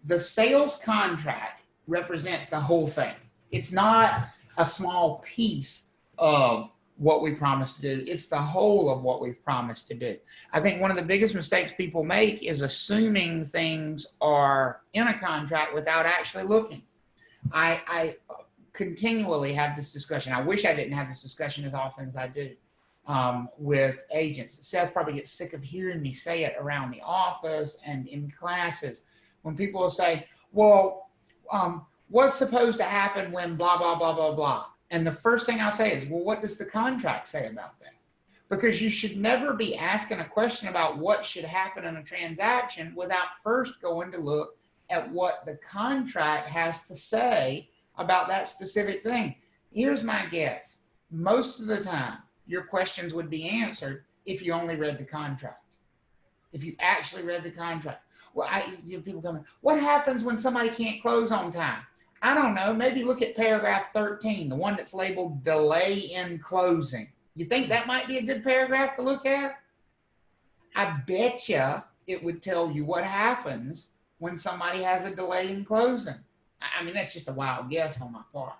the sales contract represents the whole thing. It's not a small piece of what we promised to do. It's the whole of what we've promised to do. I think one of the biggest mistakes people make is assuming things are in a contract without actually looking. I continually have this discussion. I wish I didn't have this discussion as often as I do with agents. Seth probably gets sick of hearing me say it around the office and in classes when people will say, well, what's supposed to happen when blah, blah, blah, blah, blah. And the first thing I'll say is, well, what does the contract say about that? Because you should never be asking a question about what should happen in a transaction without first going to look at what the contract has to say about that specific thing. Here's my guess. Most of the time, your questions would be answered if you only read the contract. If you actually read the contract. Well, people tell me, what happens when somebody can't close on time? I don't know. Maybe look at paragraph 13, the one that's labeled delay in closing. You think that might be a good paragraph to look at? I bet you it would tell you what happens when somebody has a delay in closing. I mean, that's just a wild guess on my part.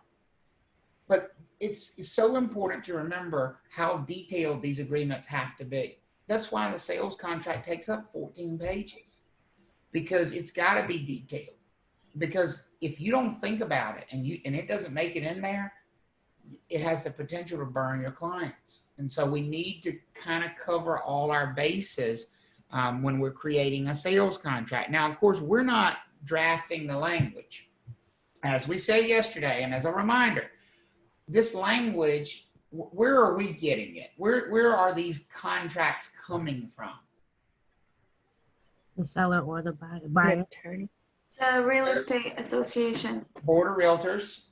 But it's so important to remember how detailed these agreements have to be. That's why the sales contract takes up 14 pages, because it's got to be detailed. Because if you don't think about it and it doesn't make it in there, it has the potential to burn your clients. And so we need to kind of cover all our bases when we're creating a sales contract. Now, of course, we're not drafting the language. As we said yesterday, and as a reminder, this language, where are we getting it? Where are these contracts coming from? The seller or the buyer. Attorney. The real estate association. Board of Realtors,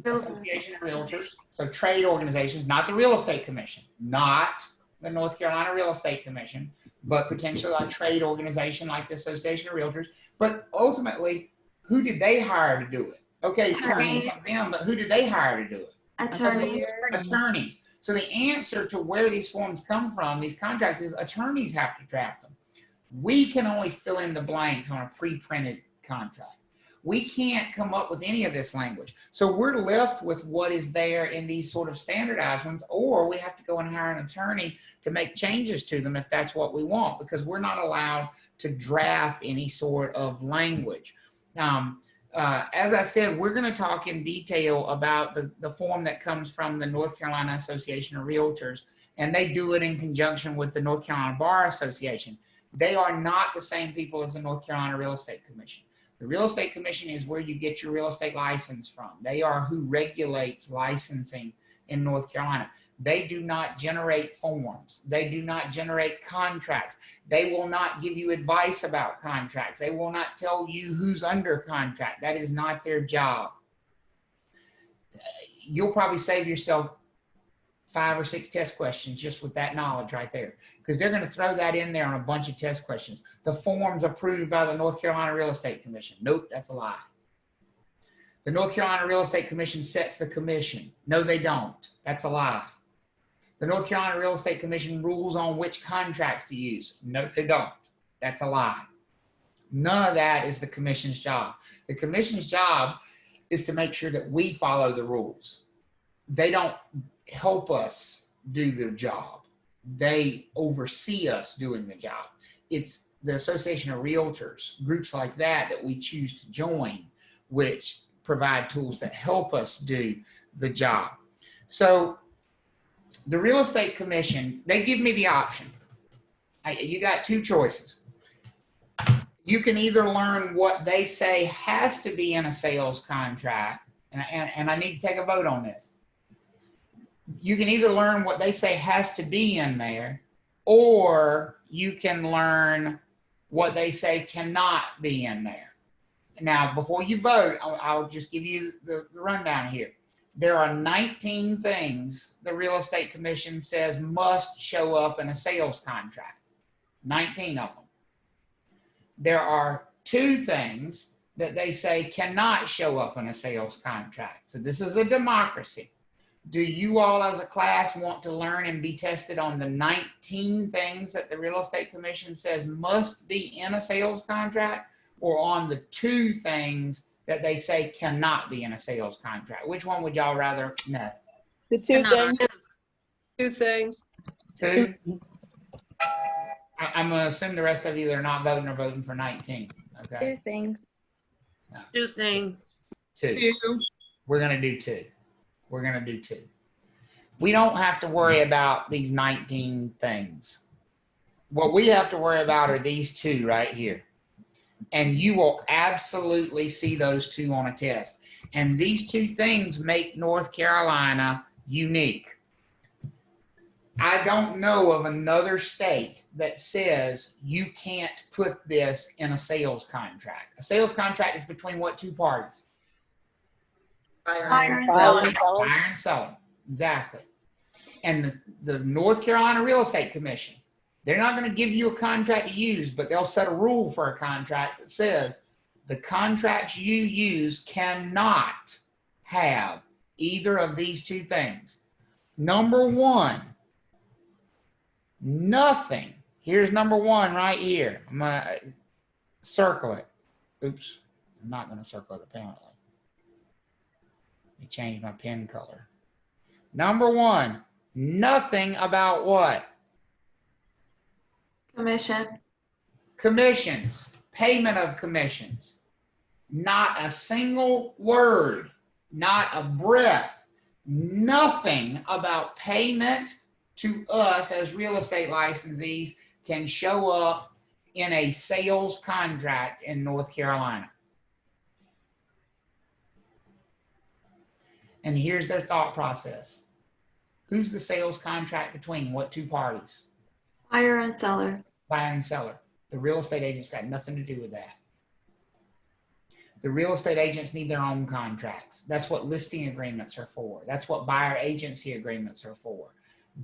Association of Realtors. So trade organizations, not the Real Estate Commission, not the North Carolina Real Estate Commission, but potentially a trade organization like the Association of Realtors. But ultimately, who did they hire to do it? Okay, attorneys, them, but who did they hire to do it? Attorneys. Attorneys. So the answer to where these forms come from, these contracts, is attorneys have to draft them. We can only fill in the blanks on a pre-printed contract. We can't come up with any of this language. So we're left with what is there in these sort of standardized ones, or we have to go and hire an attorney to make changes to them if that's what we want, because we're not allowed to draft any sort of language. As I said, we're going to talk in detail about the form that comes from the North Carolina Association of Realtors, and they do it in conjunction with the North Carolina Bar Association. They are not the same people as the North Carolina Real Estate Commission. The Real Estate Commission is where you get your real estate license from. They are who regulates licensing in North Carolina. They do not generate forms. They do not generate contracts. They will not give you advice about contracts. They will not tell you who's under contract. That is not their job. You'll probably save yourself 5 or 6 test questions just with that knowledge right there, because they're going to throw that in there on a bunch of test questions. The forms approved by the North Carolina Real Estate Commission. Nope, that's a lie. The North Carolina Real Estate Commission sets the commission. No, they don't. That's a lie. The North Carolina Real Estate Commission rules on which contracts to use. No, they don't. That's a lie. None of that is the commission's job. The commission's job is to make sure that we follow the rules. They don't help us do their job. They oversee us doing the job. It's the Association of Realtors, groups like that we choose to join, which provide tools that help us do the job. So the Real Estate Commission, they give me the option. You got 2 choices. You can either learn what they say has to be in a sales contract, and I need to take a vote on this. You can either learn what they say has to be in there, or you can learn what they say cannot be in there. Now, before you vote, I'll just give you the rundown here. There are 19 things the Real Estate Commission says must show up in a sales contract. 19 of them. There are 2 things that they say cannot show up in a sales contract. So this is a democracy. Do you all as a class want to learn and be tested on the 19 things that the Real Estate Commission says must be in a sales contract? or on the two things that they say cannot be in a sales contract? Which one would y'all rather know? The two things. Two things. Two? I'm going to assume the rest of you that are not voting are voting for 19. Okay. Two things. No. Two things. Two. We're going to do two. We're going to do two. We don't have to worry about these 19 things. What we have to worry about are these two right here. And you will absolutely see those two on a test. And these two things make North Carolina unique. I don't know of another state that says you can't put this in a sales contract. A sales contract is between what two parties? Buyer and Buyer seller. and seller. Buyer and seller. Exactly. And the North Carolina Real Estate Commission, they're not going to give you a contract to use, but they'll set a rule for a contract that says the contracts you use cannot have either of these two things. Number one, nothing. Here's number one right here. I'm going to circle it. Oops. I'm not going to circle it apparently. Let me change my pen color. Number one, nothing about what? Commission. Commissions, payment of commissions. Not a single word, not a breath, nothing about payment to us as real estate licensees can show up in a sales contract in North Carolina. And here's their thought process. Who's the sales contract between what two parties? Buyer and seller. Buyer and seller. The real estate agent's got nothing to do with that. The real estate agents need their own contracts. That's what listing agreements are for. That's what buyer agency agreements are for.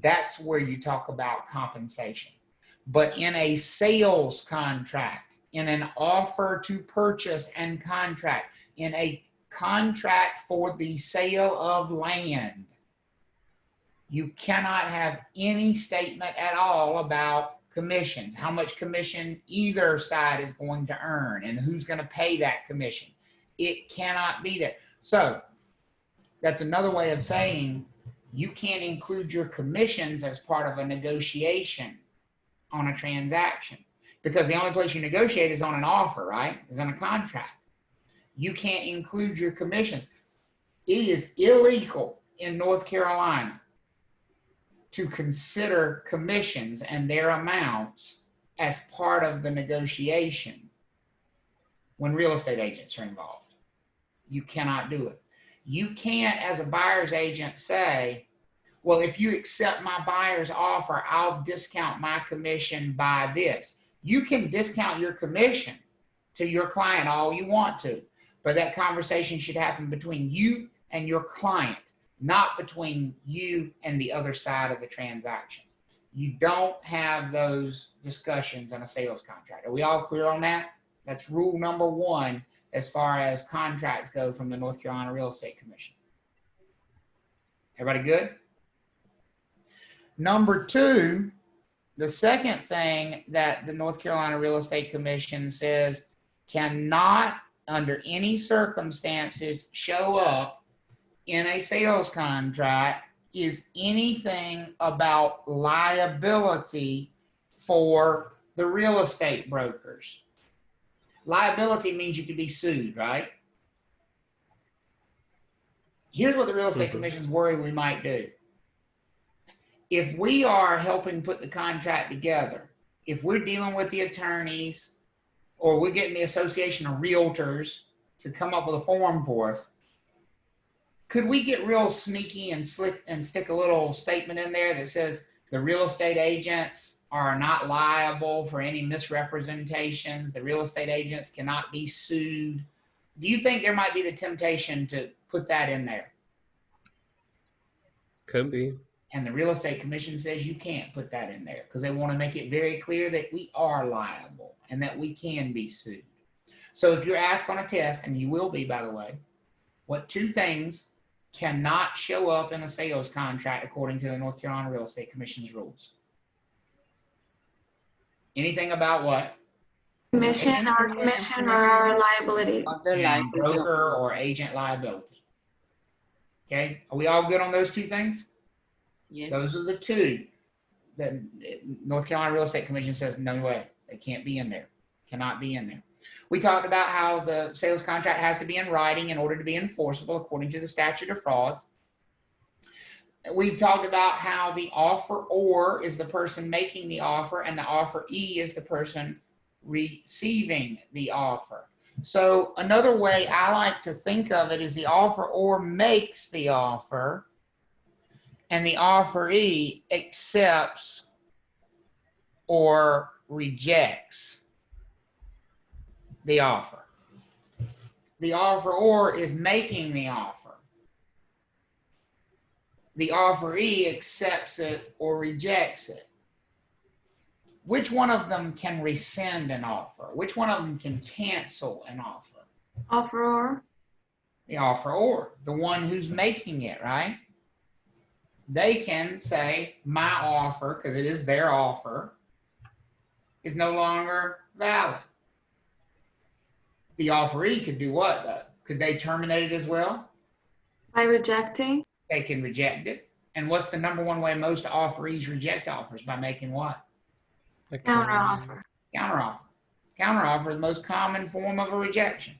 That's where you talk about compensation. But in a sales contract, in an offer to purchase and contract, in a contract for the sale of land, you cannot have any statement at all about commissions, how much commission either side is going to earn and who's going to pay that commission. It cannot be there. So that's another way of saying you can't include your commissions as part of a negotiation on a transaction, because the only place you negotiate is on an offer, right? Is on a contract. You can't include your commissions. It is illegal in North Carolina to consider commissions and their amounts as part of the negotiation when real estate agents are involved. You cannot do it. You can't, as a buyer's agent, say, well, if you accept my buyer's offer, I'll discount my commission by this. You can discount your commission to your client all you want to, but that conversation should happen between you and your client, not between you and the other side of the transaction. You don't have those discussions in a sales contract. Are we all clear on that? That's rule number one as far as contracts go from the North Carolina Real Estate Commission. Everybody good? Number two, the second thing that the North Carolina Real Estate Commission says cannot, under any circumstances, show up in a sales contract is anything about liability for the real estate brokers. Liability means you could be sued, right? Here's what the Real Estate Commission's worried we might do. If we are helping put the contract together, if we're dealing with the attorneys, or we're getting the Association of Realtors to come up with a form for us, could we get real sneaky and slick and stick a little statement in there that says the real estate agents are not liable for any misrepresentations, the real estate agents cannot be sued? Do you think there might be the temptation to put that in there? Could be. And the Real Estate Commission says you can't put that in there because they want to make it very clear that we are liable and that we can be sued. So if you're asked on a test, and you will be, by the way, what two things cannot show up in a sales contract according to the North Carolina Real Estate Commission's rules? Anything about what? Commission, our commission or our liability. Of the And liability. broker or agent liability. Okay, are we all good on those two things? Yes. Those are the two that North Carolina Real Estate Commission says, no way, they can't be in there, cannot be in there. We talked about how the sales contract has to be in writing in order to be enforceable according to the statute of frauds. We've talked about how the offeror is the person making the offer and the offeree is the person receiving the offer. So another way I like to think of it is the offeror makes the offer and the offeree accepts or rejects the offer. The offeror is making the offer. The offeree accepts it or rejects it. Which one of them can rescind an offer? Which one of them can cancel an offer? Offeror. The offeror, the one who's making it, right? They can say, my offer, because it is their offer, is no longer valid. The offeree could do what, though? Could they terminate it as well? By rejecting. They can reject it. And what's the number one way most offerees reject offers? By making what? Counteroffer. Counteroffer. Counteroffer is the most common form of a rejection.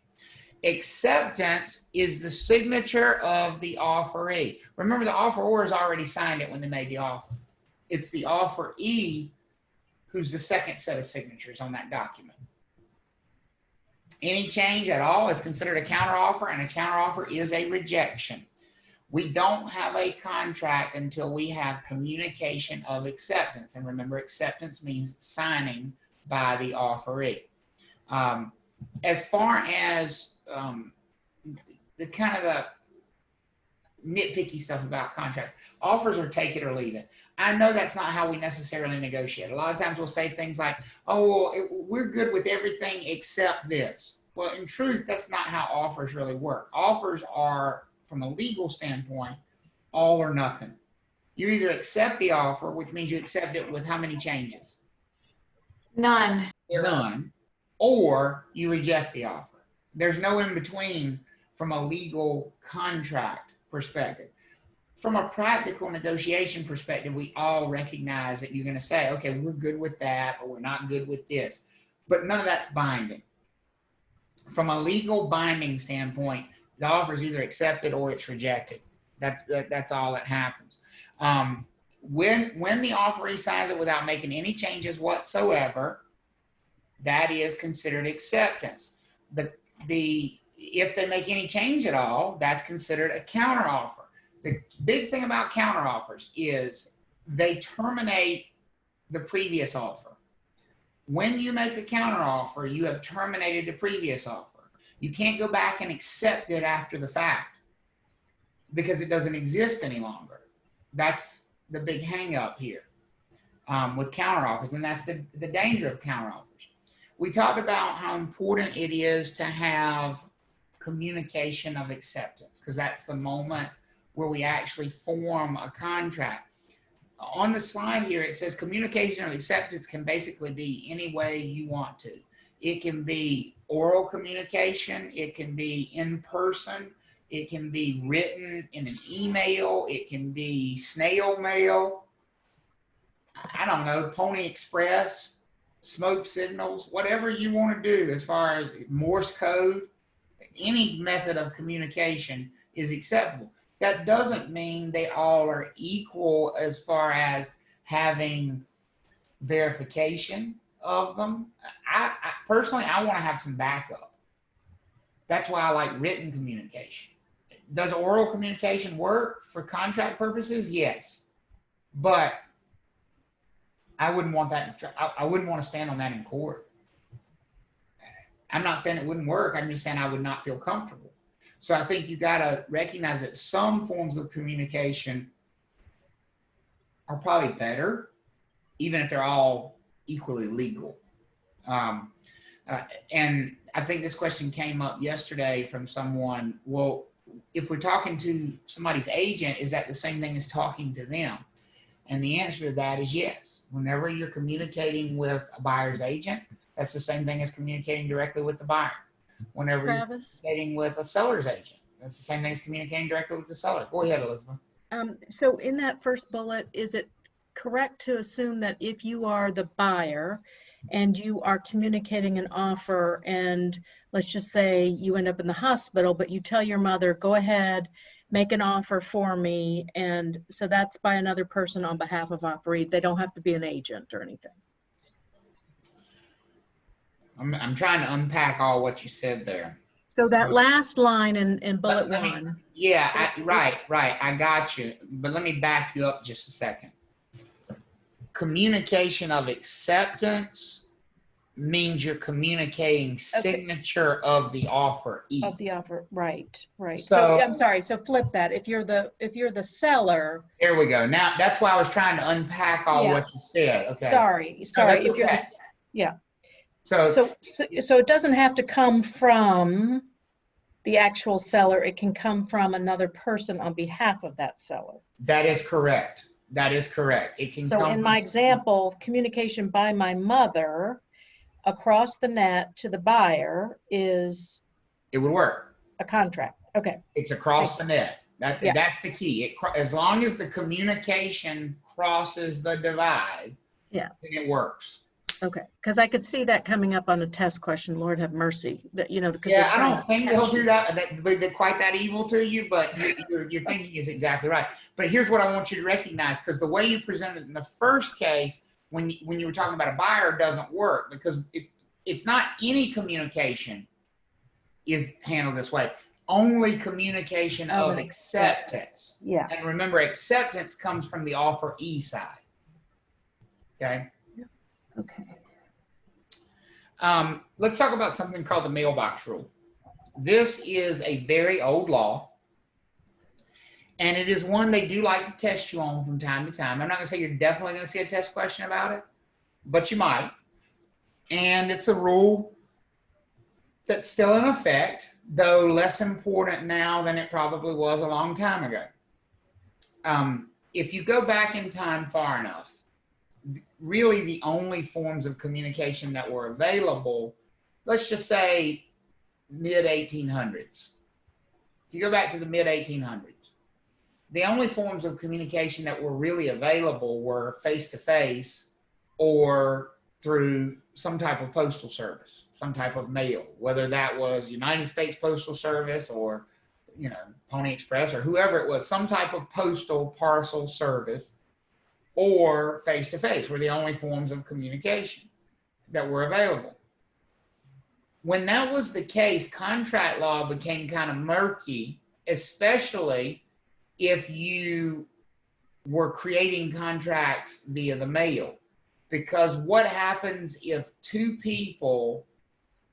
Acceptance is the signature of the offeree. Remember, the offeror has already signed it when they made the offer. It's the offeree who's the second set of signatures on that document. Any change at all is considered a counteroffer, and a counteroffer is a rejection. We don't have a contract until we have communication of acceptance. And remember, acceptance means signing by the offeree. As far as the kind of the nitpicky stuff about contracts, offers are take it or leave it. I know that's not how we necessarily negotiate. A lot of times we'll say things like, oh, well, we're good with everything except this. Well, in truth, that's not how offers really work. Offers are, from a legal standpoint, all or nothing. You either accept the offer, which means you accept it with how many changes? None. None. Or you reject the offer. There's no in between from a legal contract perspective. From a practical negotiation perspective, we all recognize that you're going to say, okay, we're good with that, or we're not good with this. But none of that's binding. From a legal binding standpoint, the offer is either accepted or it's rejected. That's all that happens. When the offeree signs it without making any changes whatsoever, that is considered acceptance. If they make any change at all, that's considered a counteroffer. The big thing about counteroffers is they terminate the previous offer. When you make a counteroffer, you have terminated the previous offer. You can't go back and accept it after the fact because it doesn't exist any longer. That's the big hang up here with counteroffers, and that's the danger of counteroffers. We talked about how important it is to have communication of acceptance, because that's the moment where we actually form a contract. On the slide here, it says communication of acceptance can basically be any way you want to. It can be oral communication. It can be in person. It can be written in an email. It can be snail mail. I don't know, Pony Express, smoke signals, whatever you want to do as far as Morse code, any method of communication is acceptable. That doesn't mean they all are equal as far as having verification of them. I personally, I want to have some backup. That's why I like written communication. Does oral communication work for contract purposes? Yes. But I wouldn't want that. I wouldn't want to stand on that in court. I'm not saying it wouldn't work. I'm just saying I would not feel comfortable. So I think you got to recognize that some forms of communication are probably better, even if they're all equally legal. And I think this question came up yesterday from someone. Well, if we're talking to somebody's agent, is that the same thing as talking to them? And the answer to that is yes. Whenever you're communicating with a buyer's agent, That's the same thing as communicating directly with the buyer. Whenever you're Travis? communicating with a seller's agent, that's the same thing as communicating directly with the seller. Go ahead, Elizabeth. So in that first bullet, is it correct to assume that if you are the buyer and you are communicating an offer, and let's just say you end up in the hospital, but you tell your mother, go ahead, make an offer for me, and so that's by another person on behalf of offeree. They don't have to be an agent or anything. I'm trying to unpack all what you said there. So that last line in bullet Let me- one. Yeah, right. I got you. But let me back you up just a second. Communication of acceptance means you're communicating signature of the offer. Of the offer, right. So- So I'm sorry. So flip that. If you're the seller. There we go. Now that's why I was trying to unpack all what you said. Okay. Sorry. that's If you're okay. yeah. So So it doesn't have to come from the actual seller. It can come from another person on behalf of that seller. that is correct. It can So come in my from- example, communication by my mother across the net to the buyer is It would work. a contract. Okay. It's across the net. Yeah. That's the key. As long as the communication crosses the divide, Yeah. then it works. Okay. Because I could see that coming up on a test question. Lord have mercy. That because Yeah, they're I trying don't to think catch they'll you. do that. They're quite that evil to you, but your thinking is exactly right. But here's what I want you to recognize, because the way you presented it in the first case, when you were talking about a buyer, doesn't work, because it's not any communication is handled this way. Only communication of acceptance. Yeah. And remember, acceptance comes from the offeree side. Okay. Okay. Let's talk about something called the Mailbox Rule. This is a very old law, and it is one they do like to test you on from time to time. I'm not going to say you're definitely going to see a test question about it, but you might. And it's a rule that's still in effect, though less important now than it probably was a long time ago. If you go back in time far enough, really the only forms of communication that were available, let's just say mid-1800s. If you go back to the mid-1800s, the only forms of communication that were really available were face-to-face or through some type of postal service, some type of mail, whether that was United States Postal Service or, Pony Express or whoever it was, some type of postal parcel service, or face-to-face were the only forms of communication that were available. When that was the case, contract law became kind of murky, especially if you were creating contracts via the mail. Because what happens if two people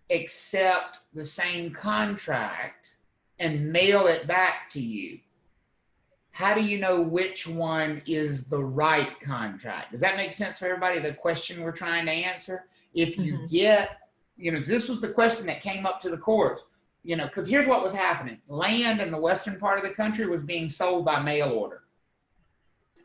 accept the same contract and mail it back to you? How do you know which one is the right contract? Does that make sense for everybody? The question we're trying to answer? If you get, this was the question that came up to the courts, because here's what was happening. Land in the western part of the country was being sold by mail order.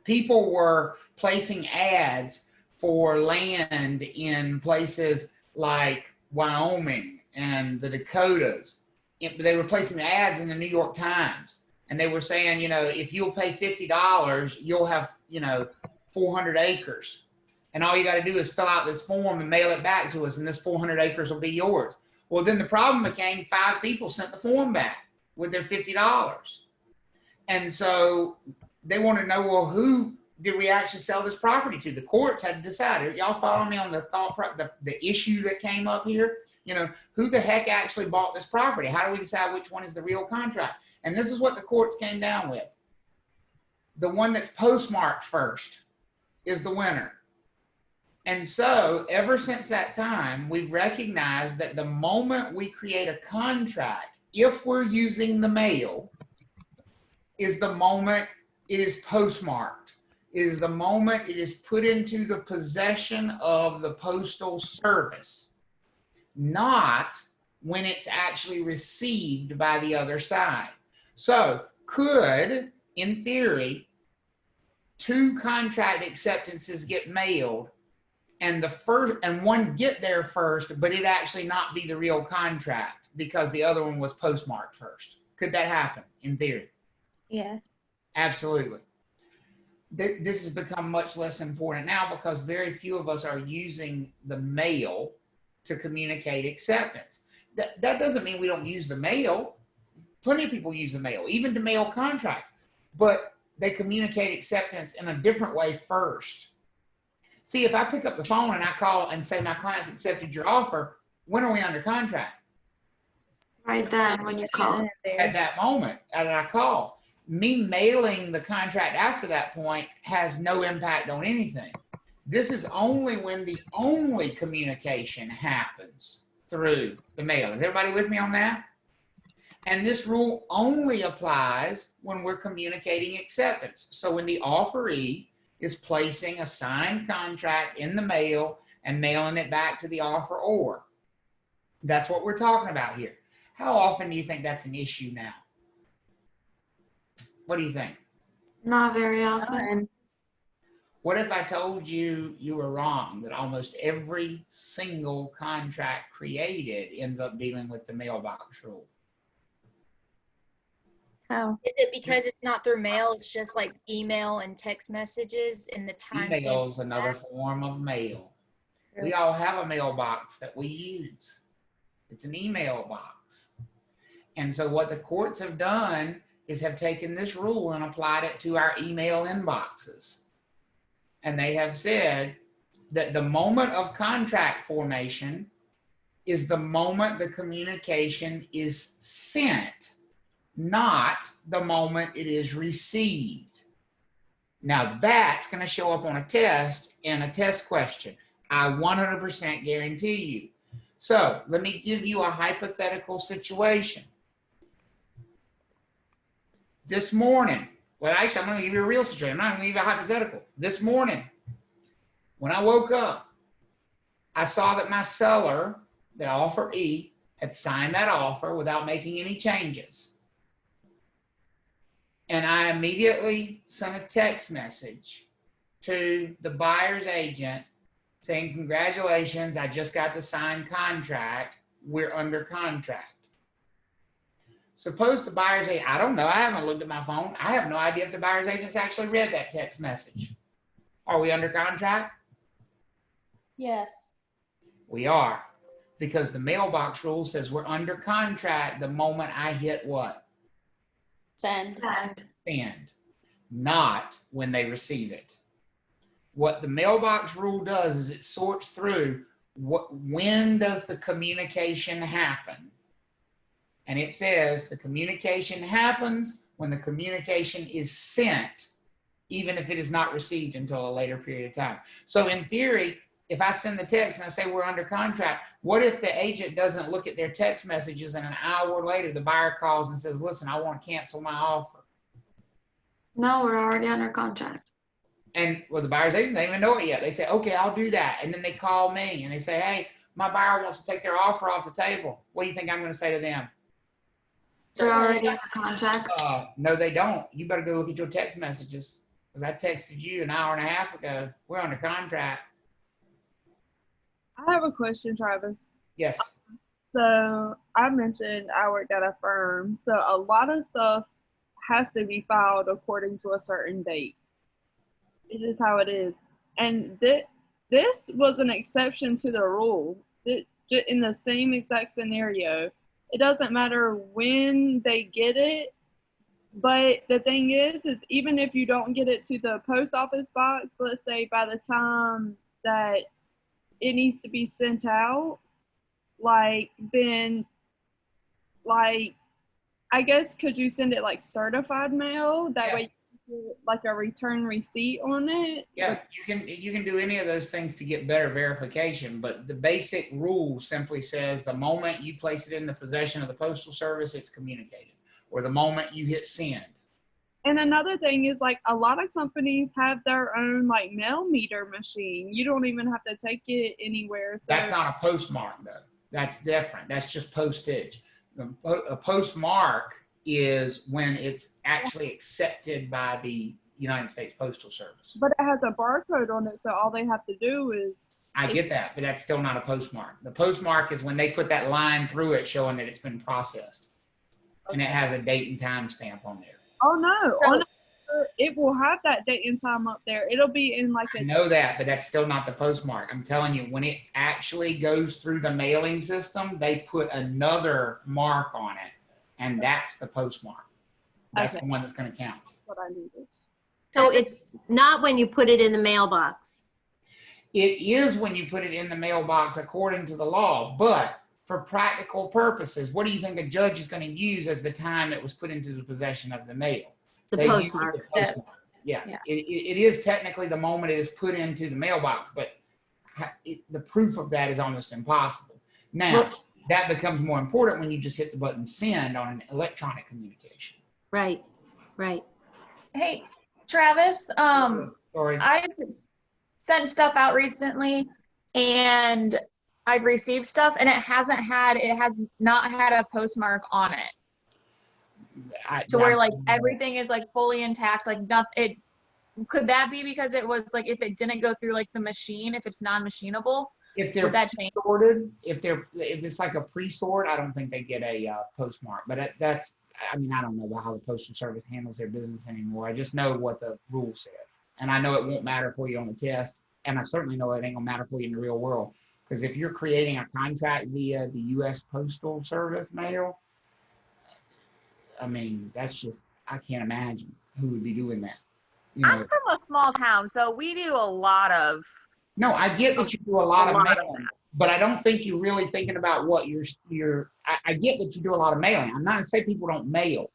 People were placing ads for land in places like Wyoming and the Dakotas. They were placing ads in the New York Times. And they were saying, if you'll pay $50, you'll have, 400 acres. And all you got to do is fill out this form and mail it back to us, and this 400 acres will be yours. Well, then the problem became 5 people sent the form back with their $50. And so they want to know, well, who did we actually sell this property to? The courts had to decide. Y'all follow me on the issue that came up here? Who the heck actually bought this property? How do we decide which one is the real contract? And this is what the courts came down with. The one that's postmarked first is the winner. And so ever since that time, we've recognized that the moment we create a contract, if we're using the mail, is the moment it is postmarked, is the moment it is put into the possession of the postal service, not when it's actually received by the other side. So could, in theory, 2 contract acceptances get mailed and one get there first, but it actually not be the real contract because the other one was postmarked first. Could that happen in theory? Yes. Absolutely. This has become much less important now because very few of us are using the mail to communicate acceptance. That doesn't mean we don't use the mail. Plenty of people use the mail, even to mail contracts, but they communicate acceptance in a different way first. See, if I pick up the phone and I call and say my client's accepted your offer, when are we under contract? Right then when you call. At that moment, and I call. Me mailing the contract after that point has no impact on anything. This is only when the only communication happens through the mail. Is everybody with me on that? And this rule only applies when we're communicating acceptance. So when the offeree is placing a signed contract in the mail and mailing it back to the offeror. That's what we're talking about here. How often do you think that's an issue now? What do you think? Not very often. What if I told you you were wrong, that almost every single contract created ends up dealing with the mailbox rule? How? Is it because it's not through mail? It's just like email and text messages and the time Email is another form of mail. We all have a mailbox that we use. It's an email box. And so what the courts have done is have taken this rule and applied it to our email inboxes. And they have said that the moment of contract formation is the moment the communication is sent, not the moment it is received. Now that's going to show up on a test in a test question. I 100% guarantee you. So let me give you a hypothetical situation. This morning, well, actually, I'm going to give you a real situation. I'm not going to give you a hypothetical. This morning, when I woke up, I saw that my seller, the offeree, had signed that offer without making any changes. And I immediately sent a text message to the buyer's agent saying, congratulations, I just got the signed contract. We're under contract. Suppose the buyer's agent, I don't know, I haven't looked at my phone. I have no idea if the buyer's agent's actually read that text message. Are we under contract? Yes. We are, because the mailbox rule says we're under contract the moment I hit what? Send. Send, not when they receive it. What the mailbox rule does is it sorts through when does the communication happen? And it says the communication happens when the communication is sent, even if it is not received until a later period of time. So in theory, if I send the text and I say we're under contract, what if the agent doesn't look at their text messages and an hour later the buyer calls and says, listen, I want to cancel my offer? No, we're already under contract. And well, the buyer's agent doesn't even know it yet. They say, okay, I'll do that. And then they call me and they say, hey, my buyer wants to take their offer off the table. What do you think I'm going to say to them? We're already under contract. No, they don't. You better go look at your text messages. Because I texted you an hour and a half ago. We're under contract. I have a question, Travis. Yes. So I mentioned I worked at a firm. So a lot of stuff has to be filed according to a certain date. It's just how it is. And this was an exception to the rule. In the same exact scenario, it doesn't matter when they get it. But the thing is even if you don't get it to the post office box, let's say by the time that it needs to be sent out, then I guess could you send it like certified mail? That way you get like a return receipt on it? Yeah, you can do any of those things to get better verification, but the basic rule simply says the moment you place it in the possession of the Postal Service, it's communicated, or the moment you hit send. And another thing is like a lot of companies have their own like mail meter machine. You don't even have to take it anywhere. So That's not a postmark though. That's different. That's just postage. A postmark is when it's actually accepted by the United States Postal Service. But it has a barcode on it, so all they have to do is I get that, but that's still not a postmark. The postmark is when they put that line through it showing that it's been processed. And it has a date and time stamp on there. Oh no, it will have that date and time up there. It'll be in like I know that, but that's still not the postmark. I'm telling you, when it actually goes through the mailing system, they put another mark on it, and that's the postmark. That's Okay. the one that's going to count. That's what I needed. So it's not when you put it in the mailbox. It is when you put it in the mailbox according to the law, but for practical purposes, what do you think a judge is going to use as the time it was put into the possession of the mail? The They use postmark. the postmark. Yeah. It is technically the moment it is put into the mailbox, but the proof of that is almost impossible. Now, that becomes more important when you just hit the button send on an electronic communication. Right, right. Hey, Travis, Sorry. I've sent stuff out recently and I've received stuff and it has not had a postmark on it. Where like everything is like fully intact, like nothing. Could that be because it was like if it didn't go through like the machine, if it's non-machinable? If they're would that change? sorted, if it's like a pre-sort, I don't think they get a postmark. But that's, I mean, I don't know how the Postal Service handles their business anymore. I just know what the rule says, and I know it won't matter for you on the test, and I certainly know it ain't gonna matter for you in the real world. Because if you're creating a contract via the U.S. Postal Service mail, I mean, that's just, I can't imagine who would be doing that. You know? I'm from a small town, so we do a lot of. No, I get that you do a lot of mailing, but I don't think you're really thinking about what I get that you do a lot of mailing. I'm not going to say people don't mail,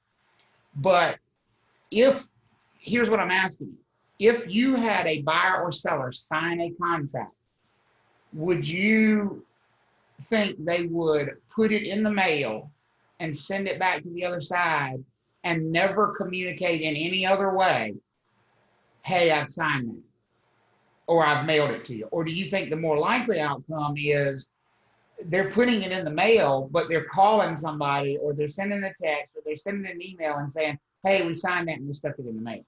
but here's what I'm asking you. If you had a buyer or seller sign a contract, would you think they would put it in the mail and send it back to the other side and never communicate in any other way, hey, I've signed that, or I've mailed it to you? Or do you think the more likely outcome is they're putting it in the mail, but they're calling somebody, or they're sending a text, or they're sending an email and saying, hey, we signed that and we stuck it in the mail?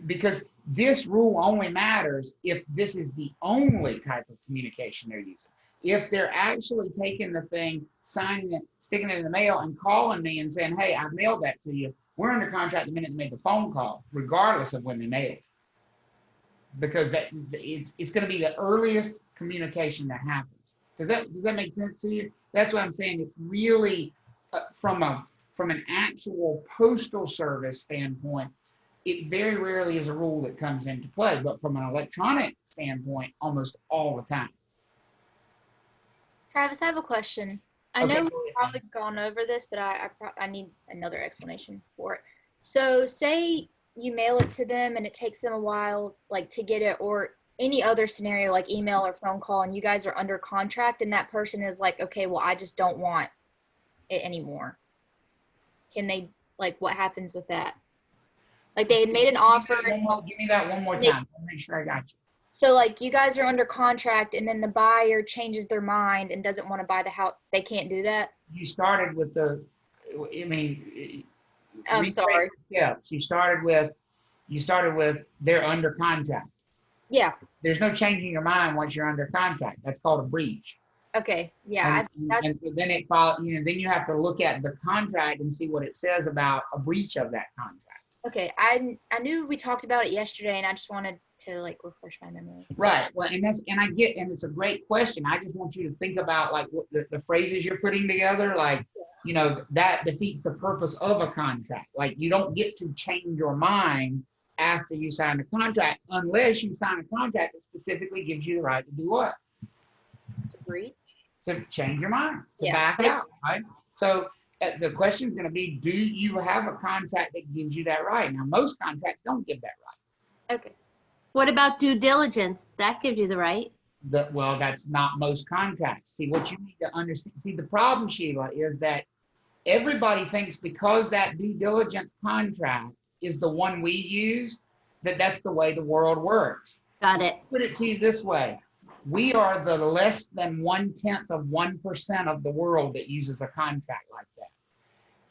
Because this rule only matters if this is the only type of communication they're using. If they're actually taking the thing, signing it, sticking it in the mail, and calling me and saying, hey, I've mailed that to you, we're under contract the minute they made the phone call, regardless of when they mailed it. Because it's going to be the earliest communication that happens. Does that make sense to you? That's what I'm saying. It's really from an actual postal service standpoint, it very rarely is a rule that comes into play, but from an electronic standpoint, almost all the time. Travis, I have a question. I Okay, know go we've ahead. probably gone over this, but I need another explanation for it. So say you mail it to them and it takes them a while like to get it, or any other scenario like email or phone call, and you guys are under contract and that person is like, okay, well, I just don't want it anymore. Can they, like, what happens with that? Like they had made an offer. Give me that one more time. Make sure I got you. So like you guys are under contract and then the buyer changes their mind and doesn't want to buy the house. They can't do that? You started with I'm sorry. Yeah, you started with they're under contract. Yeah. There's no changing your mind once you're under contract. That's called a breach. Okay. Yeah. And then it follows, then you have to look at the contract and see what it says about a breach of that contract. Okay. I knew we talked about it yesterday and I just wanted to like refresh my memory. Right. Well, and it's a great question. I just want you to think about like what the phrases you're putting together, like, that defeats the purpose of a contract. Like you don't get to change your mind after you sign a contract unless you sign a contract that specifically gives you the right to do what? To breach? To change your mind, to Yeah. back out, right? So the question is going to be, do you have a contract that gives you that right? Now, most contracts don't give that right. Okay. What about due diligence? That gives you the right. Well, that's not most contracts. See, what you need to understand, the problem, Sheila, is that everybody thinks because that due diligence contract is the one we use, that's the way the world works. Got it. Put it to you this way. We are the less than 1/10 of 1% of the world that uses a contract like that.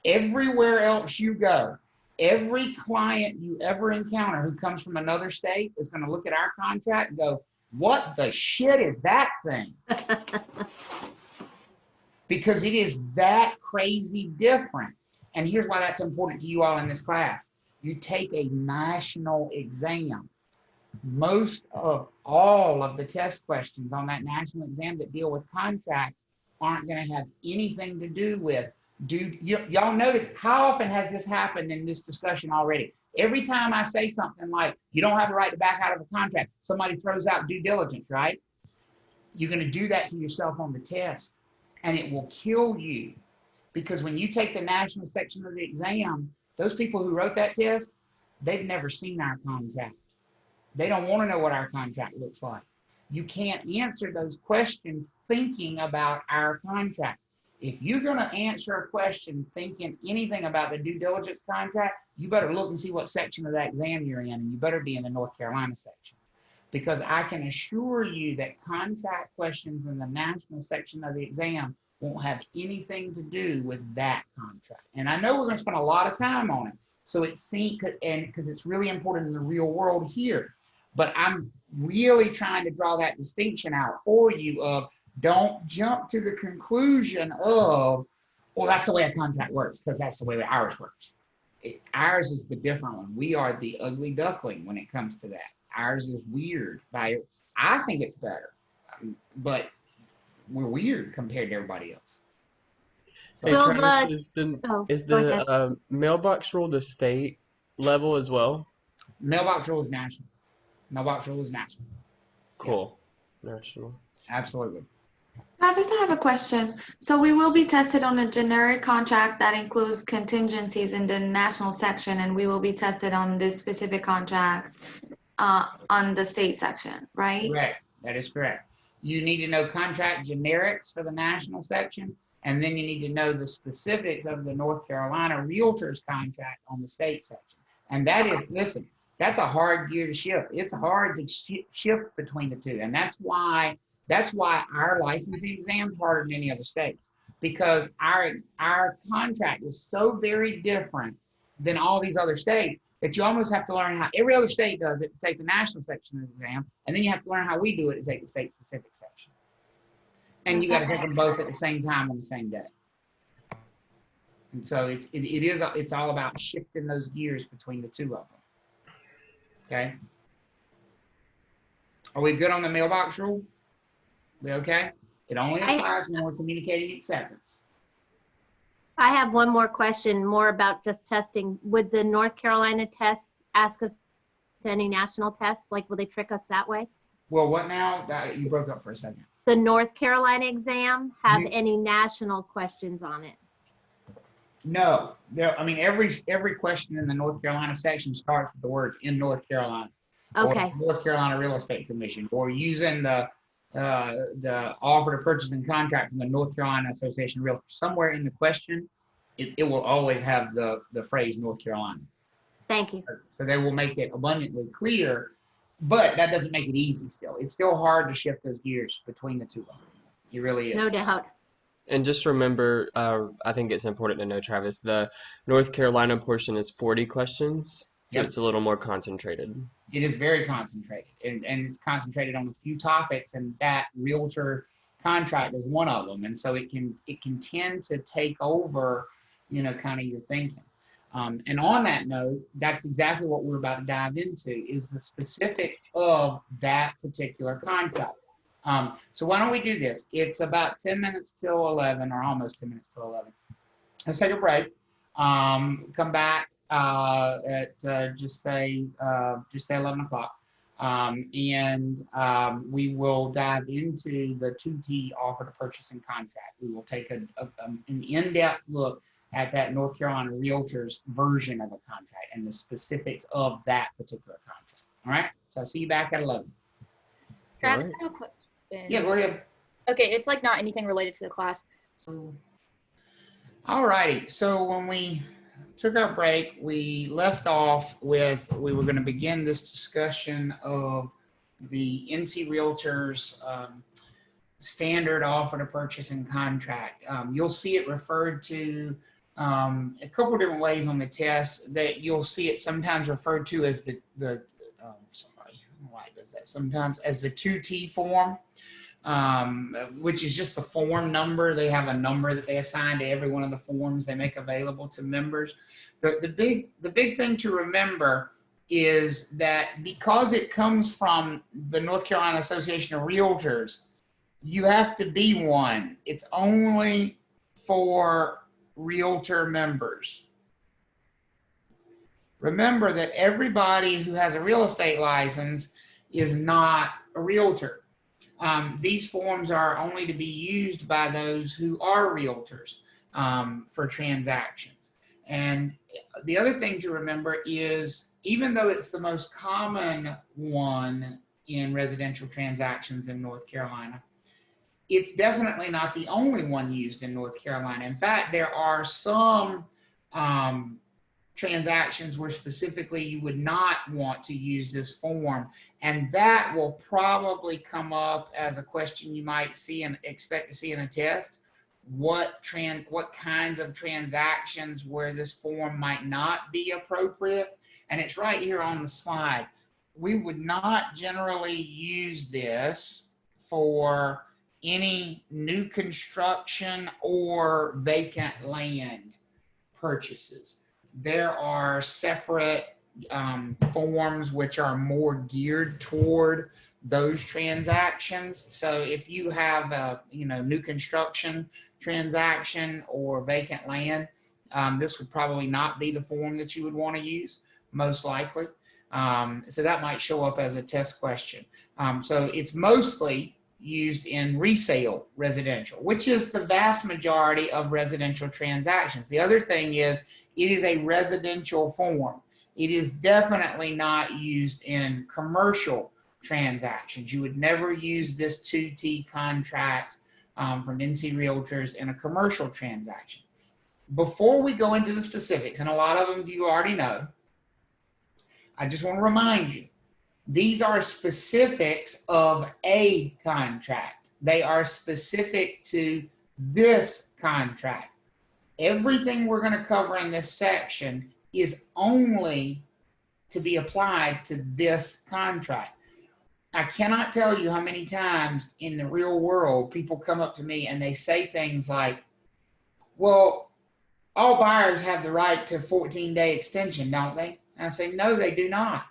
Everywhere else you go, every client you ever encounter who comes from another state is going to look at our contract and go, what the shit is that thing? Because it is that crazy different. And here's why that's important to you all in this class. You take a national exam. Most of all of the test questions on that national exam that deal with contracts aren't going to have anything to do with y'all notice how often has this happened in this discussion already? Every time I say something like, you don't have the right to back out of a contract, somebody throws out due diligence, right? You're going to do that to yourself on the test, and it will kill you. Because when you take the national section of the exam, those people who wrote that test, they've never seen our contract. They don't want to know what our contract looks like. You can't answer those questions thinking about our contract. If you're going to answer a question thinking anything about the due diligence contract, you better look and see what section of that exam you're in, and you better be in the North Carolina section. Because I can assure you that contract questions in the national section of the exam won't have anything to do with that contract. And I know we're going to spend a lot of time on it. So it's seen, and because it's really important in the real world here. But I'm really trying to draw that distinction out for you of don't jump to the conclusion of, well, that's the way a contract works, because that's the way ours works. Ours is the different one. We are the ugly duckling when it comes to that. Ours is weird. I think it's better, but we're weird compared to everybody else. So, Hey, Well, Travis, but- is go ahead. the mailbox rule the state level as well? Mailbox rule is national. Mailbox rule is national. Cool. National. Absolutely. Travis, I have a question. So we will be tested on a generic contract that includes contingencies in the national section, and we will be tested on this specific contract on the state section, right? Correct. That is correct. You need to know contract generics for the national section, and then you need to know the specifics of the North Carolina Realtors contract on the state section. And that is, listen, that's a hard gear to shift. It's hard to shift between the two. And that's why our licensing exam is harder than any other states, because our contract is so very different than all these other states that you almost have to learn how every other state does it to take the national section of the exam, and then you have to learn how we do it to take the state specific section. And you got to take them both at the same time on the same day. And so it's all about shifting those gears between the two of them. Okay. Are we good on the mailbox rule? We okay? It only applies when we're communicating acceptance. I have one more question, more about just testing. Would the North Carolina test ask us to any national tests? Like, will they trick us that way? Well, what now? You broke up for a second. The North Carolina exam have any national questions on it? No. I mean, every question in the North Carolina section starts with the words "in North Carolina." Okay. Or North Carolina Real Estate Commission, or using the offer to purchase and contract from the North Carolina Association of Realtors. Somewhere in the question, it will always have the phrase North Carolina. Thank you. So they will make it abundantly clear, but that doesn't make it easy still. It's still hard to shift those gears between the two of them. It really is. No doubt. And just remember, I think it's important to know, Travis, the North Carolina portion is 40 questions, so Yep. it's a little more concentrated. It is very concentrated, and it's concentrated on a few topics, and that realtor contract is one of them. And so it can tend to take over, kind of your thinking. And on that note, that's exactly what we're about to dive into, is the specifics of that particular contract. So why don't we do this? It's about 10 minutes till 11, or almost 10 minutes till 11. Let's take a break. Come back at just say 11 o'clock. And we will dive into the 2T offer to purchase and contract. We will take an in-depth look at that North Carolina Realtors version of a contract and the specifics of that particular contract. All right. So I'll see you back at 11. Travis, I have a question. Yeah, go ahead. Okay, it's like not anything related to the class. All righty. So when we took our break, we left off with, we were going to begin this discussion of the NC Realtors standard offer to purchase and contract. You'll see it referred to a couple of different ways on the test. That you'll see it sometimes referred to as the why it does that sometimes, as the 2T form, which is just the form number. They have a number that they assign to every one of the forms they make available to members. The big thing to remember is that because it comes from the North Carolina Association of Realtors, you have to be one. It's only for realtor members. Remember that everybody who has a real estate license is not a realtor. These forms are only to be used by those who are realtors for transactions. And the other thing to remember is, even though it's the most common one in residential transactions in North Carolina, it's definitely not the only one used in North Carolina. In fact, there are some transactions where specifically you would not want to use this form, and that will probably come up as a question you might see and expect to see in a test. What kinds of transactions where this form might not be appropriate? And it's right here on the slide. We would not generally use this for any new construction or vacant land purchases. There are separate forms which are more geared toward those transactions. So if you have a new construction transaction or vacant land, this would probably not be the form that you would want to use, most likely. So that might show up as a test question. So it's mostly used in resale residential, which is the vast majority of residential transactions. The other thing is, it is a residential form. It is definitely not used in commercial transactions. You would never use this 2T contract from NC Realtors in a commercial transaction. Before we go into the specifics, and a lot of them you already know, I just want to remind you, these are specifics of a contract. They are specific to this contract. Everything we're going to cover in this section is only to be applied to this contract. I cannot tell you how many times in the real world people come up to me and they say things like, well, all buyers have the right to 14-day extension, don't they? And I say, no, they do not.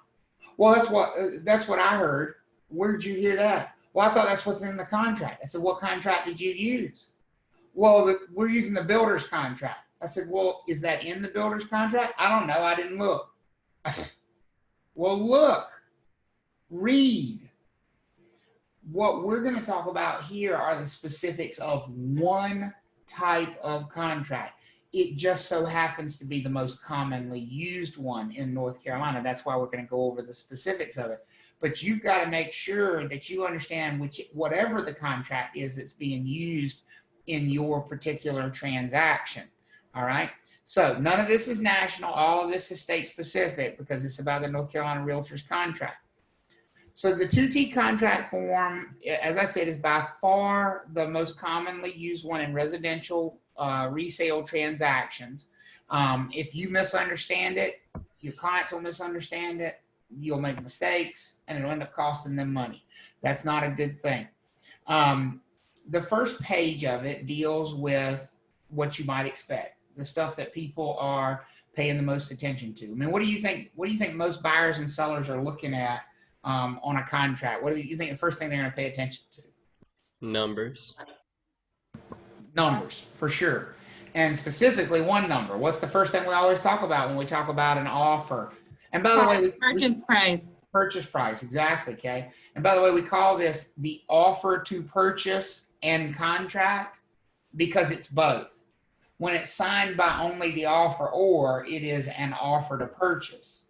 Well, that's what I heard. Where'd you hear that? Well, I thought that's what's in the contract. I said, what contract did you use? Well, we're using the builder's contract. I said, well, is that in the builder's contract? I don't know. I didn't look. Well, look, read. What we're going to talk about here are the specifics of one type of contract. It just so happens to be the most commonly used one in North Carolina. That's why we're going to go over the specifics of it. But you've got to make sure that you understand whatever the contract is that's being used in your particular transaction. All right. So none of this is national. All of this is state specific because it's about the North Carolina Realtors contract. So the 2T contract form, as I said, is by far the most commonly used one in residential resale transactions. If you misunderstand it, your clients will misunderstand it, you'll make mistakes, and it'll end up costing them money. That's not a good thing. The first page of it deals with what you might expect, the stuff that people are paying the most attention to. I mean, what do you think most buyers and sellers are looking at on a contract? What do you think the first thing they're going to pay attention to? Numbers. Numbers, for sure. And specifically one number. What's the first thing we always talk about when we talk about an offer? And by the way, Purchase price. Purchase price, exactly, Kay. And by the way, we call this the offer to purchase and contract because it's both. When it's signed by only the offeror, it is an offer to purchase.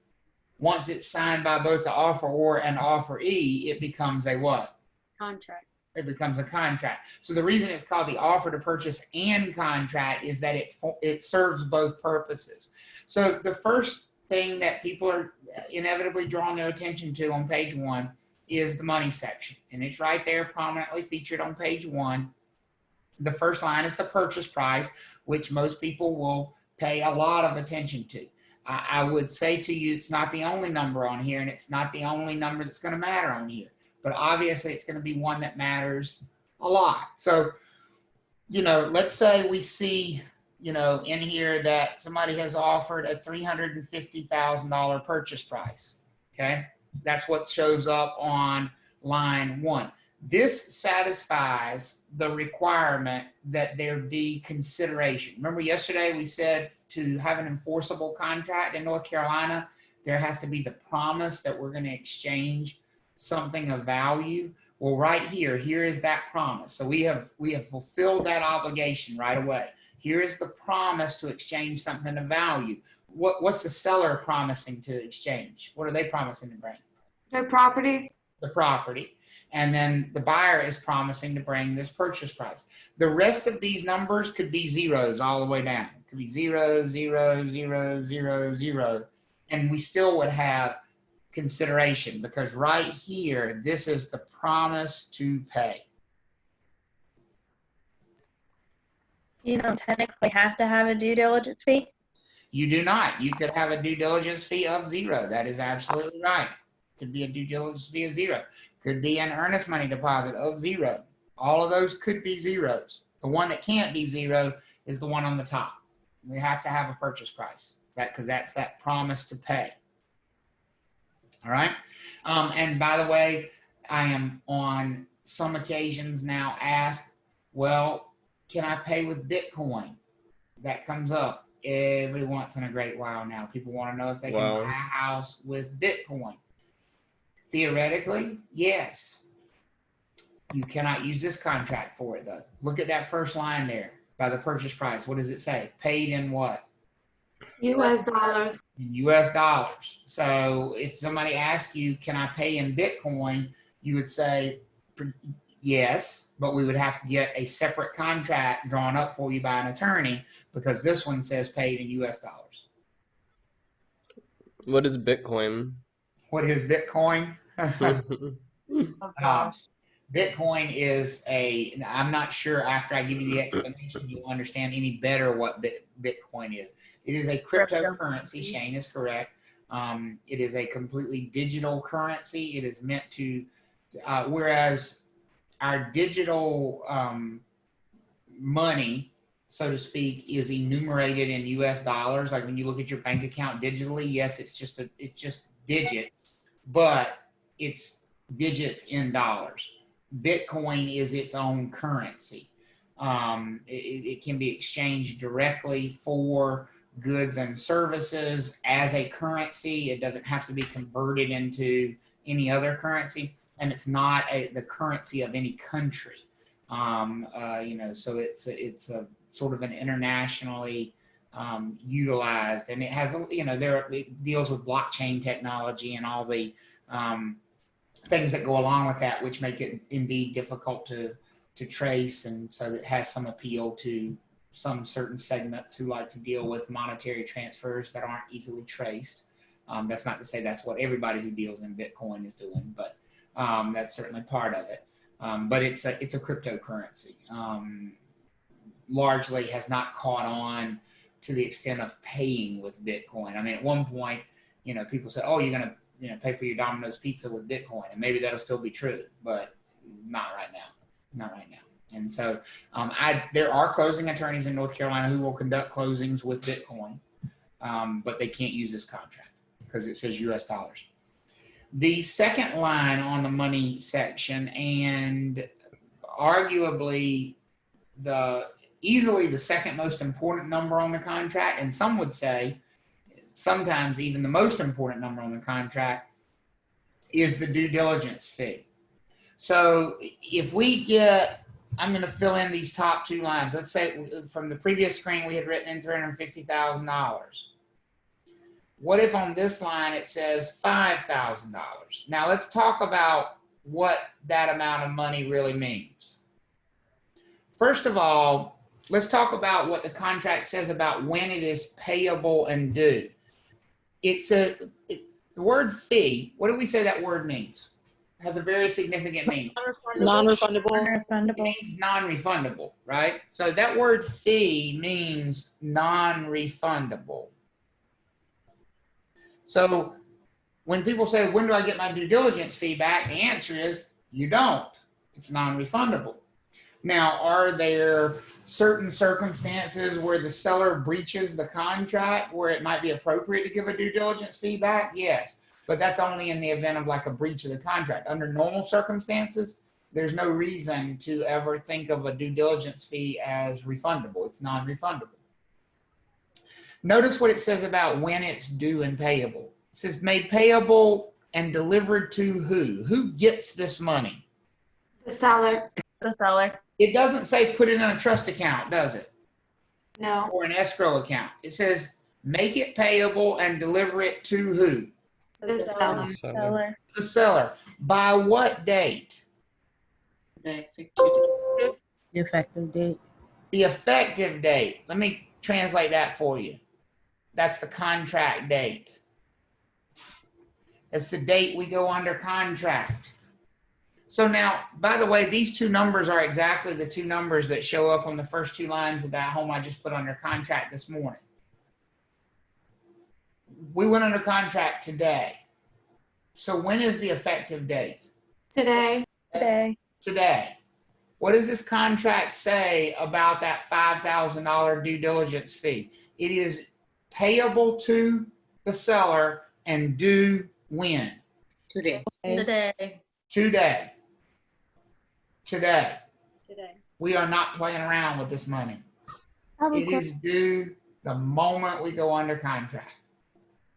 Once it's signed by both the offeror and offeree, it becomes a what? Contract. It becomes a contract. So the reason it's called the offer to purchase and contract is that it serves both purposes. So the first thing that people are inevitably drawing their attention to on page 1 is the money section. And it's right there prominently featured on page 1. The first line is the purchase price, which most people will pay a lot of attention to. I would say to you, it's not the only number on here, and it's not the only number that's going to matter on here. But obviously, it's going to be one that matters a lot. So, let's say we see, in here that somebody has offered a $350,000 purchase price. Okay, that's what shows up on line 1. This satisfies the requirement that there be consideration. Remember yesterday we said to have an enforceable contract in North Carolina, there has to be the promise that we're going to exchange something of value. Well, right here is that promise. So we have fulfilled that obligation right away. Here is the promise to exchange something of value. What's the seller promising to exchange? What are they promising to bring? Their property. The property. And then the buyer is promising to bring this purchase price. The rest of these numbers could be zeros all the way down. It could be 0, 0, 0, 0, 0. And we still would have consideration because right here, this is the promise to pay. You don't technically have to have a due diligence fee? You do not. You could have a due diligence fee of 0. That is absolutely right. Could be a due diligence fee of 0. Could be an earnest money deposit of 0. All of those could be zeros. The one that can't be 0 is the one on the top. We have to have a purchase price because that's that promise to pay. All right. And by the way, I am on some occasions now asked, well, can I pay with Bitcoin? That comes up every once in a great while now. People want to know if they can buy a house with Bitcoin. Theoretically, yes. You cannot use this contract for it, though. Look at that first line there by the purchase price. What does it say? Paid in what? US dollars. In US dollars. So if somebody asks you, can I pay in Bitcoin? You would say, yes, but we would have to get a separate contract drawn up for you by an attorney because this one says paid in US dollars. What is Bitcoin? What is Bitcoin? Oh gosh. Bitcoin is I'm not sure after I give you the explanation, you'll understand any better what Bitcoin is. It is a cryptocurrency. Shane is correct. It is a completely digital currency. It is meant to, whereas our digital money, so to speak, is enumerated in US dollars. Like when you look at your bank account digitally, yes, it's just digits, but it's digits in dollars. Bitcoin is its own currency. It can be exchanged directly for goods and services as a currency. It doesn't have to be converted into any other currency, and it's not the currency of any country. So it's a sort of an internationally utilized, and it has, it deals with blockchain technology and all the things that go along with that, which make it indeed difficult to trace, and so it has some appeal to some certain segments who like to deal with monetary transfers that aren't easily traced. That's not to say that's what everybody who deals in Bitcoin is doing, but that's certainly part of it. But it's a cryptocurrency. Largely has not caught on to the extent of paying with Bitcoin. I mean, at one point, people said, "Oh, you're gonna, pay for your Domino's pizza with Bitcoin," and maybe that'll still be true, but not right now. Not right now. And so, there are closing attorneys in North Carolina who will conduct closings with Bitcoin, but they can't use this contract because it says US dollars. The second line on the money section, and arguably easily the second most important number on the contract, and some would say sometimes even the most important number on the contract, is the due diligence fee. So if we get, I'm going to fill in these top two lines. Let's say from the previous screen we had written in $350,000. What if on this line it says $5,000? Now let's talk about what that amount of money really means. First of all, let's talk about what the contract says about when it is payable and due. The word fee, what do we say that word means? It has a very significant meaning. Non-refundable. It means non-refundable, right? So that word fee means non-refundable. So when people say, when do I get my due diligence fee back? The answer is you don't. It's non-refundable. Now, are there certain circumstances where the seller breaches the contract where it might be appropriate to give a due diligence fee back? Yes, but that's only in the event of like a breach of the contract. Under normal circumstances, there's no reason to ever think of a due diligence fee as refundable. It's non-refundable. Notice what it says about when it's due and payable. It says made payable and delivered to who? Who gets this money? The seller. The seller. It doesn't say put it in a trust account, does it? No. Or an escrow account. It says make it payable and deliver it to who? The seller. Seller. The seller. By what date? The effective date. The effective date. Let me translate that for you. That's the contract date. That's the date we go under contract. So now, by the way, these two numbers are exactly the two numbers that show up on the first two lines of that home I just put under contract this morning. We went under contract today. So when is the effective date? Today. Today. Today. What does this contract say about that $5,000 due diligence fee? It is payable to the seller and due when? Today. Today. Today. Today. Today. We are not playing around with this money. I have a It is due the moment we go under contract.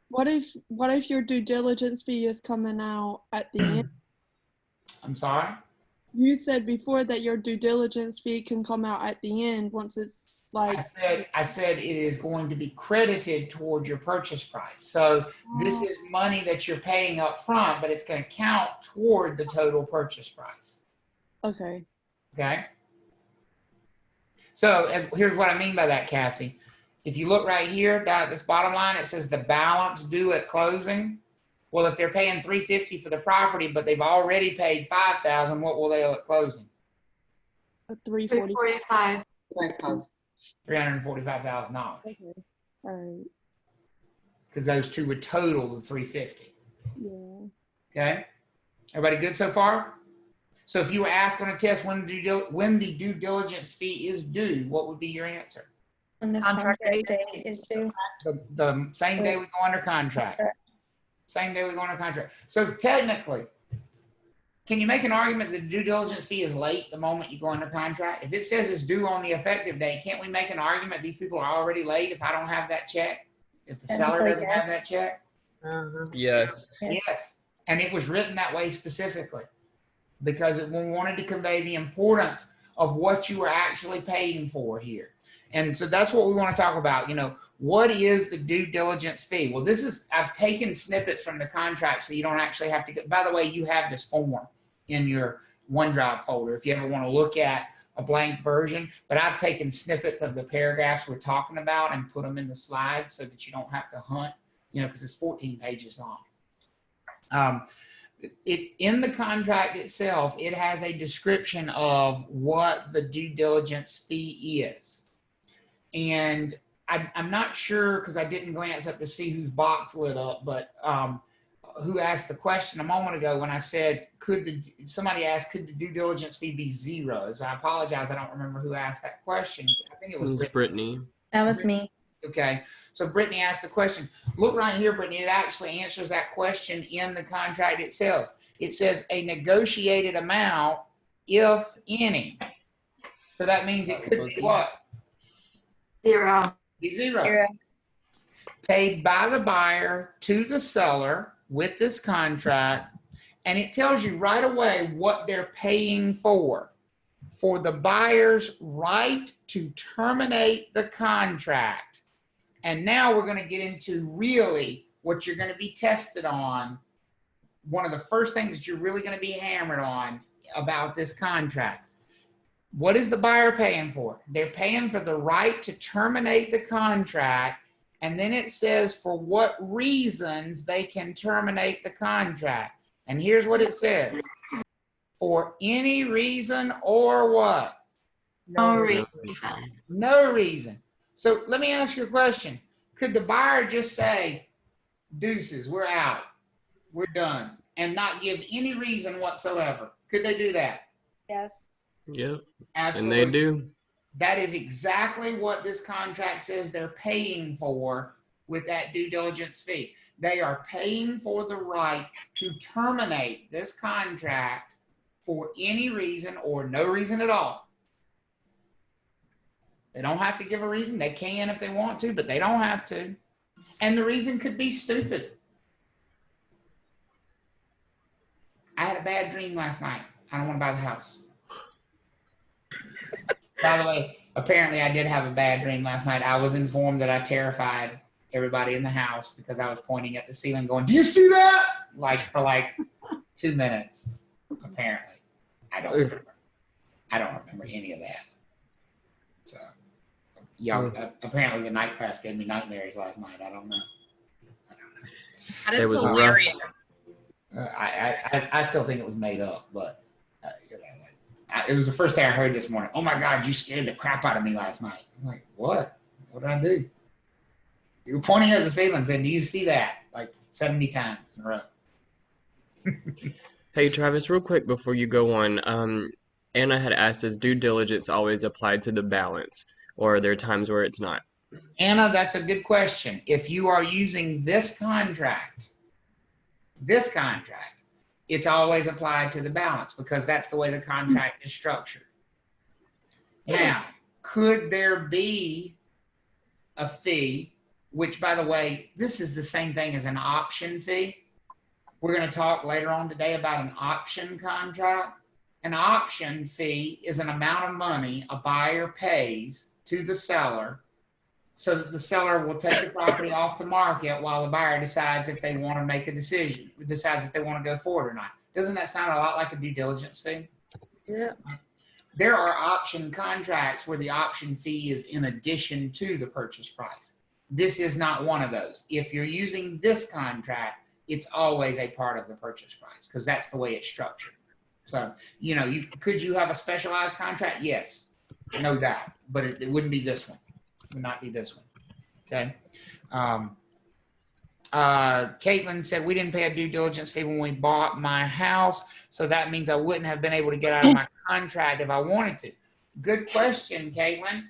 What if your due diligence fee is coming out at the end? I'm sorry? You said before that your due diligence fee can come out at the end once it's like. I said it is going to be credited toward your purchase price. So this is money that you're paying up front, but it's going to count toward the total purchase price. Okay. Okay? So here's what I mean by that, Cassie. If you look right here down at this bottom line, it says the balance due at closing. Well, if they're paying $350 for the property, but they've already paid $5,000, what will they owe at closing? $345. $345,000. Okay. All right. Because those two would total the $350. Yeah. Okay? Everybody good so far? So if you were asked on a test when the due diligence fee is due, what would be your answer? When the contract date is due. The same day we go under contract. Same day we go under contract. So technically, can you make an argument that the due diligence fee is late the moment you go under contract? If it says it's due on the effective date, can't we make an argument these people are already late if I don't have that check? If the seller doesn't have that check? Yes. Yes. And it was written that way specifically because we wanted to convey the importance of what you are actually paying for here. And so that's what we want to talk about. You know, what is the due diligence fee? Well, I've taken snippets from the contract so you don't actually have to get, by the way, you have this form in your OneDrive folder if you ever want to look at a blank version, but I've taken snippets of the paragraphs we're talking about and put them in the slides so that you don't have to hunt, you know, because it's 14 pages long. In the contract itself, it has a description of what the due diligence fee is. And I'm not sure because I didn't glance up to see whose box lit up, but who asked the question a moment ago when I said, somebody asked, could the due diligence fee be zero? So I apologize, I don't remember who asked that question. I think it was Brittany. That was me. Okay, so Brittany asked the question. Look right here, Brittany, it actually answers that question in the contract itself. It says a negotiated amount, if any. So that means it could be what? Zero. Be zero. Paid by the buyer to the seller with this contract, and it tells you right away what they're paying for the buyer's right to terminate the contract. And now we're going to get into really what you're going to be tested on. One of the first things that you're really going to be hammered on about this contract. What is the buyer paying for? They're paying for the right to terminate the contract, and then it says for what reasons they can terminate the contract. And here's what it says. For any reason or what? No reason. No reason. So let me ask you a question. Could the buyer just say, deuces, we're out, we're done, and not give any reason whatsoever. Could they do that? Yes. Yep. Absolutely. And they do. That is exactly what this contract says they're paying for with that due diligence fee. They are paying for the right to terminate this contract for any reason or no reason at all. They don't have to give a reason. They can if they want to, but they don't have to. And the reason could be stupid. I had a bad dream last night. I don't want to buy the house. By the way, apparently I did have a bad dream last night. I was informed that I terrified everybody in the house because I was pointing at the ceiling going, "Do you see that?" For 2 minutes, apparently. I don't remember any of that. So, yeah, apparently the night press gave me nightmares last night. I don't know. That is It was hilarious. I still think it was made up, but it was the first thing I heard this morning. Oh my God, you scared the crap out of me last night. I'm like, what? What did I do? You were pointing at the ceiling saying, "Do you see that?" 70 times in a row. Hey, Travis, real quick before you go on, Anna had asked, is due diligence always applied to the balance, or are there times where it's not? Anna, that's a good question. If you are using this contract, it's always applied to the balance because that's the way the contract is structured. Now, could there be a fee, which, by the way, this is the same thing as an option fee? We're going to talk later on today about an option contract. An option fee is an amount of money a buyer pays to the seller so that the seller will take the property off the market while the buyer decides if they want to make a decision, decides if they want to go forward or not. Doesn't that sound a lot like a due diligence fee? Yeah. There are option contracts where the option fee is in addition to the purchase price. This is not one of those. If you're using this contract, it's always a part of the purchase price because that's the way it's structured. So, could you have a specialized contract? Yes, no doubt, but it wouldn't be this one. It would not be this one. Okay. Caitlin said, we didn't pay a due diligence fee when we bought my house, so that means I wouldn't have been able to get out of my contract if I wanted to. Good question, Caitlin.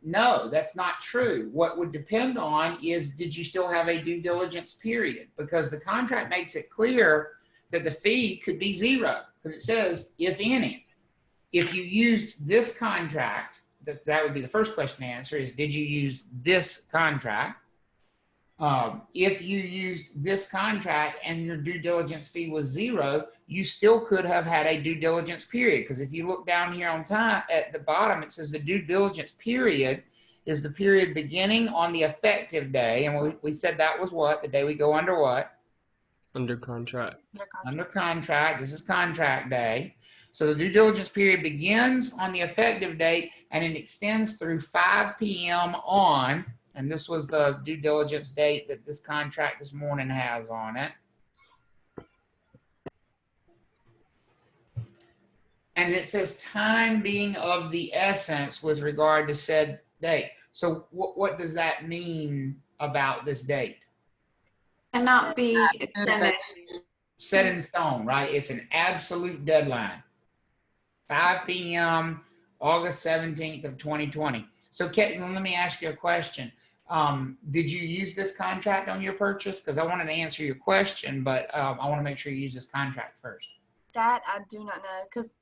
No, that's not true. What would depend on is, did you still have a due diligence period? Because the contract makes it clear that the fee could be zero, because it says, if any. If you used this contract, that would be the first question to answer is, did you use this contract? If you used this contract and your due diligence fee was zero, you still could have had a due diligence period. Because if you look down here on time at the bottom, it says the due diligence period is the period beginning on the effective day. And we said that was what? The day we go under what? Under contract. Under contract. This is contract day. So the due diligence period begins on the effective date and it extends through 5 p.m. on, and this was the due diligence date that this contract this morning has on it. And it says time being of the essence with regard to said date. So what does that mean about this date? Cannot be extended. Set in stone, right? It's an absolute deadline. 5 p.m., August 17th of 2020. So Caitlin, let me ask you a question. Did you use this contract on your purchase? Because I wanted to answer your question, but I want to make sure you use this contract first. That I do not know, because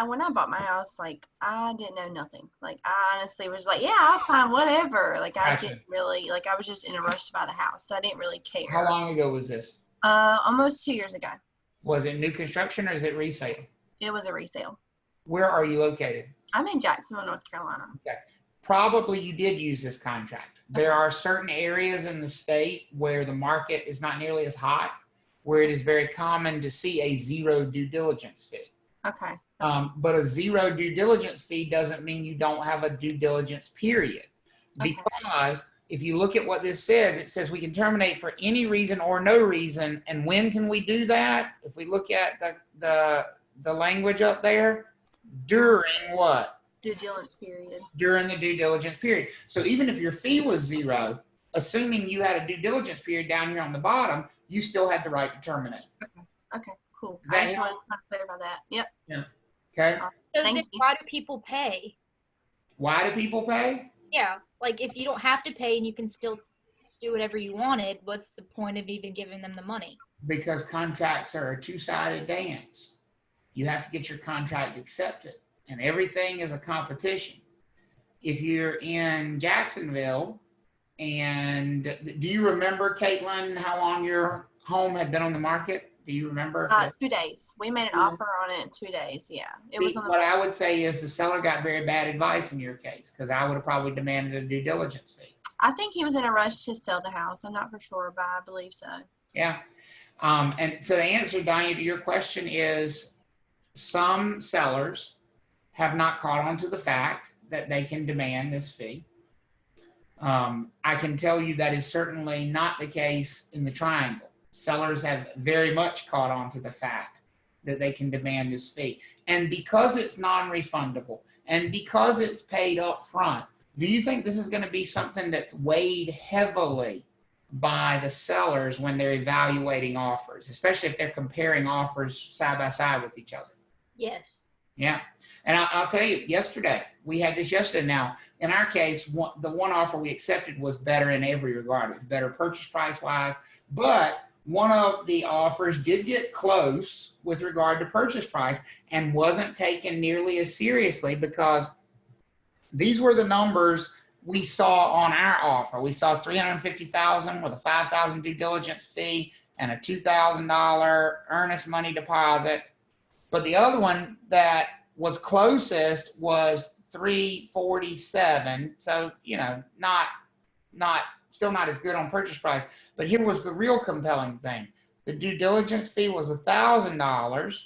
when I bought my house, I didn't know nothing. I honestly was yeah, I'll sign whatever. I Gotcha. didn't really, I was just in a rush to buy the house, so I didn't really care. How long ago was this? Almost 2 years ago. Was it new construction or is it resale? It was a resale. Where are you located? I'm in Jacksonville, North Carolina. Okay. Probably you did use this contract. There are certain areas in the state where the market is not nearly as hot, where it is very common to see a zero due diligence fee. Okay. But a zero due diligence fee doesn't mean you don't have a due diligence period. Because if you look at what this says, it says we can terminate for any reason or no reason. And when can we do that? If we look at the language up there, during what? Due diligence period. During the due diligence period. So even if your fee was zero, assuming you had a due diligence period down here on the bottom, you still had the right to terminate. Okay, cool. Does that I just help? wanted to clarify that. Yep. Yeah. Okay. So Thank then you. why do people pay? Why do people pay? Yeah, like if you don't have to pay and you can still do whatever you wanted, what's the point of even giving them the money? Because contracts are a two-sided dance. You have to get your contract accepted, and everything is a competition. If you're in Jacksonville, and do you remember, Caitlin, how long your home had been on the market? Do you remember? 2 days. We made an offer on it in 2 days. Yeah, it was on the. What I would say is the seller got very bad advice in your case, because I would have probably demanded a due diligence fee. I think he was in a rush to sell the house. I'm not for sure, but I believe so. Yeah. And so the answer, Danya, to your question is some sellers have not caught on to the fact that they can demand this fee. I can tell you that is certainly not the case in the triangle. Sellers have very much caught on to the fact that they can demand this fee. And because it's non-refundable and because it's paid up front, do you think this is going to be something that's weighed heavily by the sellers when they're evaluating offers, especially if they're comparing offers side by side with each other? Yes. Yeah. And I'll tell you, we had this yesterday. Now, in our case, the one offer we accepted was better in every regard. It was better purchase price wise, but one of the offers did get close with regard to purchase price and wasn't taken nearly as seriously because these were the numbers we saw on our offer. We saw $350,000 with a $5,000 due diligence fee and a $2,000 earnest money deposit. But the other one that was closest was $347. So, still not as good on purchase price. But here was the real compelling thing. The due diligence fee was $1,000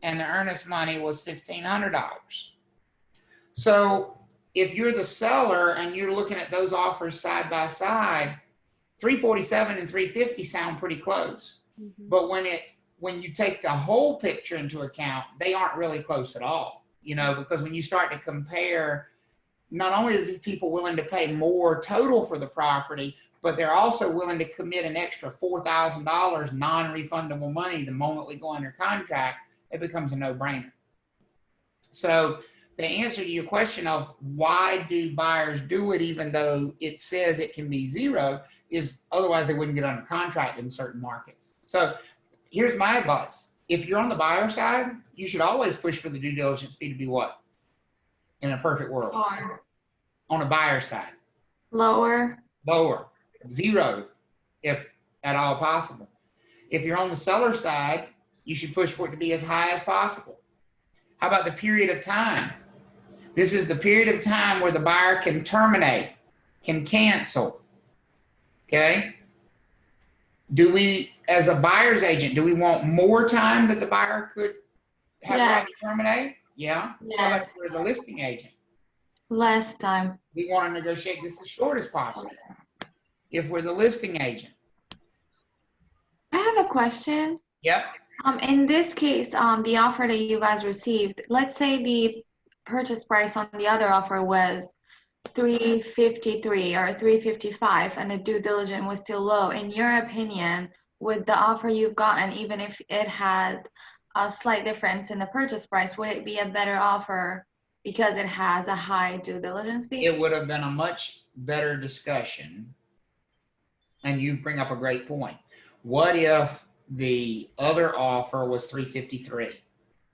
and the earnest money was $1,500. So if you're the seller and you're looking at those offers side by side, 347 and 350 sound pretty close. Mm-hmm. But when you take the whole picture into account, they aren't really close at all, because when you start to compare, not only is these people willing to pay more total for the property, but they're also willing to commit an extra $4,000 non-refundable money the moment we go under contract, it becomes a no-brainer. So the answer to your question of why do buyers do it even though it says it can be zero is otherwise they wouldn't get under contract in certain markets. So here's my advice. If you're on the buyer side, you should always push for the due diligence fee to be what? In a perfect world. Lower. On a buyer side. Lower. Zero, if at all possible. If you're on the seller side, you should push for it to be as high as possible. How about the period of time? This is the period of time where the buyer can terminate, can cancel. Okay? Do we, as a buyer's agent, do we want more time that the buyer could have right to terminate? Yeah? Yes. How about for the listing agent? Less time. We want to negotiate this as short as possible. If we're the listing agent. I have a question. Yep. In this case, the offer that you guys received, let's say the purchase price on the other offer was $353 or $355 and the due diligence was still low. In your opinion, with the offer you've gotten, even if it had a slight difference in the purchase price, would it be a better offer because it has a high due diligence fee? It would have been a much better discussion. And you bring up a great point. What if the other offer was $353,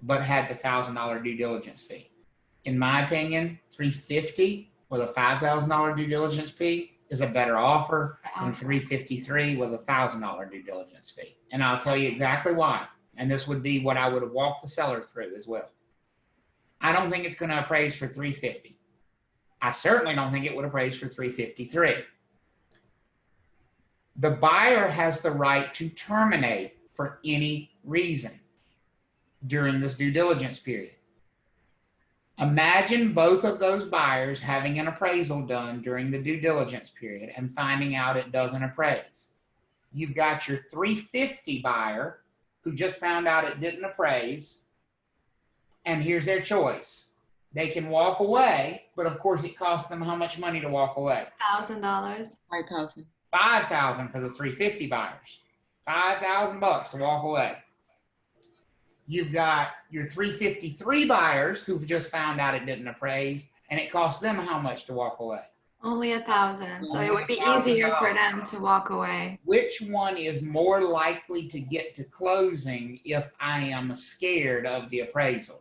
but had the $1,000 due diligence fee? In my opinion, $350 with a $5,000 due diligence fee is a better offer than $353 with a $1,000 due diligence fee. And I'll tell you exactly why. And this would be what I would have walked the seller through as well. I don't think it's going to appraise for $350. I certainly don't think it would appraise for $353. The buyer has the right to terminate for any reason during this due diligence period. Imagine both of those buyers having an appraisal done during the due diligence period and finding out it doesn't appraise. You've got your $350 buyer who just found out it didn't appraise, and here's their choice. they can walk away, but of course it costs them how much money to walk away? $1,000. $5,000. $5,000 for the 350 buyers. $5,000 to walk away. You've got your 353 buyers who've just found out it didn't appraise, and it costs them how much to walk away? Only $1,000. So it would be easier for them to walk away. Which one is more likely to get to closing if I am scared of the appraisal?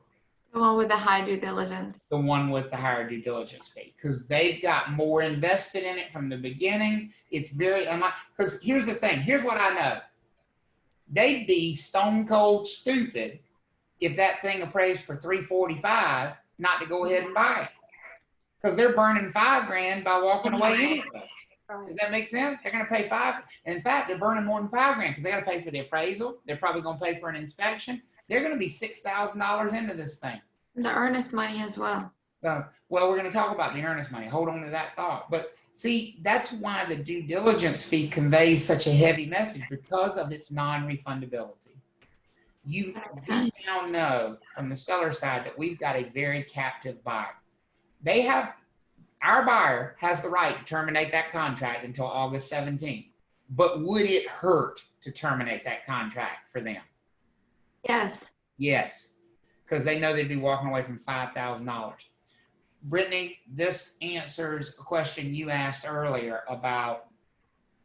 The one with the high due diligence. The one with the higher due diligence fee, because they've got more invested in it from the beginning. It's very unlike, because here's the thing, here's what I know. They'd be stone cold stupid if that thing appraised for $345 not to go ahead and buy it, because they're burning $5,000 by walking away anyway. Does that make sense? They're going to pay $5,000. In fact, they're burning more than $5,000 because they got to pay for the appraisal. They're probably going to pay for an inspection. They're going to be $6,000 into this thing. The earnest money as well. Well, we're going to talk about the earnest money. Hold on to that thought. But see, that's why the due diligence fee conveys such a heavy message, because of its non-refundability. We now know from the seller side that we've got a very captive buyer. Our buyer has the right to terminate that contract until August 17th. But would it hurt to terminate that contract for them? Yes. Yes, because they know they'd be walking away from $5,000. Brittany, this answers a question you asked earlier about,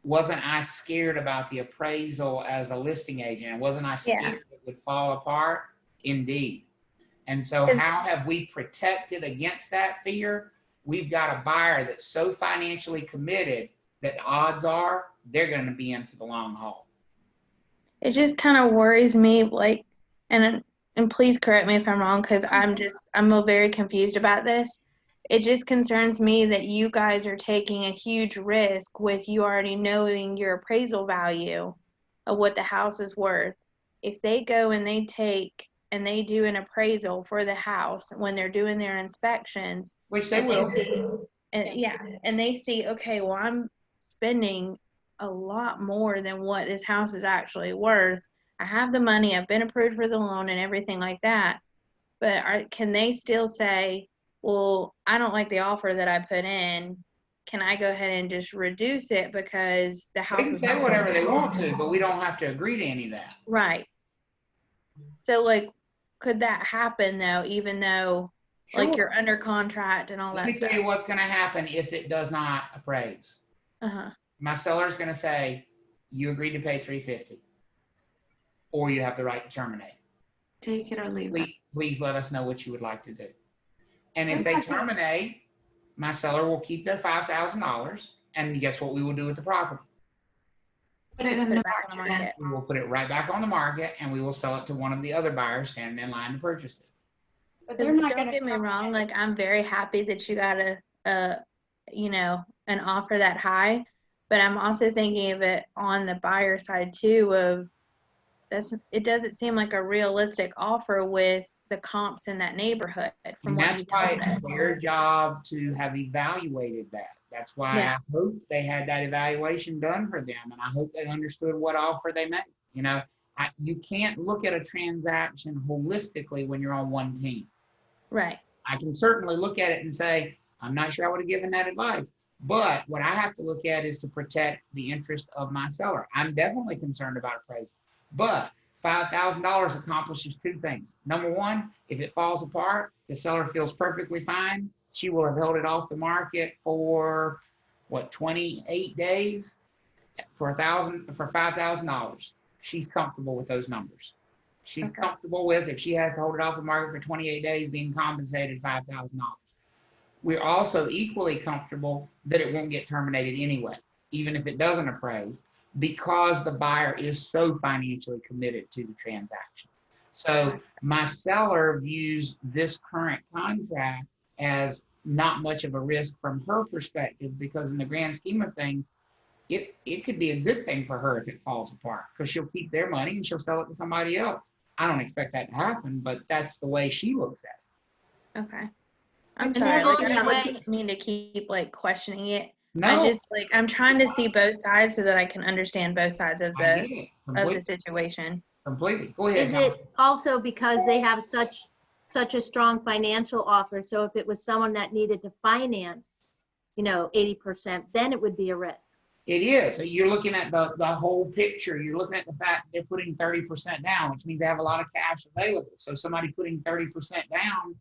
wasn't I scared about the appraisal as a listing agent? And wasn't I scared it would fall apart? Indeed. And so how have we protected against that fear? We've got a buyer that's so financially committed that odds are they're going to be in for the long haul. It just kind of worries me, like, and please correct me if I'm wrong, because I'm very confused about this. It just concerns me that you guys are taking a huge risk with you already knowing your appraisal value of what the house is worth. If they go and they do an appraisal for the house when they're doing their inspections, which they will, and they see, okay, well, I'm spending a lot more than what this house is actually worth. I have the money, I've been approved for the loan and everything like that, but can they still say, well, I don't like the offer that I put in, can I go ahead and just reduce it because the house is... They can say whatever they want to, but we don't have to agree to any of that. Right. So, like, could that happen, though, even though, like, you're under contract and all that stuff? Let me tell you what's going to happen if it does not appraise. My seller's going to say, you agreed to pay $350, or you have the right to terminate. Take it or leave it. Please let us know what you would like to do. And if they terminate, my seller will keep their $5,000, and guess what we will do with the property? Put it in the market. We will put it right back on the market, and we will sell it to one of the other buyers standing in line to purchase it. But they're not going to get me wrong. Like, I'm very happy that you got an offer that high, but I'm also thinking of it on the buyer side too. It doesn't seem like a realistic offer with the comps in that neighborhood. And that's why it's their job to have evaluated that. That's why I hope they had that evaluation done for them, and I hope they understood what offer they made. You know, you can't look at a transaction holistically when you're on one team. Right. I can certainly look at it and say, I'm not sure I would have given that advice. But what I have to look at is to protect the interest of my seller. I'm definitely concerned about appraisal. But $5,000 accomplishes two things. Number one, if it falls apart, the seller feels perfectly fine. She will have held it off the market for 28 days for $5,000. She's comfortable with those numbers. She's comfortable with, if she has to hold it off the market for 28 days, being compensated $5,000. We're also equally comfortable that it won't get terminated anyway, even if it doesn't appraise, because the buyer is so financially committed to the transaction. So my seller views this current contract as not much of a risk from her perspective, because in the grand scheme of things, it could be a good thing for her if it falls apart, because she'll keep their money and she'll sell it to somebody else. I don't expect that to happen, but that's the way she looks at it. Okay. I'm sorry, like, I don't mean to keep like questioning it. No. I'm trying to see both sides so that I can understand both sides of the situation. Completely. Go ahead. Is it also because they have such such a strong financial offer. So if it was someone that needed to finance, 80%, then it would be a risk. It is. So you're looking at the whole picture. You're looking at the fact they're putting 30% down, which means they have a lot of cash available. So somebody putting 30% down,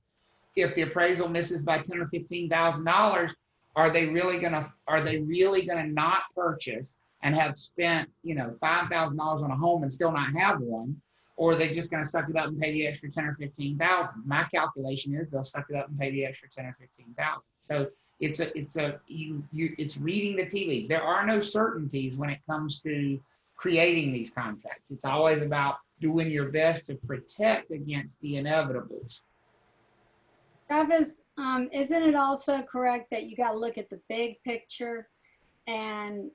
if the appraisal misses by $10,000 or $15,000, are they really gonna not purchase and have spent $5,000 on a home and still not have one? Or are they just going to suck it up and pay the extra $10,000 or $15,000? My calculation is they'll suck it up and pay the extra $10,000 or $15,000. So it's reading the tea leaves. There are no certainties when it comes to creating these contracts. It's always about doing your best to protect against the inevitables. Travis, isn't it also correct that you got to look at the big picture? And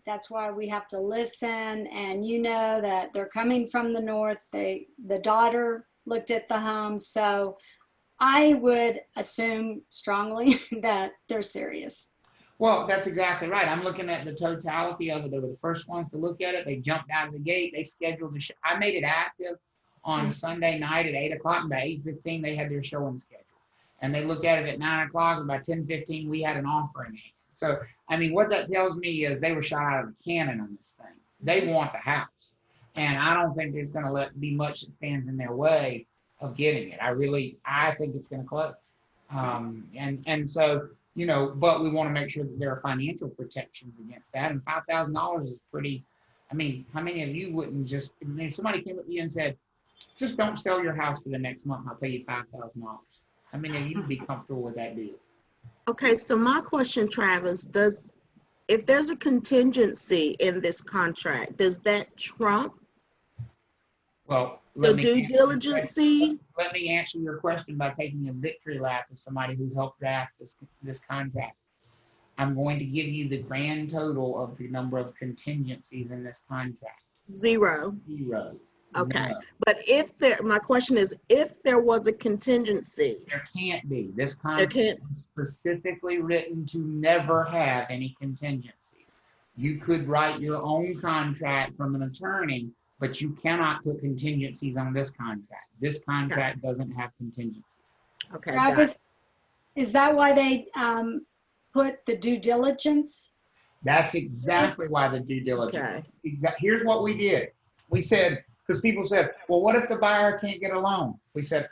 that's why we have to listen, and that they're coming from the north. The daughter looked at the home, so I would assume strongly that they're serious. Well, that's exactly right. I'm looking at the totality of it. They were the first ones to look at it. They jumped out of the gate. They scheduled the show. I made it active on Sunday night at 8 o'clock, and by 8:15 they had their showing scheduled. And they looked at it at 9 o'clock, and by 10:15 we had an offer in hand. So, what that tells me is they were shot out of a cannon on this thing. They want the house. And I don't think there's going to be much that stands in their way of getting it. I think it's going to close. So, but we want to make sure that there are financial protections against that. And $5,000 is pretty, how many of you wouldn't just, if somebody came up to you and said, just don't sell your house for the next month, I'll pay you $5,000. How many of you would be comfortable with that deal? Okay, so my question, Travis, if there's a contingency in this contract, does that trump the due diligence fee? Let me answer your question by taking a victory lap as somebody who helped draft this contract. I'm going to give you the grand total of the number of contingencies in this contract. Zero. Okay, No. but my question is, if there was a contingency. There can't be. This contract is specifically written to never have any contingencies. You could write your own contract from an attorney, but you cannot put contingencies on this contract. This contract doesn't have contingencies. Okay. Travis, is that why they put the due diligence? That's exactly why the due diligence. Okay. Here's what we did. We said, because people said, well, what if the buyer can't get a loan? We said,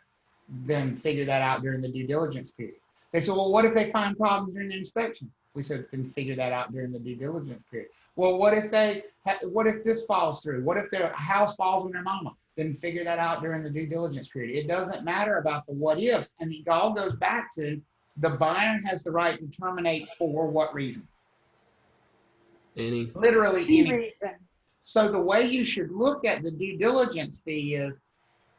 then figure that out during the due diligence period. They said, well, what if they find problems during the inspection? We said, then figure that out during the due diligence period. Well, what if this falls through? What if their house falls on their mama? Then figure that out during the due diligence period. It doesn't matter about the what ifs. And it all goes back to the buyer has the right to terminate for what reason? Literally any reason. So the way you should look at the due diligence fee is,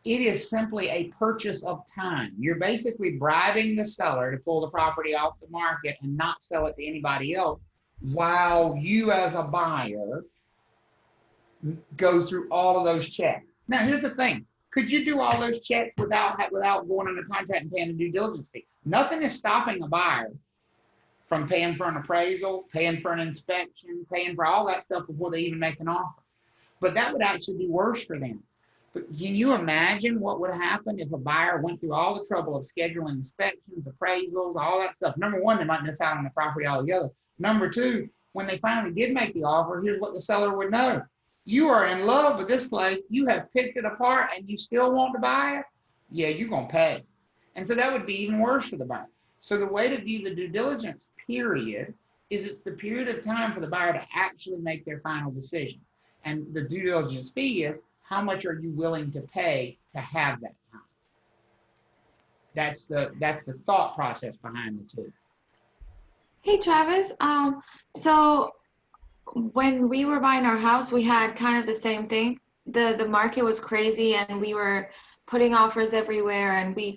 it is simply a purchase of time. You're basically bribing the seller to pull the property off the market and not sell it to anybody else, while you as a buyer go through all of those checks. Now, here's the thing. Could you do all those checks without going under contract and paying a due diligence fee? Nothing is stopping a buyer from paying for an appraisal, paying for an inspection, paying for all that stuff before they even make an offer. But that would actually be worse for them. But can you imagine what would happen if a buyer went through all the trouble of scheduling inspections, appraisals, all that stuff? Number one, they might miss out on the property altogether. Number two, when they finally did make the offer, here's what the seller would know. You are in love with this place. You have picked it apart and you still want to buy it? Yeah, you're going to pay. And so that would be even worse for the buyer. So the way to view the due diligence period is it's the period of time for the buyer to actually make their final decision. And the due diligence fee is, how much are you willing to pay to have that time? That's the thought process behind the two. Hey, Travis. So when we were buying our house, we had kind of the same thing. The market was crazy and we were putting offers everywhere, and we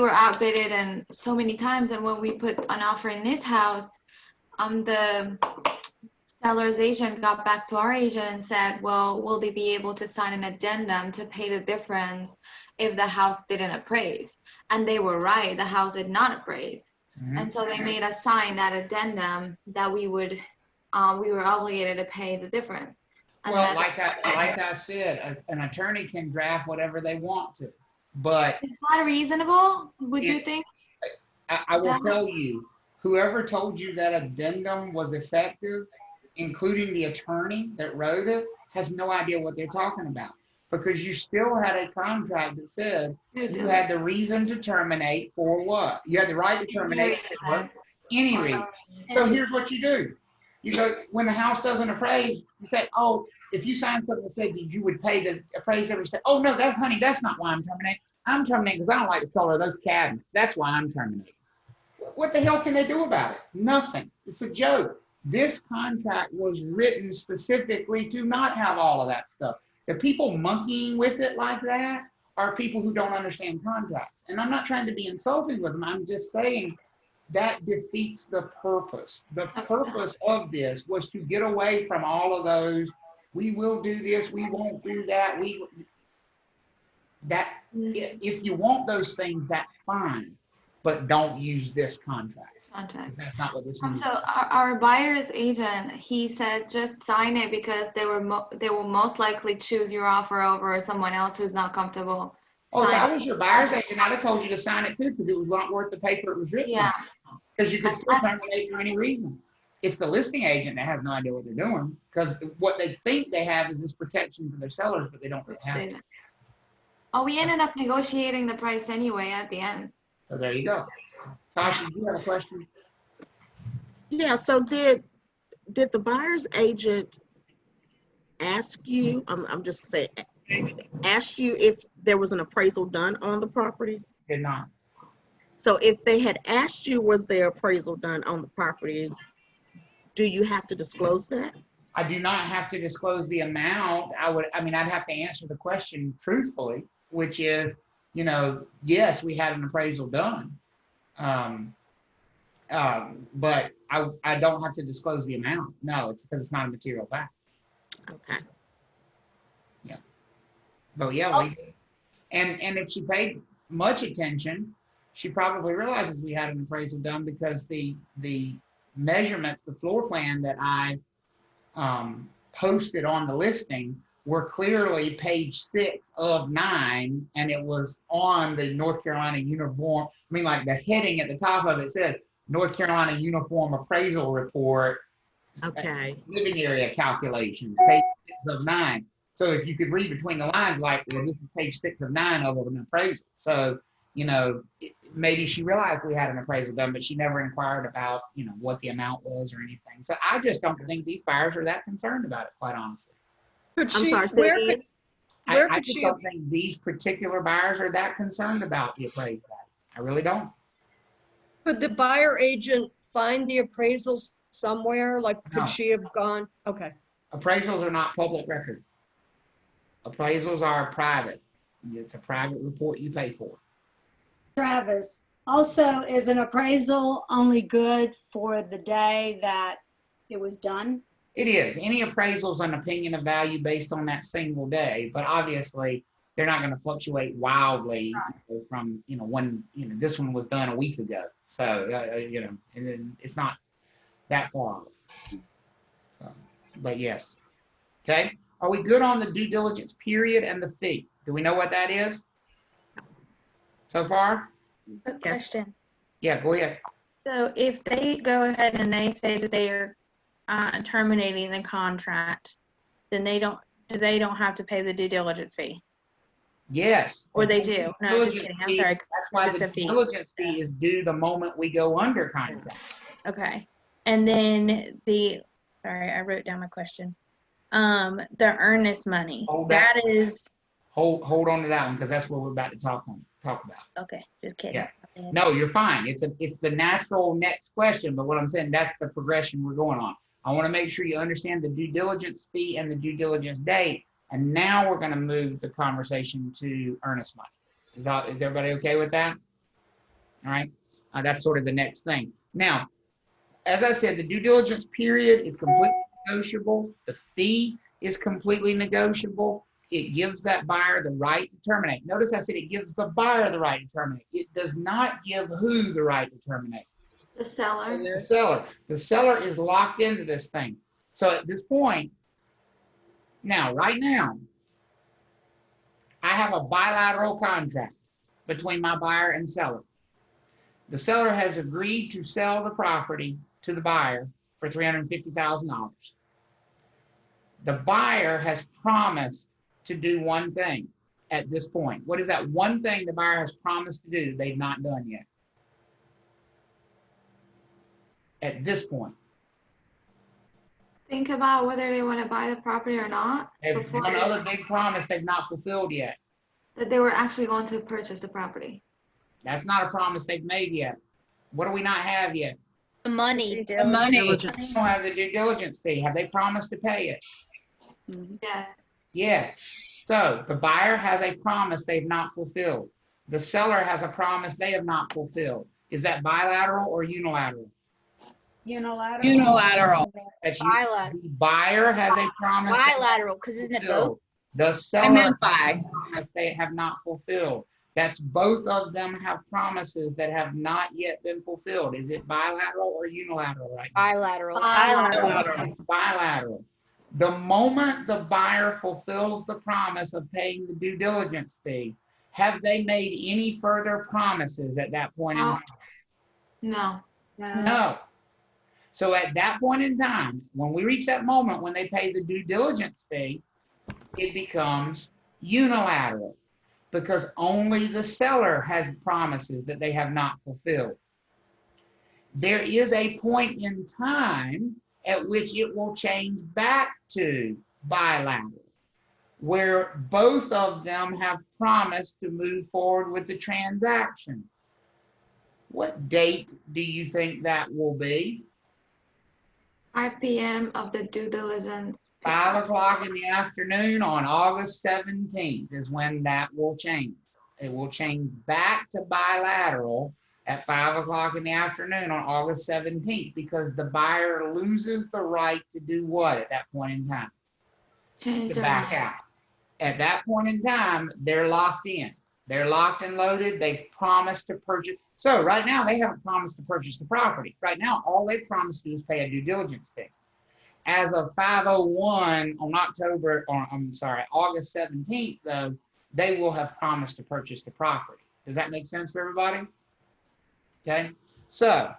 were outbidded and so many times. And when we put an offer in this house, the seller's agent got back to our agent and said, well, will they be able to sign an addendum to pay the difference if the house didn't appraise? And they were right, the house did not appraise. Mm-hmm. And so they made us sign that addendum that we were obligated to pay the difference. Well, unless. like I said, an attorney can draft whatever they want to, but Is that reasonable, would you It- think? I will tell you, whoever told you that addendum was effective, including the attorney that wrote it, has no idea what they're talking about. Because you still had a contract that said you had the reason to terminate for what? You had the right to terminate for any reason. So here's what you do. You go, when the house doesn't appraise, you say, oh, if you signed something that said you would pay the appraiser, you say, oh, no, honey, that's not why I'm terminating. I'm terminating because I don't like the color of those cabinets. That's why I'm terminating. What the hell can they do about it? Nothing. It's a joke. This contract was written specifically to not have all of that stuff. The people monkeying with it like that are people who don't understand contracts. And I'm not trying to be insulting with them. I'm just saying that defeats the purpose. The purpose of this was to get away from all of those, we will do this, we won't do that. If you want those things, that's fine. But don't use this contract. That's not what this means. So our buyer's agent, he said just sign it because they will most likely choose your offer over someone else who's not comfortable. Oh, if I was your buyer's agent, I'd have told you to sign it too because it was not worth the paper it was written. Yeah. Because you could still terminate for any reason. It's the listing agent that has no idea what they're doing because what they think they have is this protection for their sellers, but they don't really have it. Oh, we ended up negotiating the price anyway at the end. So there you go. Tasha, do you have a question? Yeah, so did the buyer's agent ask you, I'm just saying, ask you if there was an appraisal done on the property? Did not. So if they had asked you, was there appraisal done on the property, do you have to disclose that? I do not have to disclose the amount. I'd have to answer the question truthfully, which is, yes, we had an appraisal done. But I don't have to disclose the amount. No, it's because it's not a material fact. Okay. Yeah. But yeah, and if she paid much attention, she probably realizes we had an appraisal done because the measurements, the floor plan that I posted on the listing were clearly page 6 of 9, and it was on the North Carolina Uniform. Like the heading at the top of it says North Carolina Uniform Appraisal Report. Okay. Living area calculations, page 6 of 9. So if you could read between the lines, like, well, this is page 6 of 9 of an appraisal. So, maybe she realized we had an appraisal done, but she never inquired about, what the amount was or anything. So I just don't think these buyers are that concerned about it, quite honestly. I just don't think these particular buyers are that concerned about the appraisal. I really don't. Could the buyer agent find the appraisals somewhere? Like, could No. she have gone? Okay. Appraisals are not public record. Appraisals are private. It's a private report you pay for. Travis, also, is an appraisal only good for the day that it was done? It is. Any appraisal is an opinion of value based on that single day, but obviously they're not going to fluctuate wildly from, when, this one was done a week ago. So, and then it's not that far off. So, but yes. Okay. Are we good on the due diligence period and the fee? Do we know what that is so far? Good question. Yeah, go ahead. So if they go ahead and they say that they are terminating the contract, then they don't have to pay the due diligence fee? Yes. Or they do? No, just kidding. I'm sorry. That's why the due diligence fee is due the moment we go under contract. Okay. And then sorry, I wrote down my question. The earnest money. That is. Hold on to that one because that's what we're about to talk about. Okay, just kidding. Yeah. No, you're fine. It's the natural next question, but what I'm saying, that's the progression we're going on. I want to make sure you understand the due diligence fee and the due diligence date, and now we're going to move the conversation to earnest money. Is everybody okay with that? All right. That's sort of the next thing. Now, as I said, the due diligence period is completely negotiable. The fee is completely negotiable. It gives that buyer the right to terminate. Notice I said it gives the buyer the right to terminate. It does not give who the right to terminate. The seller. The seller. The seller is locked into this thing. So at this point, Now, right now, I have a bilateral contract between my buyer and seller. The seller has agreed to sell the property to the buyer for $350,000. The buyer has promised to do one thing at this point. What is that one thing the buyer has promised to do they've not done yet? At this point. Think about whether they want to buy the property or not. They've one other big promise they've not fulfilled yet. That they were actually going to purchase the property. That's not a promise they've made yet. What do we not have yet? The money. The money. We don't have the due diligence fee. Have they promised to pay it? Yes. Yes. So the buyer has a promise they've not fulfilled. The seller has a promise they have not fulfilled. Is that bilateral or unilateral? Unilateral. Unilateral. That's Bilateral. the buyer has a promise. Bilateral, because isn't it both? The seller I meant by. promise they have not fulfilled. That's both of them have promises that have not yet been fulfilled. Is it bilateral or unilateral right now? Bilateral. Bilateral. Bilateral. The moment the buyer fulfills the promise of paying the due diligence fee, have they made any further promises at that point in time? No. No. So at that point in time, when we reach that moment when they pay the due diligence fee, it becomes unilateral because only the seller has promises that they have not fulfilled. There is a point in time at which it will change back to bilateral, where both of them have promised to move forward with the transaction. What date do you think that will be? 5 p.m. of the due diligence. 5 o'clock in the afternoon on August 17th is when that will change. It will change back to bilateral at 5 o'clock in the afternoon on August 17th because the buyer loses the right to do what at that point in time? Change To their back mind. out. At that point in time, they're locked in. They're locked and loaded. They've promised to purchase. So right now, they haven't promised to purchase the property. Right now, all they've promised to do is pay a due diligence fee. As of 5:01 on August 17th, though, they will have promised to purchase the property. Does that make sense for everybody? Okay. So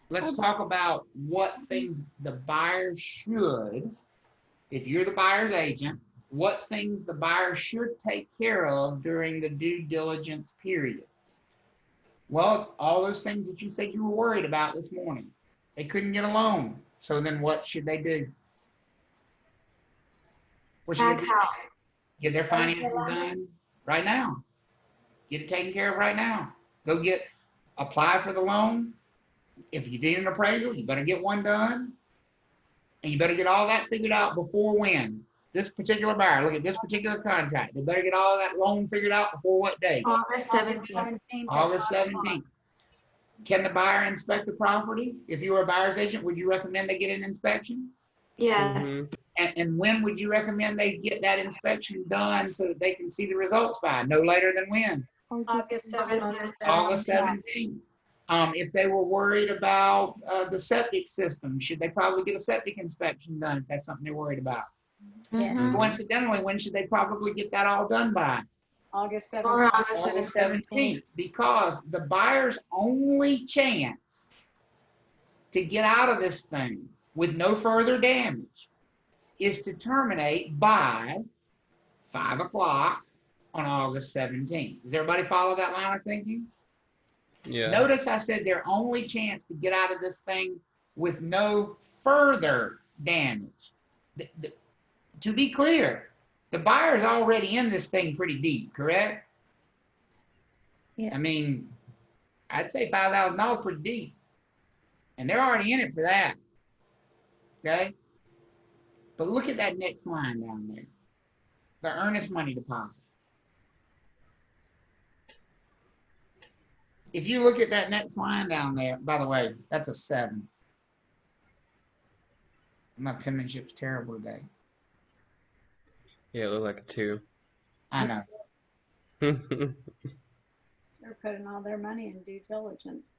let's talk about what things the buyer should, if you're the buyer's agent, what things the buyer should take care of during the due diligence period. Well, all those things that you said you were worried about this morning. They couldn't get a loan. So then what should they do? What should they do? Get their financing done right now. Get it taken care of right now. Go apply for the loan. If you need an appraisal, you better get one done. And you better get all that figured out before when? This particular buyer, look at this particular contract. They better get all that loan figured out before what day? August 17th. August 17th. Can the buyer inspect the property? If you were a buyer's agent, would you recommend they get an inspection? Yes. And when would you recommend they get that inspection done so that they can see the results by? No later than when? August 17th. August 17th. If they were worried about the septic system, should they probably get a septic inspection done if that's something they're worried about? Coincidentally, when should they probably get that all done by? August 17th. Or August 17th, because the buyer's only chance to get out of this thing with no further damage is to terminate by 5 o'clock on August 17th. Does everybody follow that line of thinking? Yeah. Notice I said their only chance to get out of this thing with no further damage. To be clear, the buyer's already in this thing pretty deep, correct? Yeah. I mean, I'd say $5,000 pretty deep. And they're already in it for that. Okay? But look at that next line down there. The earnest money deposit. If you look at that next line down there, by the way, that's a 7. My penmanship's terrible today. Yeah, it looked like a 2. I know. They're putting all their money in due diligence.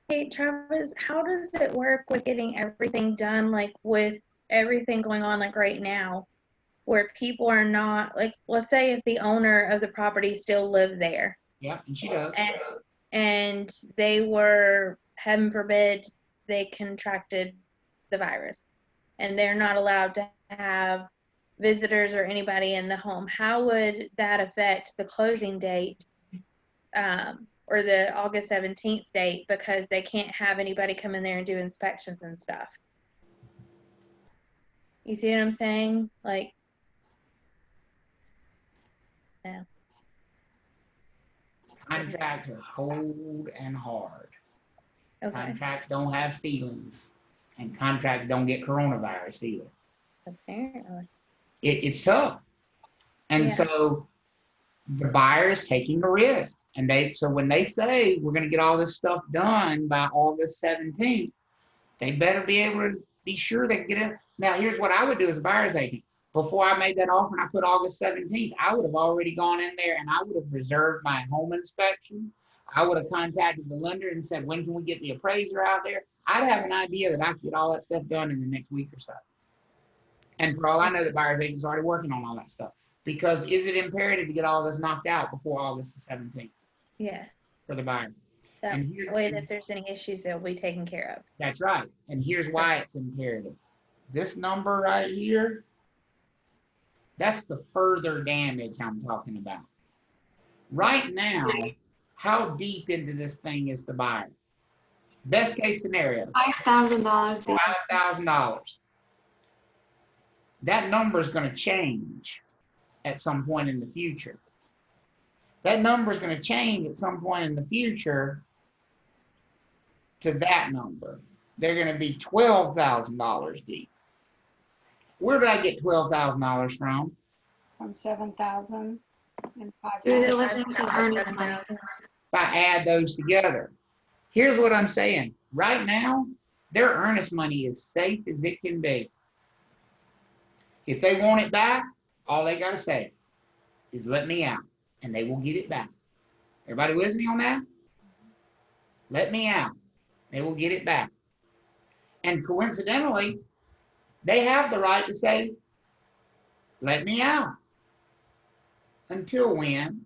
Hey, Travis, how does it work with getting everything done, like with everything going on like right now, where people are not, like, let's say if the owner of the property still lived there. Yeah, and she does. And they were, heaven forbid, they contracted the virus, and they're not allowed to have visitors or anybody in the home. How would that affect the closing date, or the August 17th date, because they can't have anybody come in there and do inspections and stuff? You see what I'm saying? Like, yeah. Contracts are cold and hard. Okay. Contracts don't have feelings, and contracts don't get coronavirus either. Apparently. It's tough. And Yeah. so the buyer is taking a risk. And so when they say we're going to get all this stuff done by August 17th, they better be able to be sure they can get it. Now, here's what I would do as a buyer's agent. Before I made that offer and I put August 17th, I would have already gone in there and I would have reserved my home inspection. I would have contacted the lender and said, when can we get the appraiser out there? I'd have an idea that I could get all that stuff done in the next week or so. And for all I know, the buyer's agent's already working on all that stuff. Because is it imperative to get all this knocked out before August the 17th? Yes. For the buyer. That way, if there's any issues, they'll be taken care of. That's right. And here's why it's imperative. This number right here, that's the further damage I'm talking about. Right now, how deep into this thing is the buyer? Best case scenario. $5,000. $5,000. That number is going to change at some point in the future. That number is going to change at some point in the future to that number. They're going to be $12,000 deep. Where did I get $12,000 from? From 7,000 and 5,000. Due diligence and earnest money. If I add those together, here's what I'm saying. Right now, their earnest money is safe as it can be. If they want it back, all they got to say is let me out, and they will get it back. Everybody with me on that? Let me out. They will get it back. And coincidentally, they have the right to say, let me out. Until when?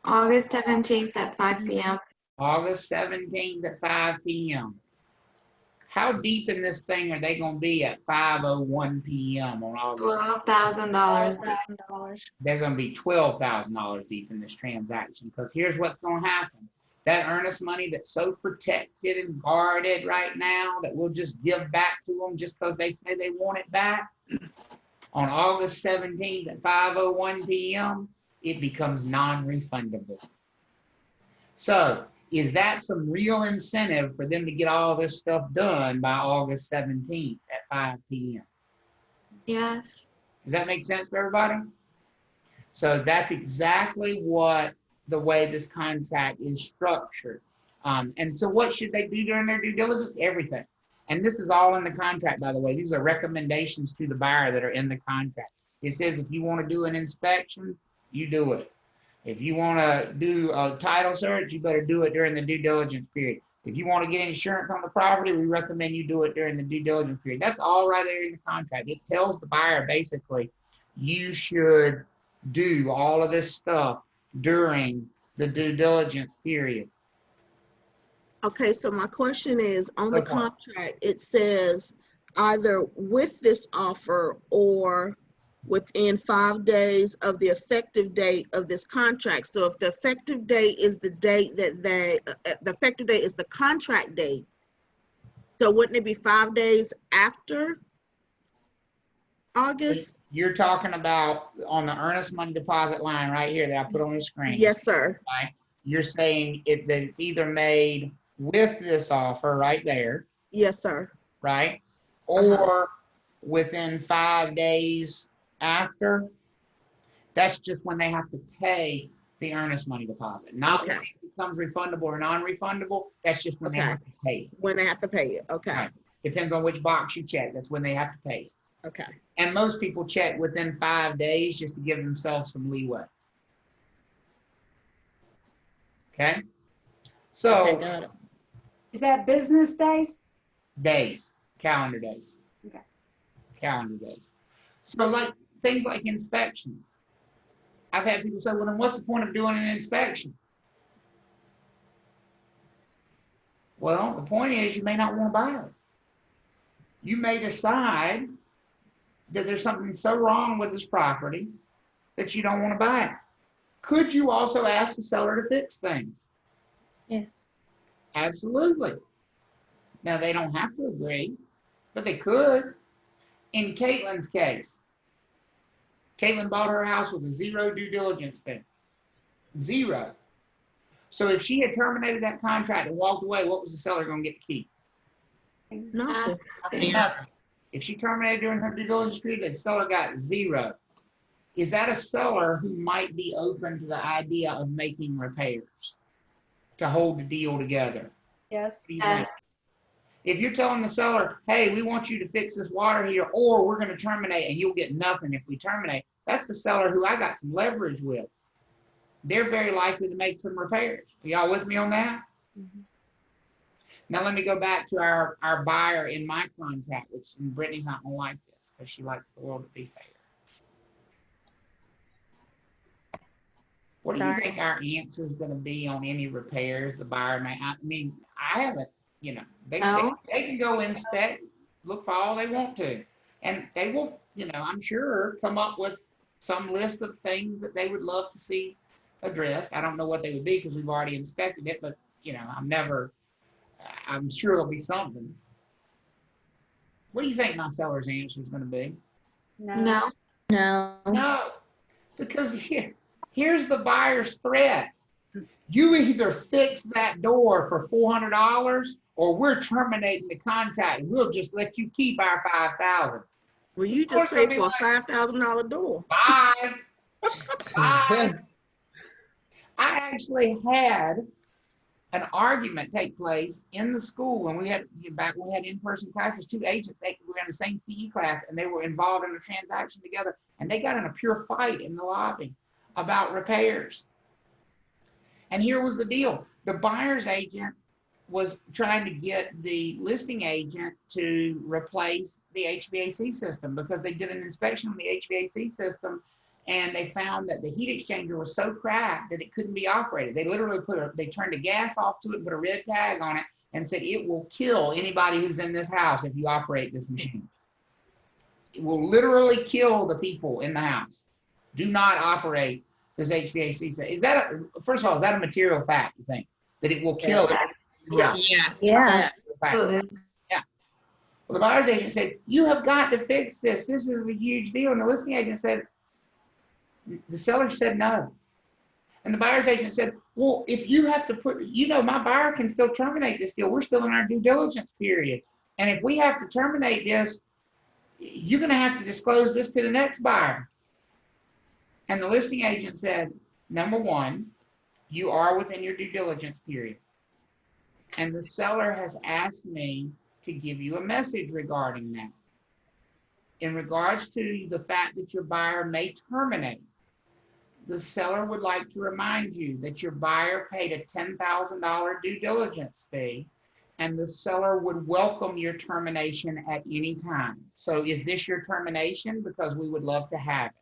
August 17th at 5 p.m. August 17th at 5 p.m. How deep in this thing are they going to be at 5:01 p.m. on August? $12,000. They're going to be $12,000 deep in this transaction, because here's what's going to happen. That earnest money that's so protected and guarded right now that we'll just give back to them just because they say they want it back, on August 17th at 5:01 p.m., it becomes non-refundable. So is that some real incentive for them to get all this stuff done by August 17th at 5 p.m.? Yes. Does that make sense for everybody? So that's exactly what the way this contract is structured. And so what should they do during their due diligence? Everything. And this is all in the contract, by the way. These are recommendations to the buyer that are in the contract. It says if you want to do an inspection, you do it. If you want to do a title search, you better do it during the due diligence period. If you want to get insurance on the property, we recommend you do it during the due diligence period. That's all right there in the contract. It tells the buyer basically, you should do all of this stuff during the due diligence period. Okay, so my question is, on the contract, it says either with this offer or within 5 days of the effective date of this contract. So if the effective date is the date that the effective date is the contract date, so wouldn't it be 5 days after August? You're talking about on the earnest money deposit line right here that I put on the screen. Yes, sir. Right? You're saying that it's either made with this offer right there. Yes, sir. Right? Or within 5 days after. That's just when they have to pay the earnest money deposit. Not when it becomes refundable or non-refundable. That's just when they have to pay it. When they have to pay it. Okay. Right. Depends on which box you check. That's when they have to pay it. Okay. And most people check within 5 days just to give themselves some leeway. Okay? So, got it. Is that business days? Days, calendar days. Okay. calendar days. So like things like inspections. I've had people say, well, then what's the point of doing an inspection? Well, the point is you may not want to buy it. You may decide that there's something so wrong with this property that you don't want to buy it. Could you also ask the seller to fix things? Yes. Absolutely. Now, they don't have to agree, but they could. In Caitlin's case, Caitlin bought her house with a 0 due diligence fee. 0. So if she had terminated that contract and walked away, what was the seller going to get to keep? Nothing. Nothing. If she terminated during her due diligence period, the seller got 0. Is that a seller who might be open to the idea of making repairs to hold the deal together? Yes. Yes. If you're telling the seller, hey, we want you to fix this water heater, or we're going to terminate and you'll get nothing if we terminate, that's the seller who I got some leverage with. They're very likely to make some repairs. Are y'all with me on that? Mm-hmm. Now let me go back to our buyer in my contract, which Brittany's not going to like this because she likes the world to be fair. What do you think our answer is going to be on any repairs the buyer may? I mean, I haven't, you know, they can go inspect, look for all they want to, and they will, you know, I'm sure come up with some list of things that they would love to see addressed. I don't know what they would be because we've already inspected it, but you know, I'm sure it'll be something. What do you think my seller's answer is going to be? No. No, because here's the buyer's threat. You either fix that door for $400 or we're terminating the contract and we'll just let you keep our $5,000. Well, you just paid for a $5,000 door. Bye. Bye. I actually had an argument take place in the school when we had in-person classes. 2 agents, they were in the same CE class and they were involved in a transaction together, and they got in a pure fight in the lobby about repairs. And here was the deal. The buyer's agent was trying to get the listing agent to replace the HVAC system because they did an inspection on the HVAC system and they found that the heat exchanger was so cracked that it couldn't be operated. They literally they turned the gas off to it, put a red tag on it, and said it will kill anybody who's in this house if you operate this machine. It will literally kill the people in the house. Do not operate this HVAC system. First of all, is that a material fact, you think? That it will kill? Yeah. Yeah. Well, the buyer's agent said, you have got to fix this. This is a huge deal. And the listing agent said, the seller said no. And the buyer's agent said, well, if you have to my buyer can still terminate this deal. We're still in our due diligence period. And if we have to terminate this, you're going to have to disclose this to the next buyer. And the listing agent said, number one, you are within your due diligence period. And the seller has asked me to give you a message regarding that. In regards to the fact that your buyer may terminate, the seller would like to remind you that your buyer paid a $10,000 due diligence fee, and the seller would welcome your termination at any time. So is this your termination? Because we would love to have it.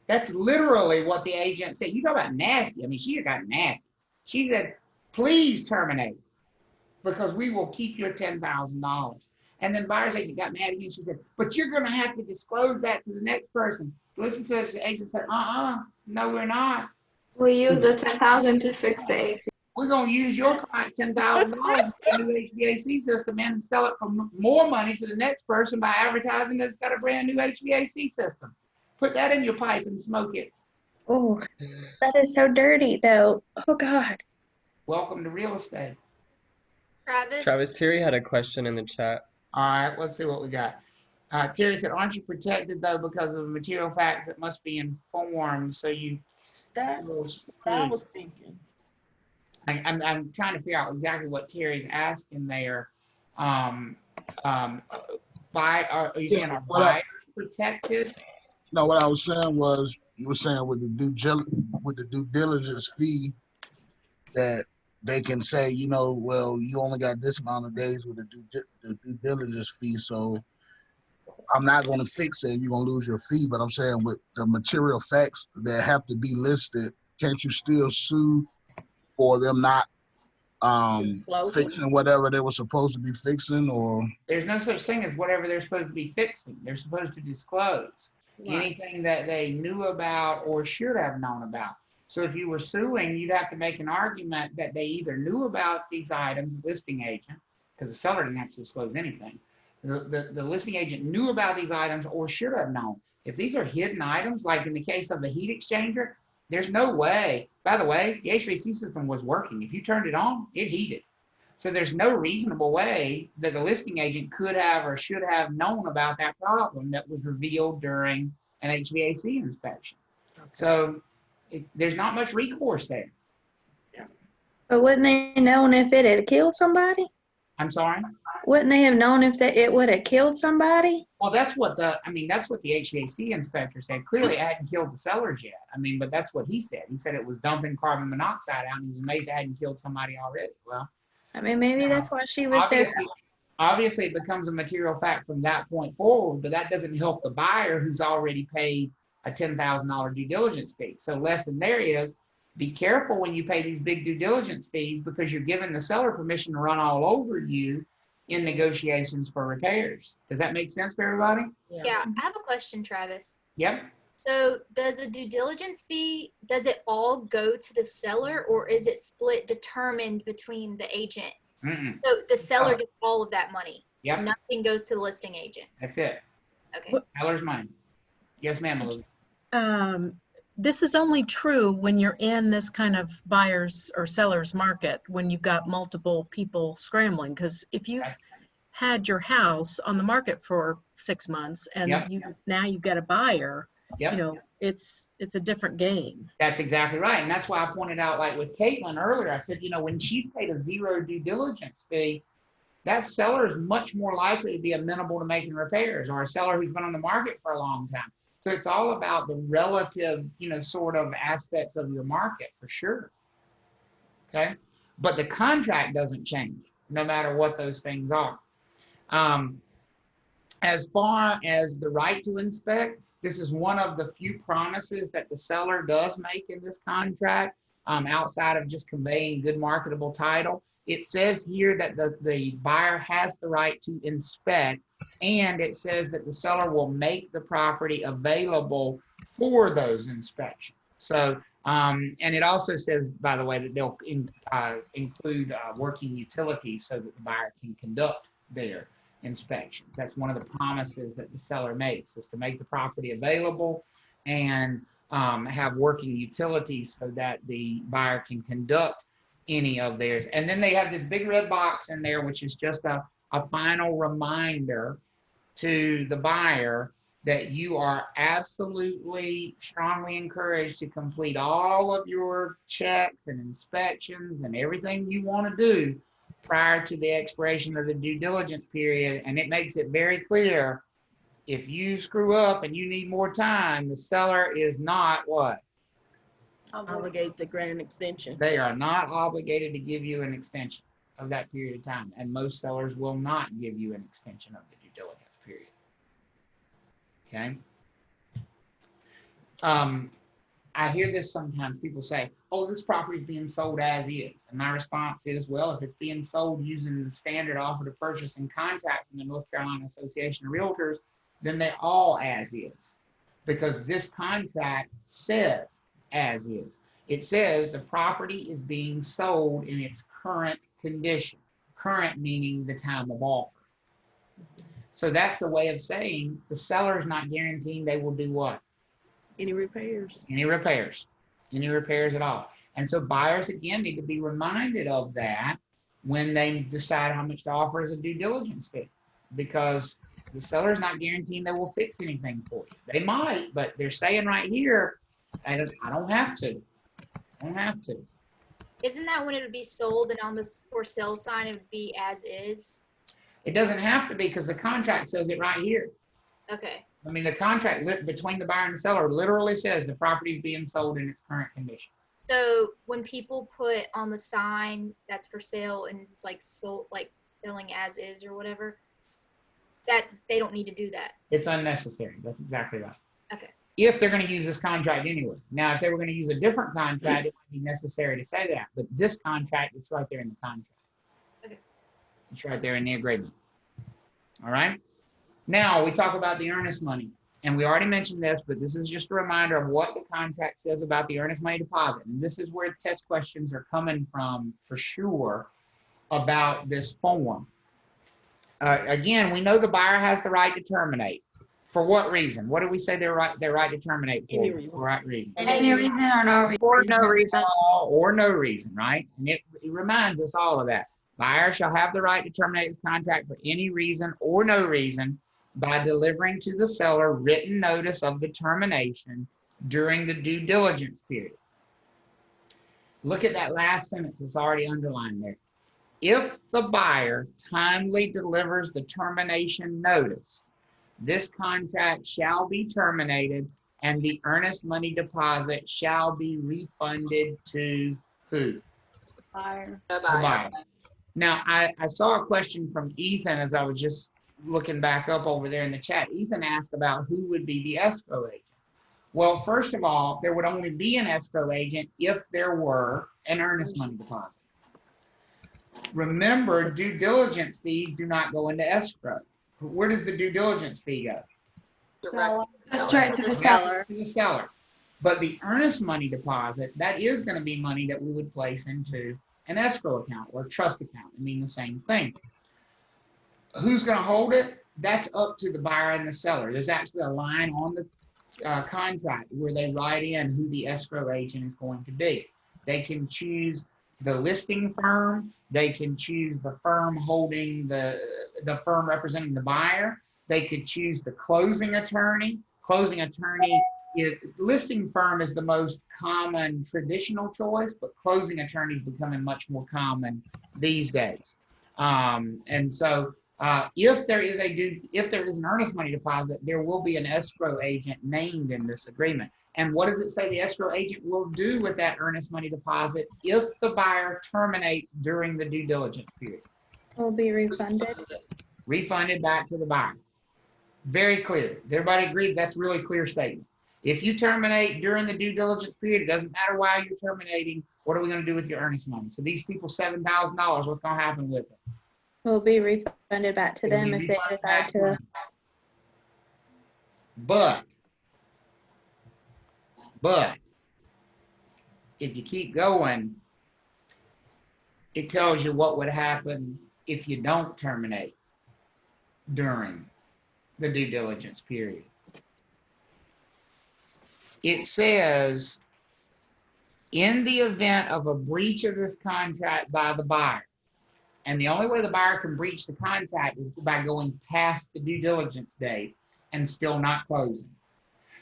That's literally what the agent said. You talk about nasty. I mean, she got nasty. She said, please terminate because we will keep your $10,000. And then buyer's agent got mad again. She said, but you're going to have to disclose that to the next person. Listen to the agent said, no, we're not. We'll use the $10,000 to fix the AC. We're going to use your client's $10,000 for the new HVAC system and sell it for more money to the next person by advertising that it's got a brand new HVAC system. Put that in your pipe and smoke it. Oh, that is so dirty, though. Oh, God. Welcome to real estate. Travis, Terry had a question in the chat. All right, let's see what we got. Terry said, aren't you protected, though, because of the material facts that must be informed? So you... That's what I was thinking. I'm trying to figure out exactly what Terry's asking there. Are you saying our buyers protected? No, what I was saying was, you were saying with the due diligence fee that they can say, well, you only got this amount of days with the due diligence fee, so I'm not going to fix it. You're going to lose your fee. But I'm saying with the material facts that have to be listed, can't you still sue for them not fixing whatever they were supposed to be fixing? Or there's no such thing as whatever they're supposed to be fixing. They're supposed to disclose anything that they knew about or should have known about. So if you were suing, you'd have to make an argument that they either knew about these items, listing agent, because the seller didn't have to disclose anything. The listing agent knew about these items or should have known. If these are hidden items, like in the case of the heat exchanger, there's no way. By the way, the HVAC system was working. If you turned it on, it heated. So there's no reasonable way that the listing agent could have or should have known about that problem that was revealed during an HVAC inspection. Okay. So there's not much recourse there. But wouldn't they known if it had killed somebody? I'm sorry? Wouldn't they have known if it would have killed somebody? Well, that's what the HVAC inspector said. Clearly, it hadn't killed the sellers yet. But that's what he said. He said it was dumping carbon monoxide out, and he was amazed it hadn't killed somebody already. Well, maybe that's why she was so. Obviously, it becomes a material fact from that point forward, but that doesn't help the buyer who's already paid a $10,000 due diligence fee. So lesson there is, be careful when you pay these big due diligence fees, because you're giving the seller permission to run all over you in negotiations for repairs. Does that make sense for everybody? Yeah, I have a question, Travis. Yep. So does a due diligence fee, does it all go to the seller, or is it split determined between the agent? Mm-mm. So the seller gets all of that money. Yep. Nothing goes to the listing agent. That's it. Okay. Seller's money. Yes, ma'am, Elizabeth. This is only true when you're in this kind of buyer's or seller's market, when you've got multiple people scrambling. Because if you've had your house on the market for 6 months and now you've got a buyer, it's a different game. That's exactly right. And that's why I pointed out, like with Caitlin earlier, I said, when she's paid a zero due diligence fee, that seller is much more likely to be amenable to making repairs, or a seller who's been on the market for a long time. So it's all about the relative, sort of aspects of your market for sure. Okay. But the contract doesn't change no matter what those things are. As far as the right to inspect, this is one of the few promises that the seller does make in this contract, outside of just conveying good marketable title. It says here that the buyer has the right to inspect, and it says that the seller will make the property available for those inspections. So, and it also says, by the way, that they'll include working utilities so that the buyer can conduct their inspections. That's one of the promises that the seller makes, is to make the property available and have working utilities so that the buyer can conduct any of theirs. And then they have this big red box in there, which is just a final reminder to the buyer that you are absolutely strongly encouraged to complete all of your checks and inspections and everything you want to do prior to the expiration of the due diligence period. And it makes it very clear, if you screw up and you need more time, the seller is not what? Obligated to grant an extension. They are not obligated to give you an extension of that period of time. And most sellers will not give you an extension of the due diligence period. Okay. I hear this sometimes. People say, oh, this property is being sold as is. And my response is, well, if it's being sold using the standard offer to purchase and contract from the North Carolina Association of Realtors, then they're all as is. Because this contract says as is. It says the property is being sold in its current condition. Current meaning the time of offer. So that's a way of saying the seller is not guaranteeing they will do what? Any repairs. Any repairs. Any repairs at all. And so buyers, again, need to be reminded of that when they decide how much to offer as a due diligence fee. Because the seller is not guaranteeing they will fix anything for you. They might, but they're saying right here, I don't have to. I don't have to. Isn't that when it would be sold and on the for sale sign it would be as is? It doesn't have to be, because the contract says it right here. Okay. I mean, the contract between the buyer and the seller literally says the property is being sold in its current condition. So when people put on the sign that's for sale and it's like sold, like selling as is or whatever, that they don't need to do that? It's unnecessary. That's exactly right. Okay. If they're going to use this contract anyway. Now, if they were going to use a different contract, it might be necessary to say that. But this contract, it's right there in the contract. Okay. It's right there in the agreement. All right. Now, we talk about the earnest money. And we already mentioned this, but this is just a reminder of what the contract says about the earnest money deposit. And this is where test questions are coming from for sure about this form. Again, we know the buyer has the right to terminate. For what reason? What do we say their right to terminate for? Any reason. For right reason. Any reason or no reason? Or no reason. Or no reason, right? And it reminds us all of that. Buyer shall have the right to terminate his contract for any reason or no reason by delivering to the seller written notice of the termination during the due diligence period. Look at that last sentence that's already underlined there. If the buyer timely delivers the termination notice, this contract shall be terminated and the earnest money deposit shall be refunded to who? Buyer. The buyer. Now, I saw a question from Ethan as I was just looking back up over there in the chat. Ethan asked about who would be the escrow agent. Well, first of all, there would only be an escrow agent if there were an earnest money deposit. Remember, due diligence fees do not go into escrow. Where does the due diligence fee go? Straight to the seller. To the seller. But the earnest money deposit, that is going to be money that we would place into an escrow account or trust account. I mean the same thing. Who's going to hold it? That's up to the buyer and the seller. There's actually a line on the contract where they write in who the escrow agent is going to be. They can choose the listing firm. They can choose the firm holding the firm representing the buyer. They could choose the closing attorney. Listing firm is the most common traditional choice, but closing attorney is becoming much more common these days. And so if there is an earnest money deposit, there will be an escrow agent named in this agreement. And what does it say the escrow agent will do with that earnest money deposit if the buyer terminates during the due diligence period? Will be refunded. Refunded back to the buyer. Very clear. Everybody agree that's a really clear statement. If you terminate during the due diligence period, it doesn't matter why you're terminating. What are we going to do with your earnest money? So these people, $7,000, what's going to happen with it? Will be refunded back to them if they decide to. But if you keep going, it tells you what would happen if you don't terminate during the due diligence period. It says, in the event of a breach of this contract by the buyer, and the only way the buyer can breach the contract is by going past the due diligence date and still not closing.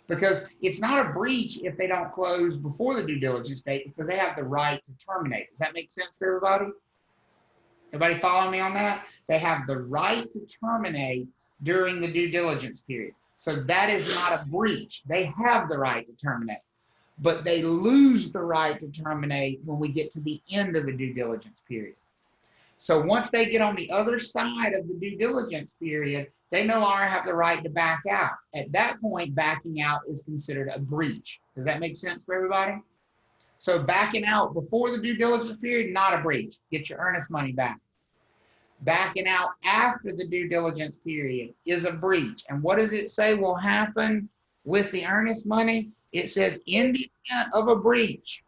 Because it's not a breach if they don't close before the due diligence date, because they have the right to terminate. Does that make sense to everybody? Everybody follow me on that? They have the right to terminate during the due diligence period. So that is not a breach. They have the right to terminate, but they lose the right to terminate when we get to the end of the due diligence period. So once they get on the other side of the due diligence period, they no longer have the right to back out. At that point, backing out is considered a breach. Does that make sense for everybody? So backing out before the due diligence period, not a breach. Get your earnest money back. Backing out after the due diligence period is a breach. And what does it say will happen with the earnest money? It says, in the event of a breach,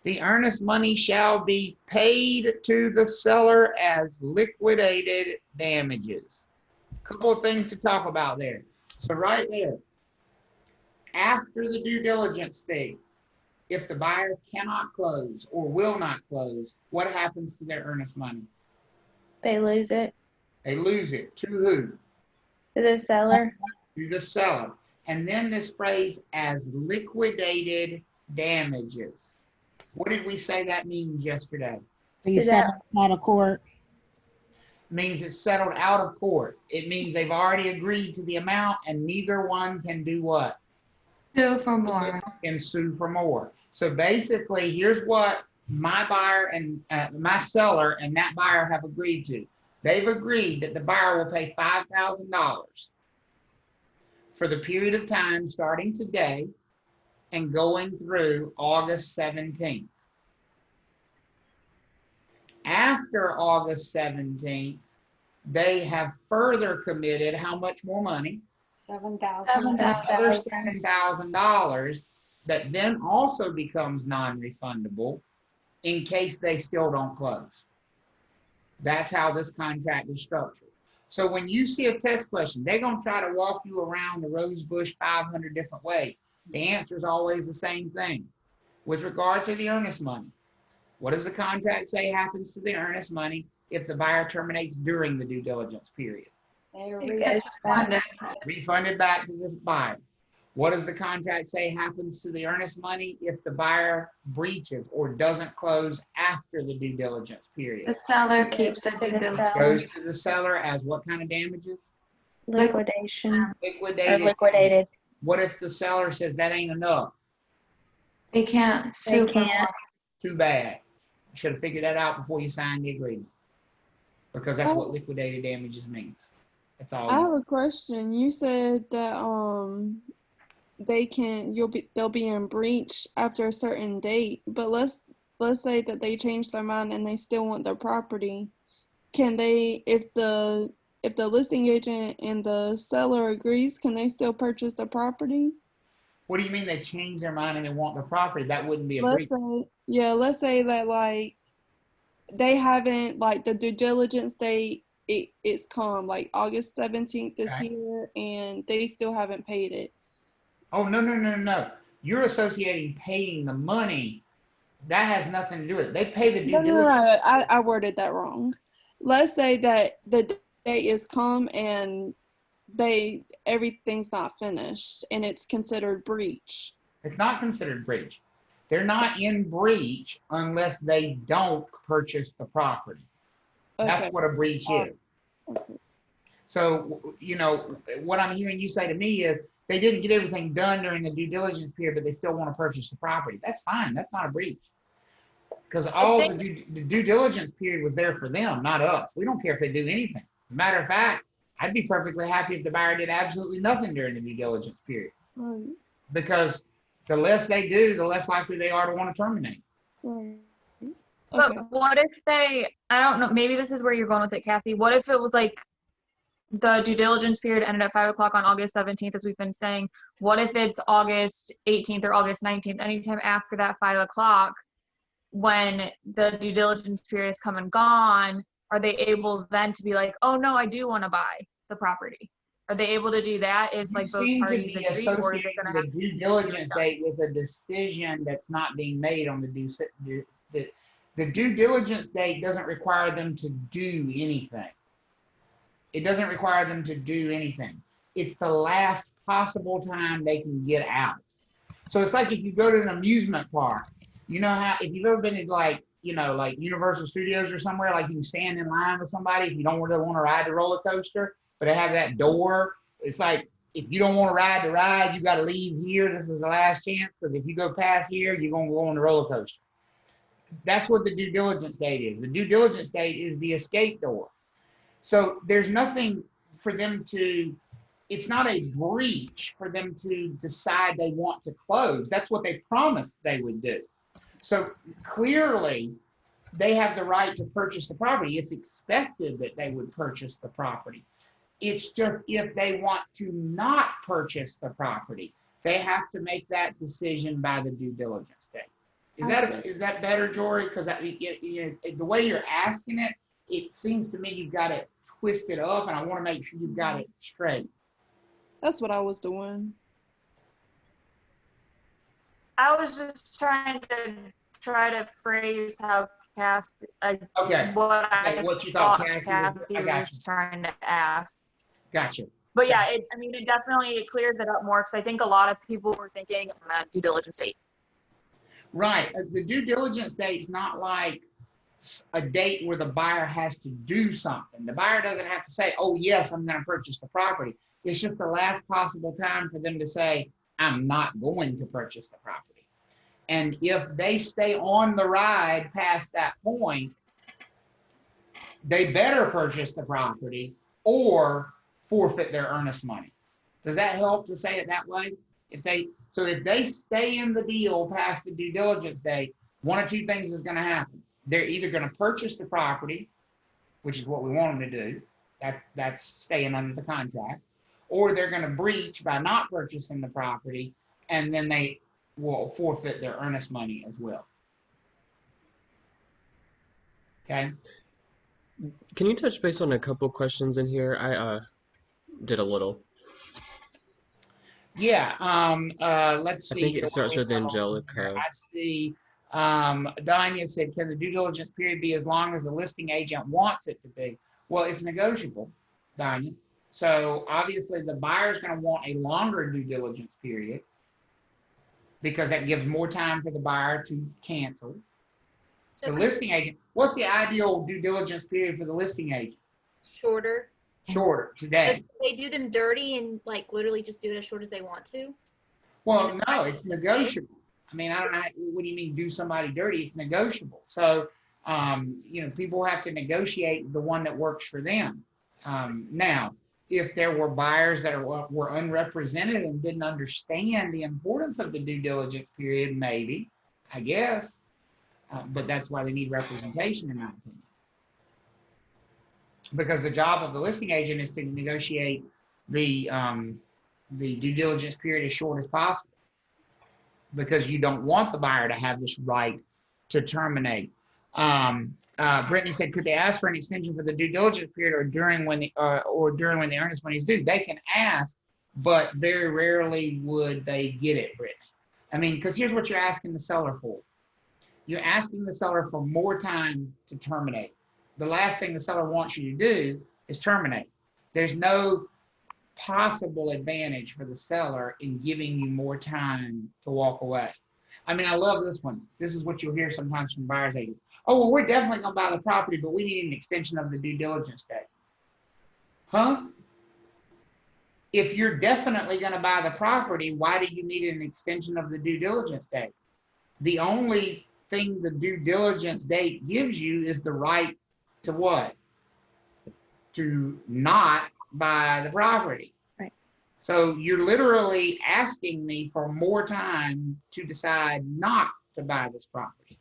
the earnest money shall be paid to the seller as liquidated damages. A couple of things to talk about there. So right there, after the due diligence fee, if the buyer cannot close or will not close, what happens to their earnest money? They lose it. They lose it. To who? To the seller. To the seller. And then this phrase, as liquidated damages. What did we say that means yesterday? You settled out of court. Means it's settled out of court. It means they've already agreed to the amount and neither one can do what? Sue for more. Can sue for more. So basically, here's what my buyer and my seller and that buyer have agreed to. They've agreed that the buyer will pay $5,000 for the period of time starting today and going through August 17th. After August 17th, they have further committed how much more money? $7,000 that then also becomes non-refundable in case they still don't close. That's how this contract is structured. So when you see a test question, they're going to try to walk you around the rose bush 500 different ways. The answer is always the same thing. With regard to the earnest money, what does the contract say happens to the earnest money if the buyer terminates during the due diligence period? It gets refunded. Refunded back to this buyer. What does the contract say happens to the earnest money if the buyer breaches or doesn't close after the due diligence period? The seller keeps the due diligence. Goes to the seller as what kind of damages? Liquidation. Liquidated. Or liquidated. What if the seller says that ain't enough? They can't sue for more. Too bad. You should have figured that out before you signed the agreement. Because that's what liquidated damages means. That's all. I have a question. You said that they'll be in breach after a certain date, but let's say that they change their mind and they still want their property. Can they, if the listing agent and the seller agrees, can they still purchase the property? What do you mean they change their mind and they want the property? That wouldn't be a breach. Let's say that like they haven't, like the due diligence date, it's come like August 17th is here and they still haven't paid it. Oh, no. You're associating paying the money. That has nothing to do with it. They pay the due diligence. No. I worded that wrong. Let's say that the date is come and everything's not finished and it's considered breach. It's not considered breach. They're not in breach unless they don't purchase the property. Okay. That's what a breach is. Okay. So, what I'm hearing you say to me is they didn't get everything done during the due diligence period, but they still want to purchase the property. That's fine. That's not a breach. Because the due diligence period was there for them, not us. We don't care if they do anything. As a matter of fact, I'd be perfectly happy if the buyer did absolutely nothing during the due diligence period. Right. Because the less they do, the less likely they are to want to terminate. Right. Okay. But what if I don't know, maybe this is where you're going with it, Kathy. What if it was like the due diligence period ended at 5 o'clock on August 17th, as we've been saying? What if it's August 18th or August 19th, anytime after that 5 o'clock, when the due diligence period is come and gone, are they able then to be like, oh no, I do want to buy the property? Are they able to do that if like both parties agree, or is it going to have the due diligence date with a decision that's not being made on the due diligence date doesn't require them to do anything. It doesn't require them to do anything. It's the last possible time they can get out. So it's like if you go to an amusement park, you know how, if you've ever been to like Universal Studios or somewhere, like you can stand in line with somebody if you don't really want to ride the roller coaster, but they have that door. It's like, if you don't want to ride the ride, you got to leave here. This is the last chance, because if you go past here, you're going to go on the roller coaster. That's what the due diligence date is. The due diligence date is the escape door. So there's nothing for them to, it's not a breach for them to decide they want to close. That's what they promised they would do. So clearly, they have the right to purchase the property. It's expected that they would purchase the property. It's just if they want to not purchase the property, they have to make that decision by the due diligence date. Is that better, Jory? Because the way you're asking it, it seems to me you've got it twisted up, and I want to make sure you've got it straight. That's what I was doing. I was just trying to phrase how Cassie, what you thought Cassie was trying to ask. Gotcha. But yeah, it definitely clears it up more, because I think a lot of people were thinking on that due diligence date. Right. The due diligence date is not like a date where the buyer has to do something. The buyer doesn't have to say, oh yes, I'm going to purchase the property. It's just the last possible time for them to say, I'm not going to purchase the property. And if they stay on the ride past that point, they better purchase the property or forfeit their earnest money. Does that help to say it that way? If they stay in the deal past the due diligence date, one of two things is going to happen. They're either going to purchase the property, which is what we want them to do. That's staying under the contract. Or they're going to breach by not purchasing the property, and then they will forfeit their earnest money as well. Okay. Can you touch base on a couple questions in here? I did a little. Yeah. Let's see. I think it starts with Angelica. I see. Danya said, can the due diligence period be as long as the listing agent wants it to be? Well, it's negotiable, Danya. So obviously the buyer's going to want a longer due diligence period because that gives more time for the buyer to cancel. So the listing agent, what's the ideal due diligence period for the listing agent? Shorter. Shorter today. But they do them dirty and like literally just do it as short as they want to? Well, no, it's negotiable. I mean, I don't know. What do you mean do somebody dirty? It's negotiable. So, people have to negotiate the one that works for them. Now, if there were buyers that were unrepresented and didn't understand the importance of the due diligence period, maybe, I guess. But that's why they need representation, in my opinion. Because the job of the listing agent is to negotiate the due diligence period as short as possible. Because you don't want the buyer to have this right to terminate. Brittany said, could they ask for an extension for the due diligence period or during when the earnest money is due? They can ask, but very rarely would they get it, Brittany. I mean, because here's what you're asking the seller for. You're asking the seller for more time to terminate. The last thing the seller wants you to do is terminate. There's no possible advantage for the seller in giving you more time to walk away. I mean, I love this one. This is what you'll hear sometimes from buyer's agents. Oh, well, we're definitely going to buy the property, but we need an extension of the due diligence date. Huh? If you're definitely going to buy the property, why do you need an extension of the due diligence date? The only thing the due diligence date gives you is the right to what? To not buy the property. Right. So you're literally asking me for more time to decide not to buy this property.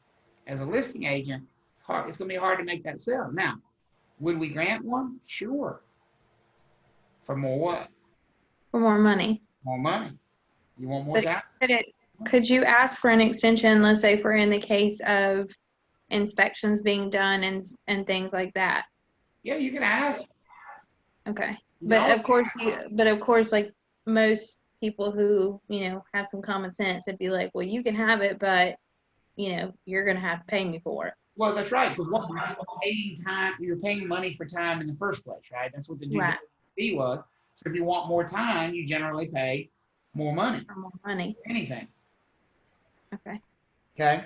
As a listing agent, it's going to be hard to make that sale. Now, would we grant one? Sure. For more what? For more money. More money. You want more time? Could you ask for an extension, let's say for in the case of inspections being done and things like that? Yeah, you can ask. Okay. But of course, like most people who, have some common sense, they'd be like, well, you can have it, but, you're going to have to pay me for it. Well, that's right. Because you're paying money for time in the first place, right? That's what the due diligence fee was. So if you want more time, you generally pay more money. For more money. Anything. Okay. Okay.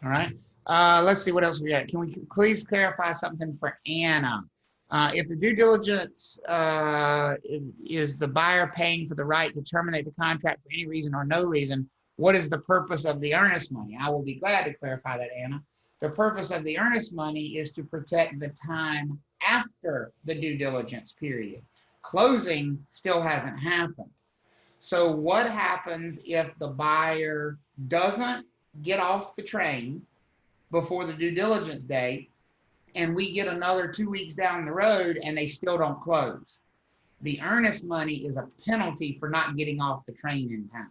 All right. Let's see what else we got. Can we please clarify something for Anna? If the due diligence is the buyer paying for the right to terminate the contract for any reason or no reason, what is the purpose of the earnest money? I will be glad to clarify that, Anna. The purpose of the earnest money is to protect the time after the due diligence period. Closing still hasn't happened. So what happens if the buyer doesn't get off the train before the due diligence date, and we get another 2 weeks down the road and they still don't close? The earnest money is a penalty for not getting off the train in time.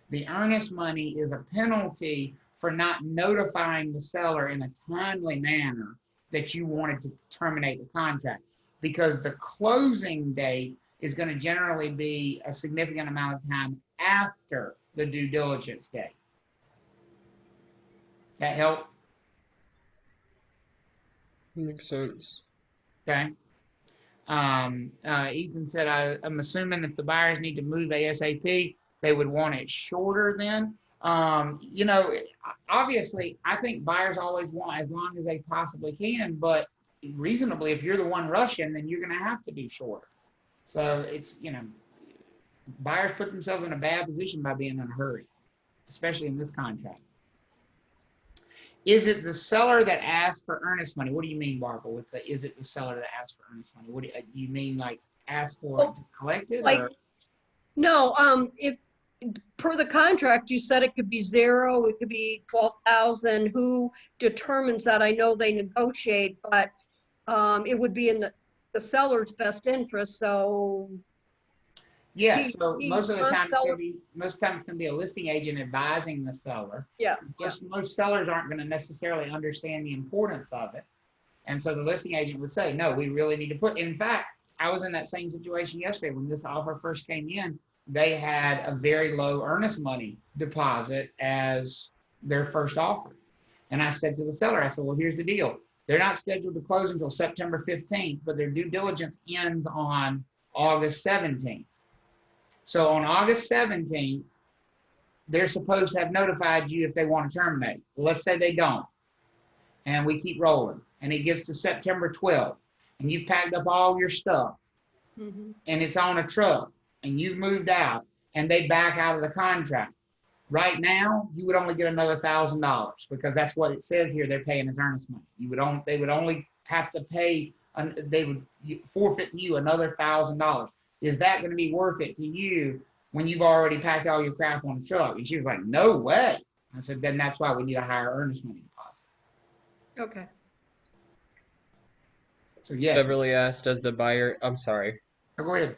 The earnest money is a penalty for not notifying the seller in a timely manner that you wanted to terminate the contract, because the closing date is going to generally be a significant amount of time after the due diligence date. That help? Makes sense. Okay. Ethan said, I'm assuming if the buyers need to move ASAP, they would want it shorter then. Obviously, I think buyers always want as long as they possibly can, but reasonably, if you're the one rushing, then you're going to have to do shorter. So it's, buyers put themselves in a bad position by being in a hurry, especially in this contract. Is it the seller that asked for earnest money? What do you mean, Barbara, with the, is it the seller that asked for earnest money? What do you mean, like ask for it to collect it? Like, or? no, if per the contract, you said it could be 0, it could be 12,000. Who determines that? I know they negotiate, but it would be in the seller's best interest. So Yeah, so most of the time, seller, most times it's going to be a listing agent advising the seller. Yeah. Most sellers aren't going to necessarily understand the importance of it. And so the listing agent would say, no, we really need to put, in fact, I was in that same situation yesterday when this offer first came in. They had a very low earnest money deposit as their first offer. And I said to the seller, I said, well, here's the deal. They're not scheduled to close until September 15th, but their due diligence ends on August 17th. So on August 17th, they're supposed to have notified you if they want to terminate. Well, let's say they don't. And we keep rolling. And it gets to September 12th. And you've packed up all your stuff. Mm-hmm. And it's on a truck. And you've moved out. And they back out of the contract. Right now, you would only get another $1,000 because that's what it says here. They're paying as earnest money. They would only have to pay, they would forfeit to you another $1,000. Is that going to be worth it to you when you've already packed all your crap on the truck? And she was like, no way. I said, then that's why we need a higher earnest money deposit. Okay. So yes. Beverly asked, does the buyer, I'm sorry. Go ahead.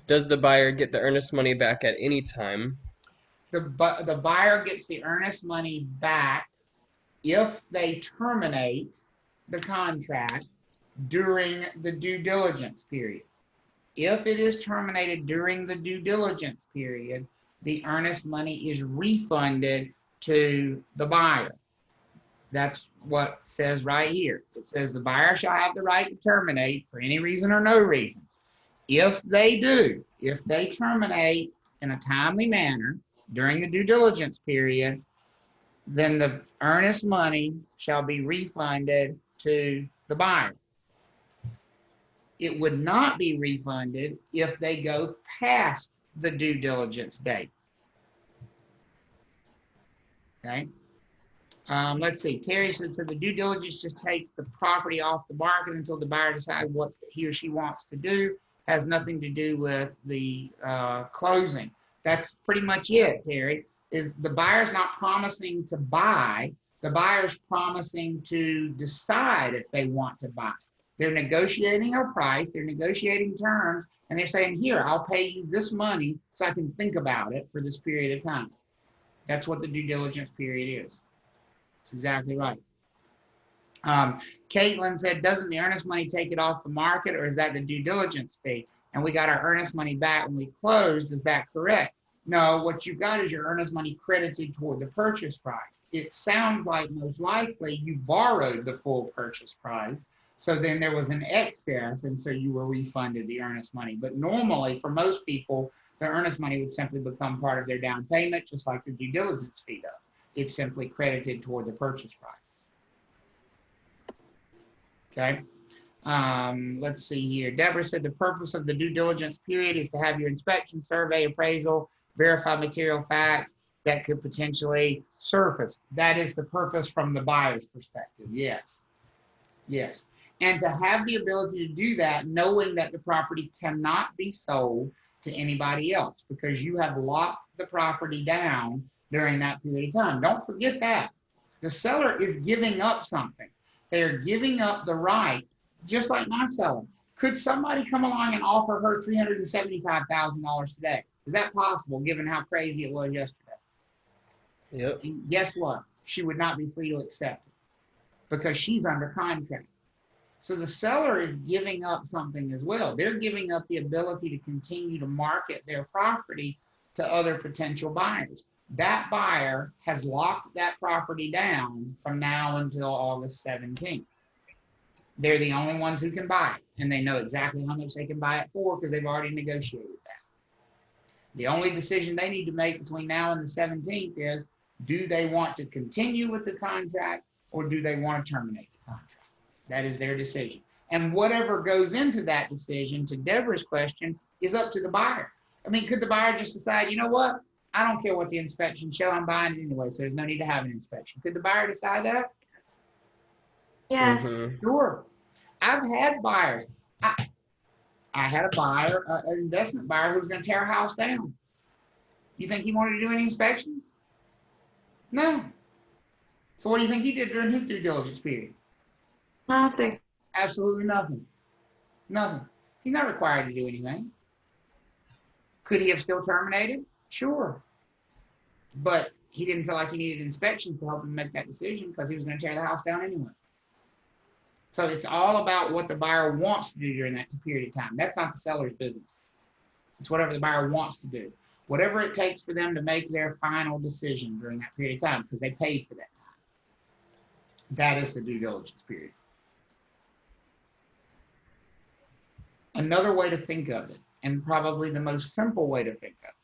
Does the buyer get the earnest money back at any time? The buyer gets the earnest money back if they terminate the contract during the due diligence period. If it is terminated during the due diligence period, the earnest money is refunded to the buyer. That's what it says right here. It says the buyer shall have the right to terminate for any reason or no reason. If they do, if they terminate in a timely manner during the due diligence period, then the earnest money shall be refunded to the buyer. It would not be refunded if they go past the due diligence date. Okay. Let's see. Terry said, so the due diligence just takes the property off the market until the buyer decides what he or she wants to do. Has nothing to do with the closing. That's pretty much it, Terry. Is the buyer's not promising to buy. The buyer's promising to decide if they want to buy. They're negotiating a price, they're negotiating terms, and they're saying, here, I'll pay you this money so I can think about it for this period of time. That's what the due diligence period is. That's exactly right. Caitlin said, doesn't the earnest money take it off the market, or is that the due diligence fee? And we got our earnest money back when we closed. Is that correct? No, what you got is your earnest money credited toward the purchase price. It sounds like most likely you borrowed the full purchase price. So then there was an excess, and so you were refunded the earnest money. But normally, for most people, the earnest money would simply become part of their down payment, just like the due diligence fee does. It's simply credited toward the purchase price. Okay. Let's see here. Deborah said the purpose of the due diligence period is to have your inspection, survey, appraisal, verify material facts that could potentially surface. That is the purpose from the buyer's perspective. Yes. Yes. And to have the ability to do that, knowing that the property cannot be sold to anybody else because you have locked the property down during that period of time. Don't forget that. The seller is giving up something. They're giving up the right, just like my seller. Could somebody come along and offer her $375,000 today? Is that possible, given how crazy it was yesterday? Yep. And guess what? She would not be free to accept it because she's under contract. So the seller is giving up something as well. They're giving up the ability to continue to market their property to other potential buyers. That buyer has locked that property down from now until August 17th. They're the only ones who can buy it, and they know exactly how much they can buy it for because they've already negotiated that. The only decision they need to make between now and the 17th is, do they want to continue with the contract or do they want to terminate the contract? That is their decision. And whatever goes into that decision, to Deborah's question, is up to the buyer. I mean, could the buyer just decide, you know what? I don't care what the inspections show, I'm buying it anyway, so there's no need to have an inspection. Could the buyer decide that? Yes. Mhm. Sure. I've had buyers. I had a buyer, an investment buyer who was going to tear a house down. You think he wanted to do any inspections? No. So what do you think he did during his due diligence period? Nothing. Absolutely nothing. Nothing. He's not required to do anything. Could he have still terminated? Sure. But he didn't feel like he needed inspections to help him make that decision because he was going to tear the house down anyway. So it's all about what the buyer wants to do during that period of time. That's not the seller's business. It's whatever the buyer wants to do. Whatever it takes for them to make their final decision during that period of time, because they paid for that time. That is the due diligence period. Another way to think of it, and probably the most simple way to think of it,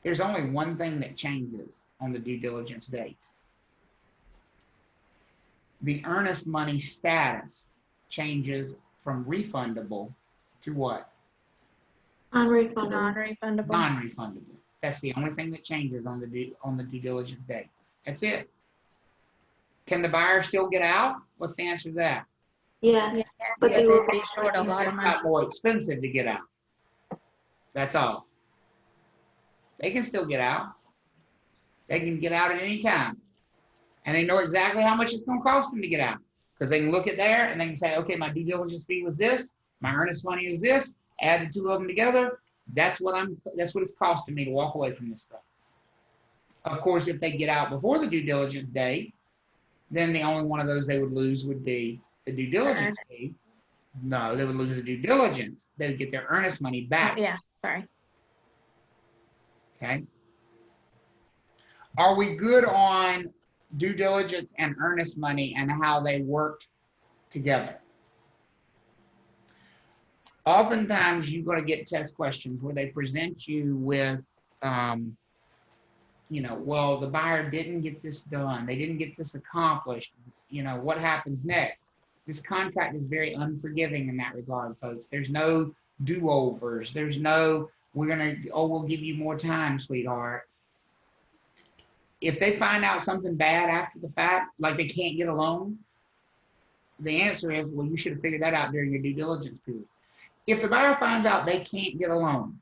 there's only one thing that changes on the due diligence date. The earnest money status changes from refundable to what? Non-refundable. Non-refundable. Non-refundable. That's the only thing that changes on the due diligence date. That's it. Can the buyer still get out? What's the answer to that? Yes, but they will be short a lot of money. It's more expensive to get out. That's all. They can still get out. They can get out at any time. And they know exactly how much it's going to cost them to get out. Because they can look at there and they can say, okay, my due diligence fee was this, my earnest money is this, add the two of them together, that's what it's costing me to walk away from this stuff. Of course, if they get out before the due diligence date, then the only one of those they would lose would be the due diligence fee. No, they would lose the due diligence. They would get their earnest money back. Yeah, sorry. Okay. Are we good on due diligence and earnest money and how they worked together? Oftentimes you're going to get test questions where they present you with, well, the buyer didn't get this done. They didn't get this accomplished. What happens next? This contract is very unforgiving in that regard, folks. There's no do-overs. There's no, we'll give you more time, sweetheart. If they find out something bad after the fact, like they can't get a loan, the answer is, well, you should have figured that out during your due diligence period. If the buyer finds out they can't get a loan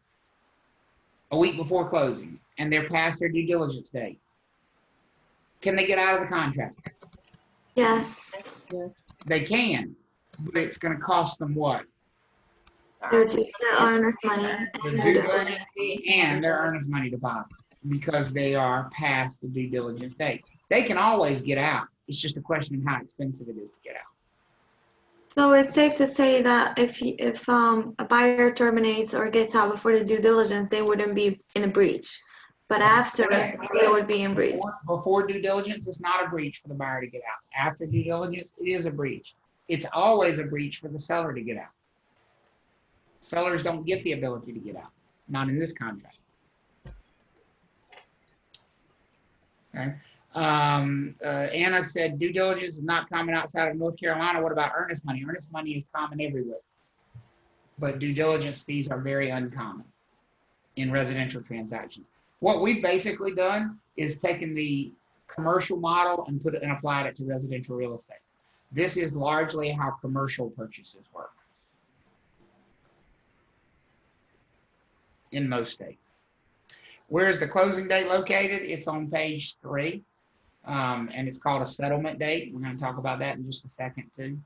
a week before closing and they're past their due diligence date, can they get out of the contract? Yes. They can, but it's going to cost them what? Their earnest money. The due diligence fee and their earnest money deposit, because they are past the due diligence date. They can always get out. It's just a question of how expensive it is to get out. So it's safe to say that if a buyer terminates or gets out before the due diligence, they wouldn't be in a breach. But after, they would be in breach. Before due diligence, it's not a breach for the buyer to get out. After due diligence, it is a breach. It's always a breach for the seller to get out. Sellers don't get the ability to get out. Not in this contract. Okay. Anna said due diligence is not common outside of North Carolina. What about earnest money? Earnest money is common everywhere. But due diligence fees are very uncommon in residential transactions. What we've basically done is taken the commercial model and applied it to residential real estate. This is largely how commercial purchases work in most states. Where is the closing date located? It's on page 3, and it's called a settlement date. We're going to talk about that in just a second too.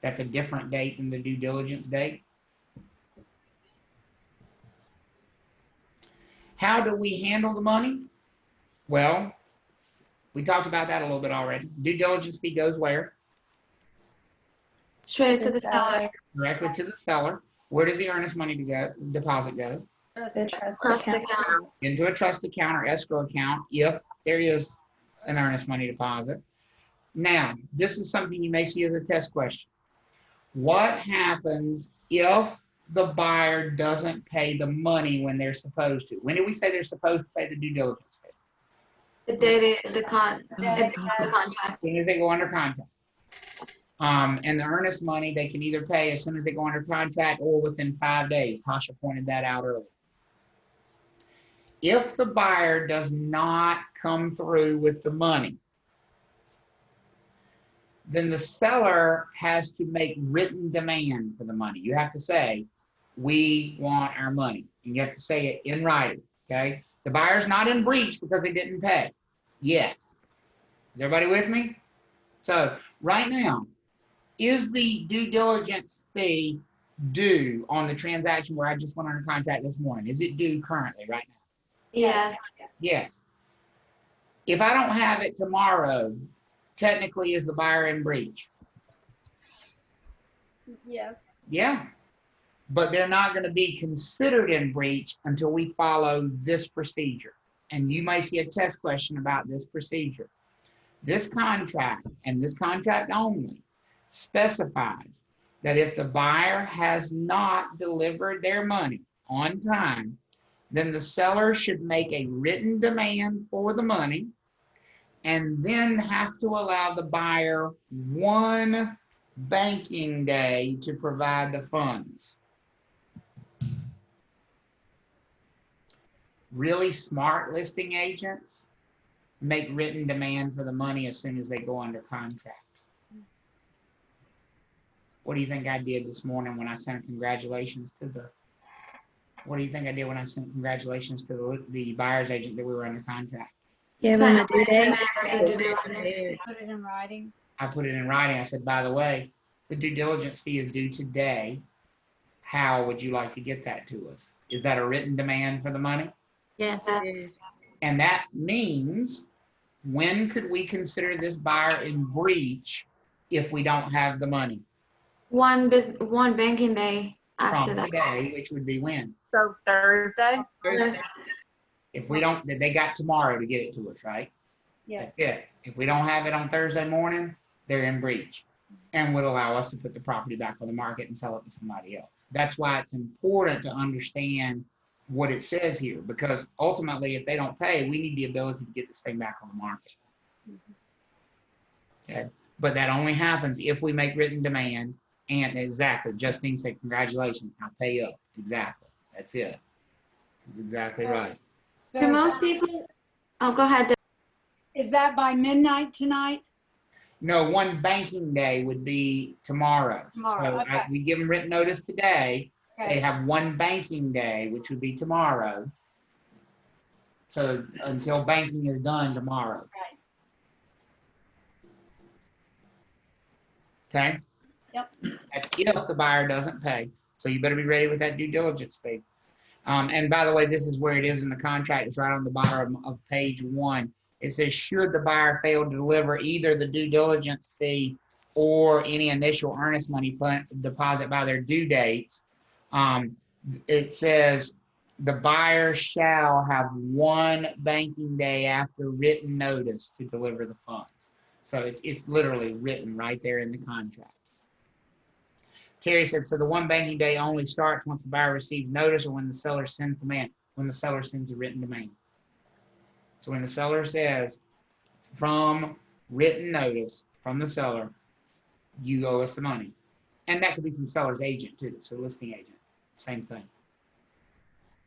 That's a different date than the due diligence date. How do we handle the money? Well, we talked about that a little bit already. Due diligence fee goes where? Straight to the seller. Directly to the seller. Where does the earnest money deposit go? Trust account. Into a trust account or escrow account if there is an earnest money deposit. Now, this is something you may see as a test question. What happens if the buyer doesn't pay the money when they're supposed to? When do we say they're supposed to pay the due diligence fee? The day the contract. As soon as they go under contract. And the earnest money they can either pay as soon as they go under contract or within 5 days. Tasha pointed that out earlier. If the buyer does not come through with the money, then the seller has to make written demand for the money. You have to say, we want our money. And you have to say it in writing, okay? The buyer's not in breach because they didn't pay yet. Is everybody with me? So right now, is the due diligence fee due on the transaction where I just went under contract this morning? Is it due currently right now? Yes. Yes. If I don't have it tomorrow, technically is the buyer in breach? Yes. Yeah. But they're not going to be considered in breach until we follow this procedure. And you may see a test question about this procedure. This contract, and this contract only, specifies that if the buyer has not delivered their money on time, then the seller should make a written demand for the money and then have to allow the buyer 1 banking day to provide the funds. Really smart listing agents make written demand for the money as soon as they go under contract. What do you think I did this morning when I sent congratulations to the, what do you think I did when I sent congratulations to the buyer's agent that we were under contract? Give them a due date. Put it in writing. I put it in writing. I said, by the way, the due diligence fee is due today. How would you like to get that to us? Is that a written demand for the money? Yes. And that means, when could we consider this buyer in breach if we don't have the money? One banking day after From that. today, which would be when? So Thursday? Thursday. If we don't, they got tomorrow to get it to us, right? Yes. That's it. If we don't have it on Thursday morning, they're in breach and would allow us to put the property back on the market and sell it to somebody else. That's why it's important to understand what it says here, because ultimately, if they don't pay, we need the ability to get this thing back on the market. Okay, but that only happens if we make written demand. And exactly, Justine said, congratulations, I'll pay up. Exactly, that's it. Exactly right. Do most people, oh, go ahead. Is that by midnight tonight? No, 1 banking day would be tomorrow. Tomorrow, So okay. we give them written notice today. Okay. They have 1 banking day, which would be tomorrow. So until banking is done tomorrow. Okay? Yep. That's if the buyer doesn't pay. So you better be ready with that due diligence fee. And by the way, this is where it is in the contract. It's right on the bottom of page 1. It says, should the buyer fail to deliver either the due diligence fee or any initial earnest money deposit by their due dates, it says the buyer shall have 1 banking day after written notice to deliver the funds. So it's literally written right there in the contract. Terry said, so the 1 banking day only starts once the buyer receives notice or when the seller sends demand, when the seller sends a written demand. So when the seller says, from written notice from the seller, you owe us the money. And that could be from seller's agent too, so listing agent, same thing.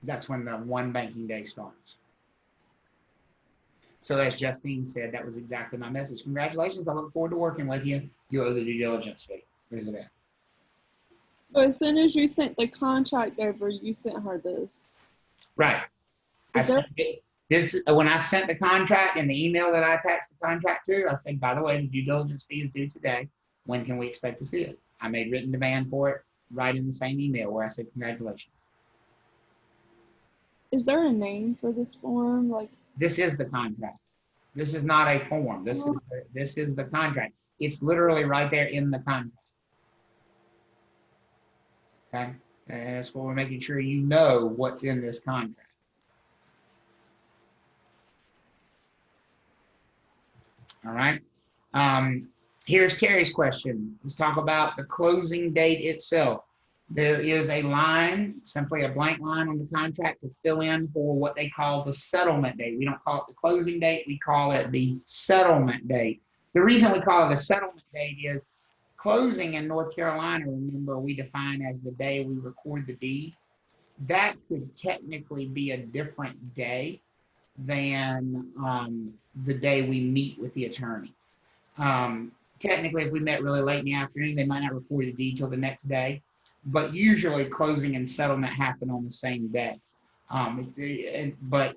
That's when the 1 banking day starts. So as Justine said, that was exactly my message. Congratulations, I look forward to working with you. You owe the due diligence fee. Where's it at? So as soon as you sent the contract over, you sent her this. Right. I sent it, when I sent the contract and the email that I attached the contract to, I said, by the way, the due diligence fee is due today. When can we expect to see it? I made written demand for it right in the same email where I said, congratulations. Is there a name for this form? Like, this is the contract. This is not a form. This is the contract. It's literally right there in the contract. Okay, and that's what we're making sure you know what's in this contract. All right. Here's Terry's question. Let's talk about the closing date itself. There is a line, simply a blank line on the contract to fill in for what they call the settlement date. We don't call it the closing date. We call it the settlement date. The reason we call it a settlement date is closing in North Carolina, remember, we define as the day we record the deed. that could technically be a different day than the day we meet with the attorney. Technically, if we met really late in the afternoon, they might not record the deed till the next day, but usually closing and settlement happen on the same day. But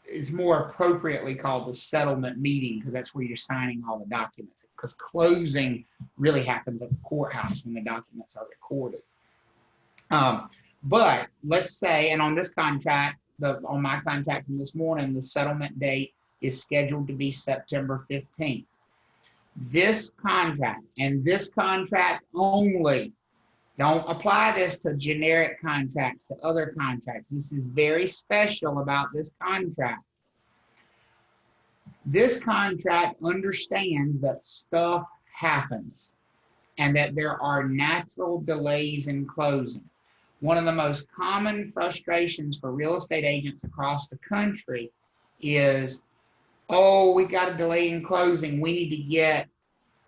it's more appropriately called the settlement meeting because that's where you're signing all the documents, because closing really happens at the courthouse when the documents are recorded. But let's say, and on this contract, on my contract from this morning, the settlement date is scheduled to be September 15th. This contract and this contract only, don't apply this to generic contracts, to other contracts. This is very special about this contract. This contract understands that stuff happens and that there are natural delays in closing. One of the most common frustrations for real estate agents across the country is, oh, we got a delay in closing. We need to get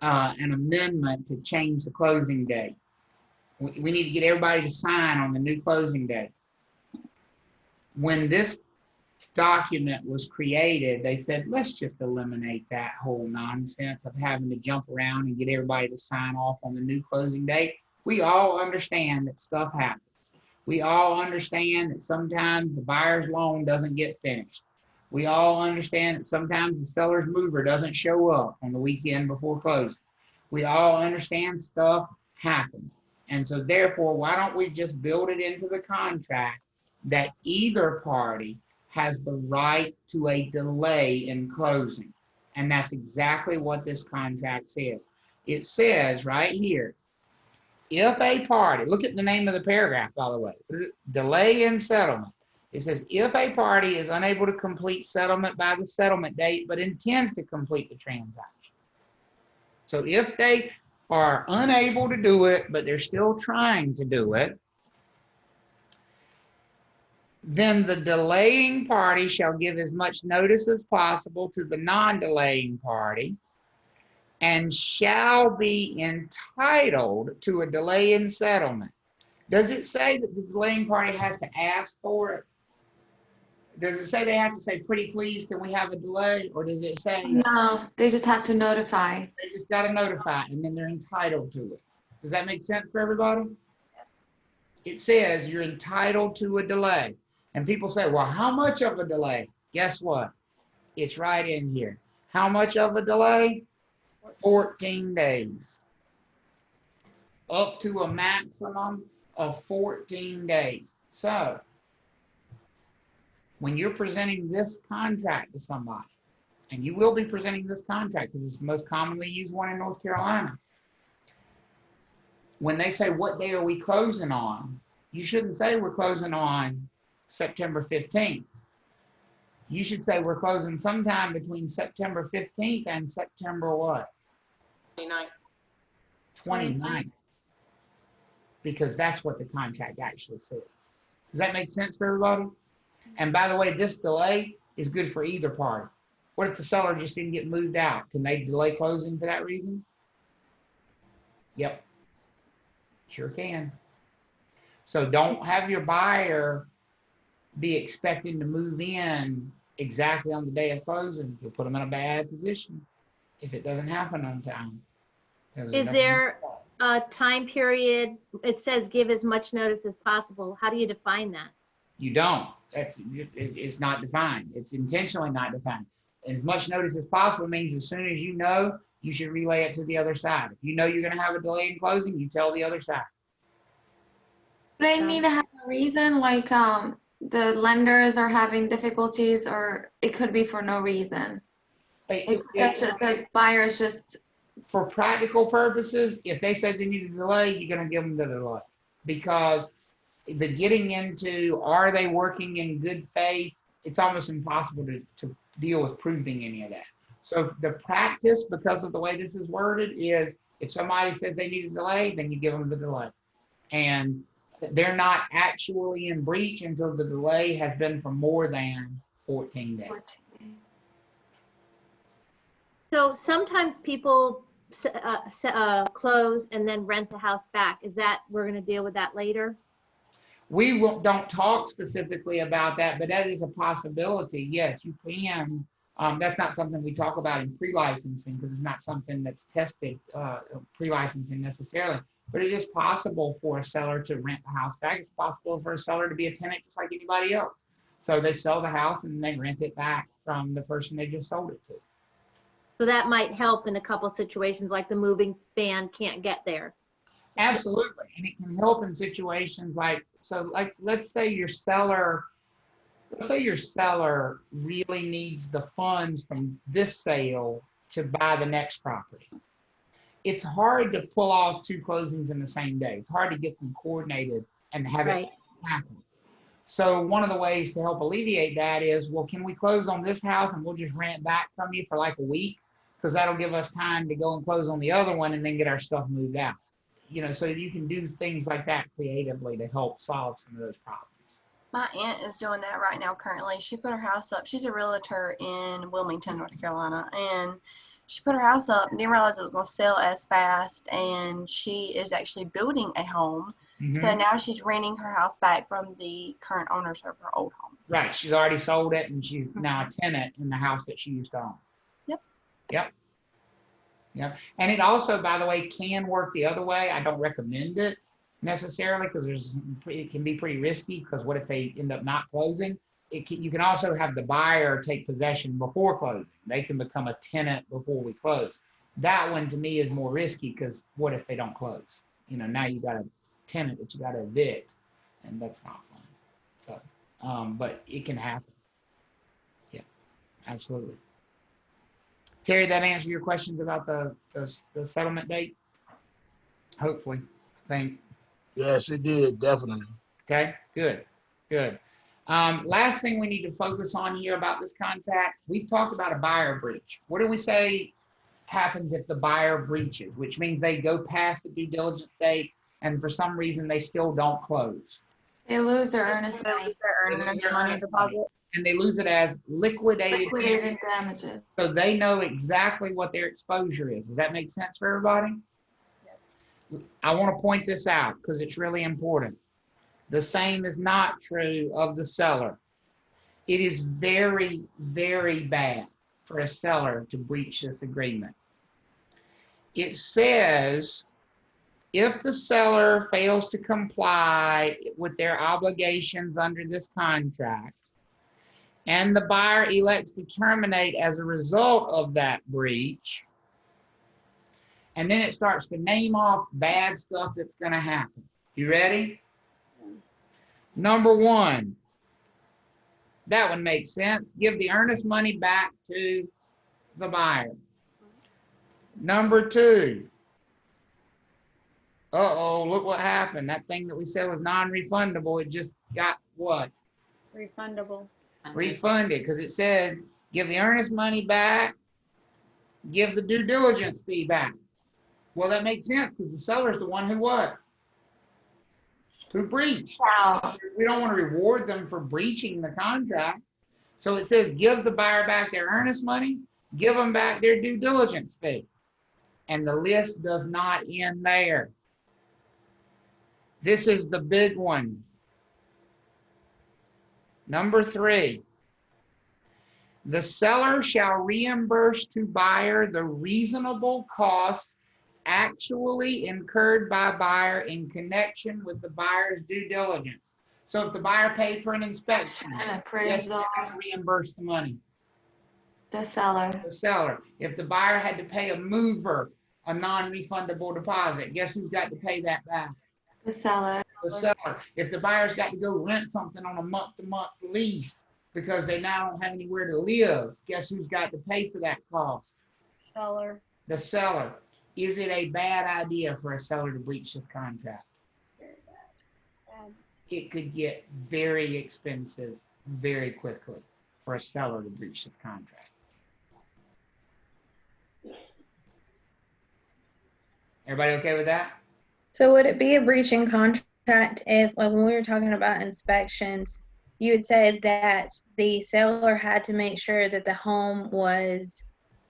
an amendment to change the closing date. We need to get everybody to sign on the new closing date. When this document was created, they said, let's just eliminate that whole nonsense of having to jump around and get everybody to sign off on the new closing date. We all understand that stuff happens. We all understand that sometimes the buyer's loan doesn't get finished. We all understand that sometimes the seller's mover doesn't show up on the weekend before closing. We all understand stuff happens. And so therefore, why don't we just build it into the contract that either party has the right to a delay in closing? And that's exactly what this contract says. It says right here, if a party, look at the name of the paragraph, by the way, delay in settlement. It says, if a party is unable to complete settlement by the settlement date, but intends to complete the transaction. So if they are unable to do it, but they're still trying to do it, then the delaying party shall give as much notice as possible to the non-delaying party and shall be entitled to a delay in settlement. Does it say that the delaying party has to ask for it? Does it say they have to say, pretty please, can we have a delay? Or does it say? No, they just have to notify. They just got to notify, and then they're entitled to it. Does that make sense for everybody? Yes. It says you're entitled to a delay. And people say, well, how much of a delay? Guess what? It's right in here. How much of a delay? 14 days. Up to a maximum of 14 days. So, when you're presenting this contract to somebody, and you will be presenting this contract because it's the most commonly used one in North Carolina, when they say, what day are we closing on? You shouldn't say we're closing on September 15th. You should say we're closing sometime between September 15th and September what? 29th. 29th. Because that's what the contract actually says. Does that make sense for everybody? And by the way, this delay is good for either party. What if the seller just didn't get moved out? Can they delay closing for that reason? Yep. Sure can. So don't have your buyer be expecting to move in exactly on the day of closing. You'll put them in a bad position if it doesn't happen on time. Is there a time period? It says give as much notice as possible. How do you define that? You don't. It's not defined. It's intentionally not defined. As much notice as possible means as soon as you know, you should relay it to the other side. If you know you're going to have a delay in closing, you tell the other side. They need to have a reason, like the lenders are having difficulties, or it could be for no reason. That's just the buyer's just. For practical purposes, if they say they need a delay, you're going to give them the delay, because the getting into, are they working in good faith? It's almost impossible to deal with proving any of that. So the practice, because of the way this is worded, is if somebody says they need a delay, then you give them the delay. And they're not actually in breach until the delay has been for more than 14 days. So sometimes people close and then rent the house back. Is that, we're going to deal with that later? We don't talk specifically about that, but that is a possibility. Yes, you can. That's not something we talk about in pre-licensing because it's not something that's tested pre-licensing necessarily. But it is possible for a seller to rent the house back. It's possible for a seller to be a tenant just like anybody else. So they sell the house and they rent it back from the person they just sold it to. So that might help in a couple situations like the moving van can't get there. Absolutely. And it can help in situations like, so like, let's say your seller really needs the funds from this sale to buy the next property. It's hard to pull off 2 closings in the same day. It's hard to get them coordinated and have it happen. So one of the ways to help alleviate that is, well, can we close on this house and we'll just rent back from you for like a week? Because that'll give us time to go and close on the other one and then get our stuff moved out. You know, so you can do things like that creatively to help solve some of those problems. My aunt is doing that right now currently. She put her house up. She's a realtor in Wilmington, North Carolina. And she put her house up and didn't realize it was going to sell as fast. And she is actually building a home. Mm-hmm. So now she's renting her house back from the current owners of her old home. Right. She's already sold it and she's now a tenant in the house that she used to own. Yep. And it also, by the way, can work the other way. I don't recommend it necessarily because it can be pretty risky because what if they end up not closing? You can also have the buyer take possession before closing. They can become a tenant before we close. That one to me is more risky because what if they don't close? You know, now you got a tenant that you got to evict and that's not fun. So, but it can happen. Yeah, absolutely. Terry, that answer your questions about the settlement date? Hopefully, I think. Yes, it did, definitely. Okay, good. Last thing we need to focus on here about this contract, we've talked about a buyer breach. What do we say happens if the buyer breaches, which means they go past the due diligence date and for some reason they still don't close? They lose their earnest money. Deposit. And they lose it as liquidated damages. So they know exactly what their exposure is. Does that make sense for everybody? Yes. I want to point this out because it's really important. The same is not true of the seller. It is very, very bad for a seller to breach this agreement. It says if the seller fails to comply with their obligations under this contract, and the buyer elects to terminate as a result of that breach, and then it starts to name off bad stuff that's going to happen. You ready? Number 1, that one makes sense. Give the earnest money back to the buyer. Number 2, look what happened. That thing that we said was non-refundable, it just got what? Refundable. Refunded because it said give the earnest money back, give the due diligence fee back. Well, that makes sense because the seller is the one who what? Who breached. Wow. We don't want to reward them for breaching the contract. So it says give the buyer back their earnest money, give them back their due diligence fee. And the list does not end there. This is the big one. Number 3, the seller shall reimburse to buyer the reasonable costs actually incurred by buyer in connection with the buyer's due diligence. So if the buyer paid for an inspection, yes, they have to reimburse the money. The seller. The seller. If the buyer had to pay a mover a non-refundable deposit, guess who's got to pay that back? The seller. The seller. If the buyer's got to go rent something on a month-to-month lease because they now don't have anywhere to live, guess who's got to pay for that cost? Seller. The seller. Is it a bad idea for a seller to breach this contract? Very bad. It could get very expensive very quickly for a seller to breach this contract. Everybody okay with that? So would it be a breaching contract if, like when we were talking about inspections, you had said that the seller had to make sure that the home was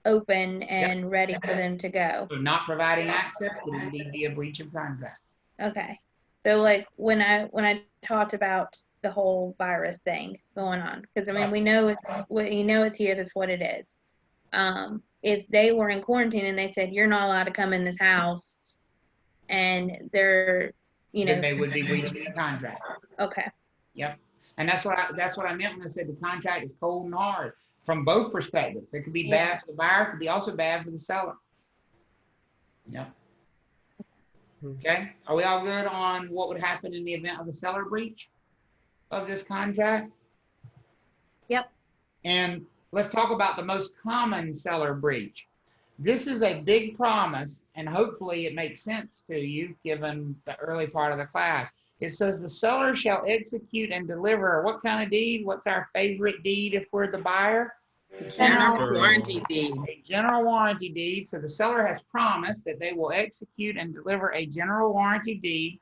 open and ready for them to go? So not providing access would indeed be a breach of contract. Okay. So like when I talked about the whole virus thing going on, because I mean we know it's here, that's what it is. If they were in quarantine and they said you're not allowed to come in this house, and they're then they would be breaching the contract. Okay. Yep. And that's what I meant when I said the contract is cold and hard from both perspectives. It could be bad for the buyer, it could be also bad for the seller. Yep. Okay. Are we all good on what would happen in the event of a seller breach of this contract? Yep. And let's talk about the most common seller breach. This is a big promise, and hopefully it makes sense to you given the early part of the class. It says the seller shall execute and deliver what kind of deed? What's our favorite deed if we're the buyer? General warranty deed. A general warranty deed. So the seller has promised that they will execute and deliver a general warranty deed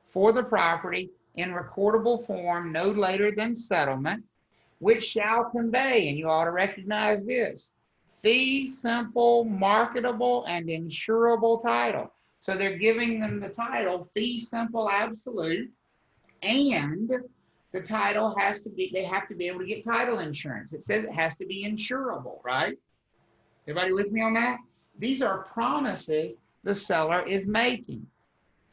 for the property in recordable form no later than settlement, which shall convey, and you ought to recognize this, fee simple, marketable, and insurable title. So they're giving them the title fee simple absolute, and the title has to be, they have to be able to get title insurance. It says it has to be insurable, right? Everybody with me on that? These are promises the seller is making.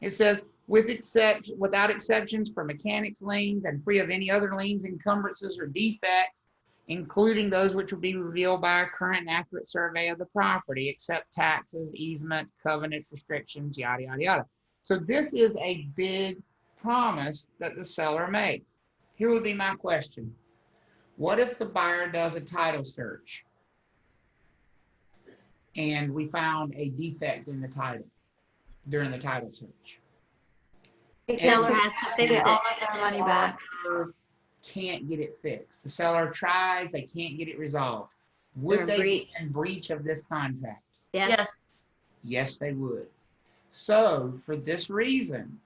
It says without exceptions for mechanics liens and free of any other liens, encumbrances, or defects, including those which will be revealed by a current and accurate survey of the property, except taxes, easements, covenants, restrictions, yada, yada, yada. So this is a big promise that the seller makes. Here would be my question. What if the buyer does a title search and we found a defect in the title during the title search? The seller has to get all of their money back. Can't get it fixed. The seller tries, they can't get it resolved. Would they be in breach of this contract? Yes. Yes, they would. So for this reason,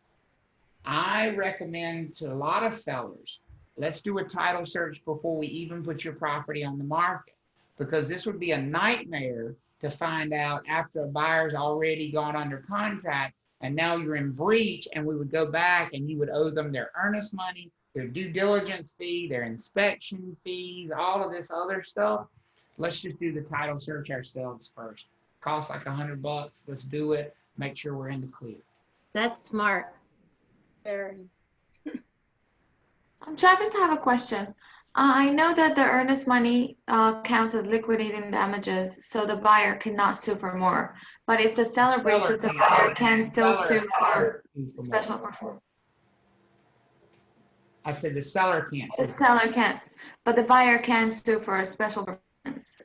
I recommend to a lot of sellers, let's do a title search before we even put your property on the market, because this would be a nightmare to find out after a buyer's already gone under contract and now you're in breach, and we would go back and you would owe them their earnest money, their due diligence fee, their inspection fees, all of this other stuff. Let's just do the title search ourselves first. Costs like $100. Let's do it. Make sure we're in the clear. That's smart. Very. Travis, I have a question. I know that the earnest money counts as liquidating damages, so the buyer cannot sue for more. But if the seller breaches, the buyer can still sue for special performance. I said the seller can't. The seller can't, but the buyer can sue for a special performance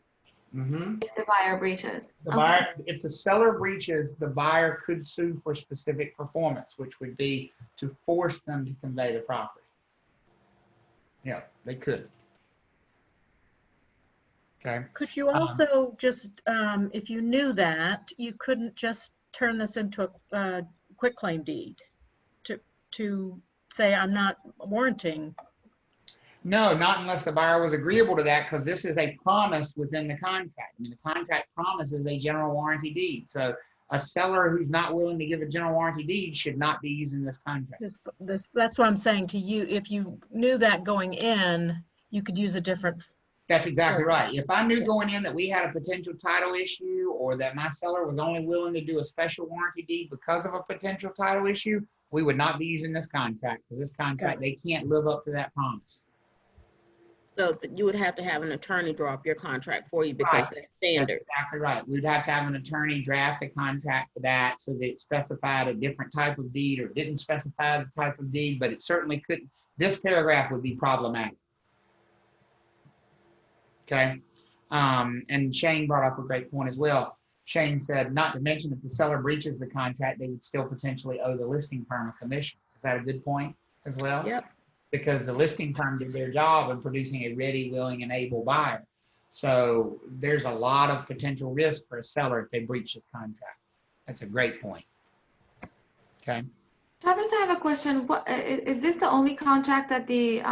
if the buyer breaches. The buyer, if the seller breaches, the buyer could sue for specific performance, which would be to force them to convey the property. Yeah, they could. Okay. Could you also just, if you knew that, you couldn't just turn this into a quitclaim deed to say, I'm not warranting? No, not unless the buyer was agreeable to that, because this is a promise within the contract. I mean, the contract promises a general warranty deed. So a seller who's not willing to give a general warranty deed should not be using this contract. That's what I'm saying to you. If you knew that going in, you could use a different. That's exactly right. If I knew going in that we had a potential title issue, or that my seller was only willing to do a special warranty deed because of a potential title issue, we would not be using this contract, because this contract, they can't live up to that promise. So you would have to have an attorney draw up your contract for you, because that's standard. That's exactly right. We'd have to have an attorney draft a contract for that, so that it specified a different type of deed, or didn't specify the type of deed, but it certainly couldn't. This paragraph would be problematic. Okay. And Shane brought up a great point as well. Shane said, not to mention if the seller breaches the contract, they would still potentially owe the listing firm a commission. Is that a good point as well? Yep. Because the listing firm did their job in producing a ready, willing, and able buyer. So there's a lot of potential risk for a seller if they breach this contract. That's a great point. Okay. Travis, I have a question. What is this the only contract that the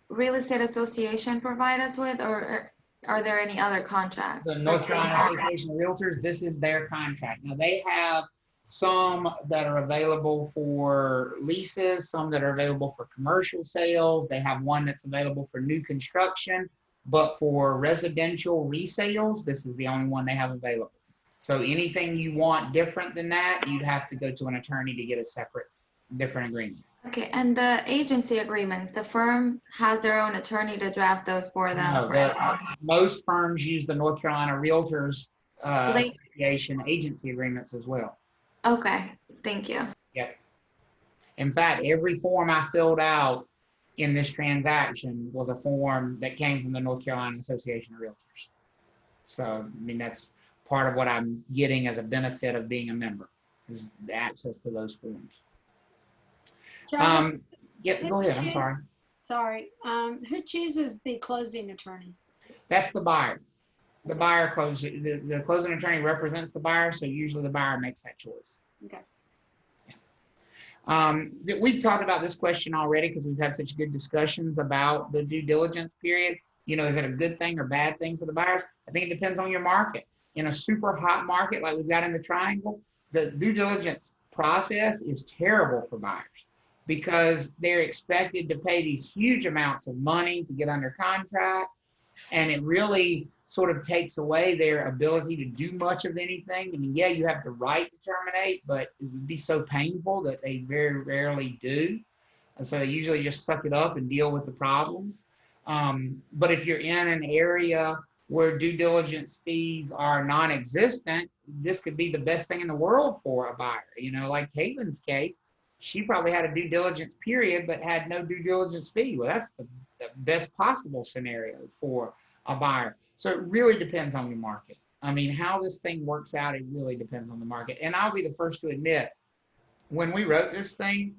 Real Estate Association provide us with, or are there any other contracts? The North Carolina Association of Realtors, this is their contract. Now they have some that are available for leases, some that are available for commercial sales. They have one that's available for new construction, but for residential resales, this is the only one they have available. So anything you want different than that, you'd have to go to an attorney to get a separate, different agreement. Okay, and the agency agreements, the firm has their own attorney to draft those for them? No, most firms use the North Carolina Realtors Association agency agreements as well. Okay, thank you. Yep. In fact, every form I filled out in this transaction was a form that came from the North Carolina Association of Realtors. So, I mean, that's part of what I'm getting as a benefit of being a member, is the access to those forms. Yep, go ahead, I'm sorry. Sorry, who chooses the closing attorney? That's the buyer. The buyer closes, the closing attorney represents the buyer, so usually the buyer makes that choice. Okay. We've talked about this question already because we've had such good discussions about the due diligence period. You know, is it a good thing or bad thing for the buyers? I think it depends on your market. In a super hot market like we've got in the Triangle, the due diligence process is terrible for buyers because they're expected to pay these huge amounts of money to get under contract, and it really sort of takes away their ability to do much of anything. I mean, yeah, you have the right to terminate, but it would be so painful that they very rarely do. And so they usually just suck it up and deal with the problems. But if you're in an area where due diligence fees are non-existent, this could be the best thing in the world for a buyer. You know, like Caitlin's case, she probably had a due diligence period, but had no due diligence fee. Well, that's the best possible scenario for a buyer. So it really depends on your market. I mean, how this thing works out, it really depends on the market. And I'll be the first to admit, when we wrote this thing,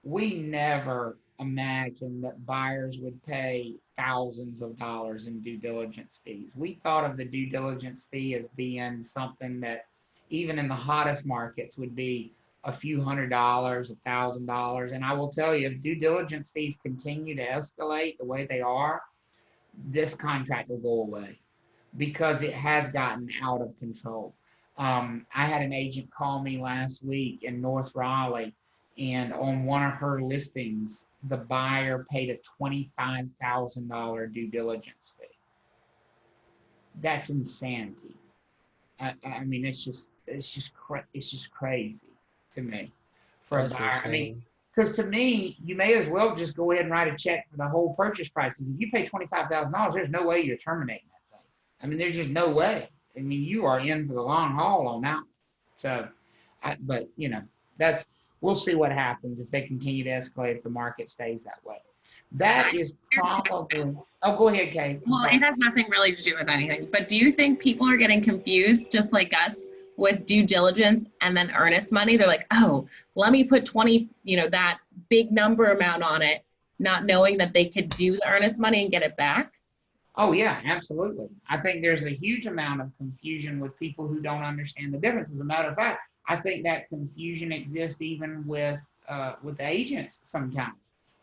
we never imagined that buyers would pay thousands of dollars in due diligence fees. We thought of the due diligence fee as being something that even in the hottest markets would be a few $100, $1,000. And I will tell you, if due diligence fees continue to escalate the way they are, this contract will go away because it has gotten out of control. I had an agent call me last week in North Raleigh, and on one of her listings, the buyer paid a $25,000 due diligence fee. That's insanity. I mean, it's just crazy to me for a buyer. I mean, because to me, you may as well just go ahead and write a check for the whole purchase price. If you pay $25,000, there's no way you're terminating that thing. I mean, there's just no way. I mean, you are in for the long haul on that one. So, but you know, we'll see what happens if they continue to escalate, if the market stays that way. That is probably, oh, go ahead, Kay. Well, it has nothing really to do with anything, but do you think people are getting confused just like us with due diligence and then earnest money? They're like, oh, let me put 20, that big number amount on it, not knowing that they could do the earnest money and get it back? Oh yeah, absolutely. I think there's a huge amount of confusion with people who don't understand the difference. As a matter of fact, I think that confusion exists even with agents sometimes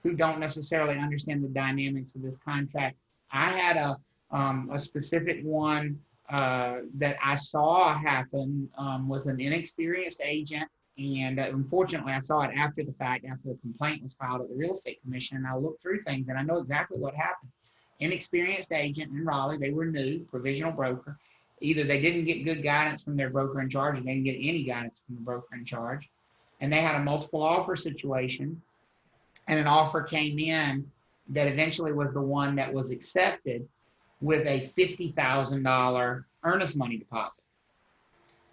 who don't necessarily understand the dynamics of this contract. I had a specific one that I saw happen with an inexperienced agent, and unfortunately I saw it after the fact, after the complaint was filed at the Real Estate Commission, and I looked through things and I know exactly what happened. Inexperienced agent in Raleigh, they were new, provisional broker. Either they didn't get good guidance from their broker in charge, or they didn't get any guidance from the broker in charge, and they had a multiple offer situation, and an offer came in that eventually was the one that was accepted with a $50,000 earnest money deposit,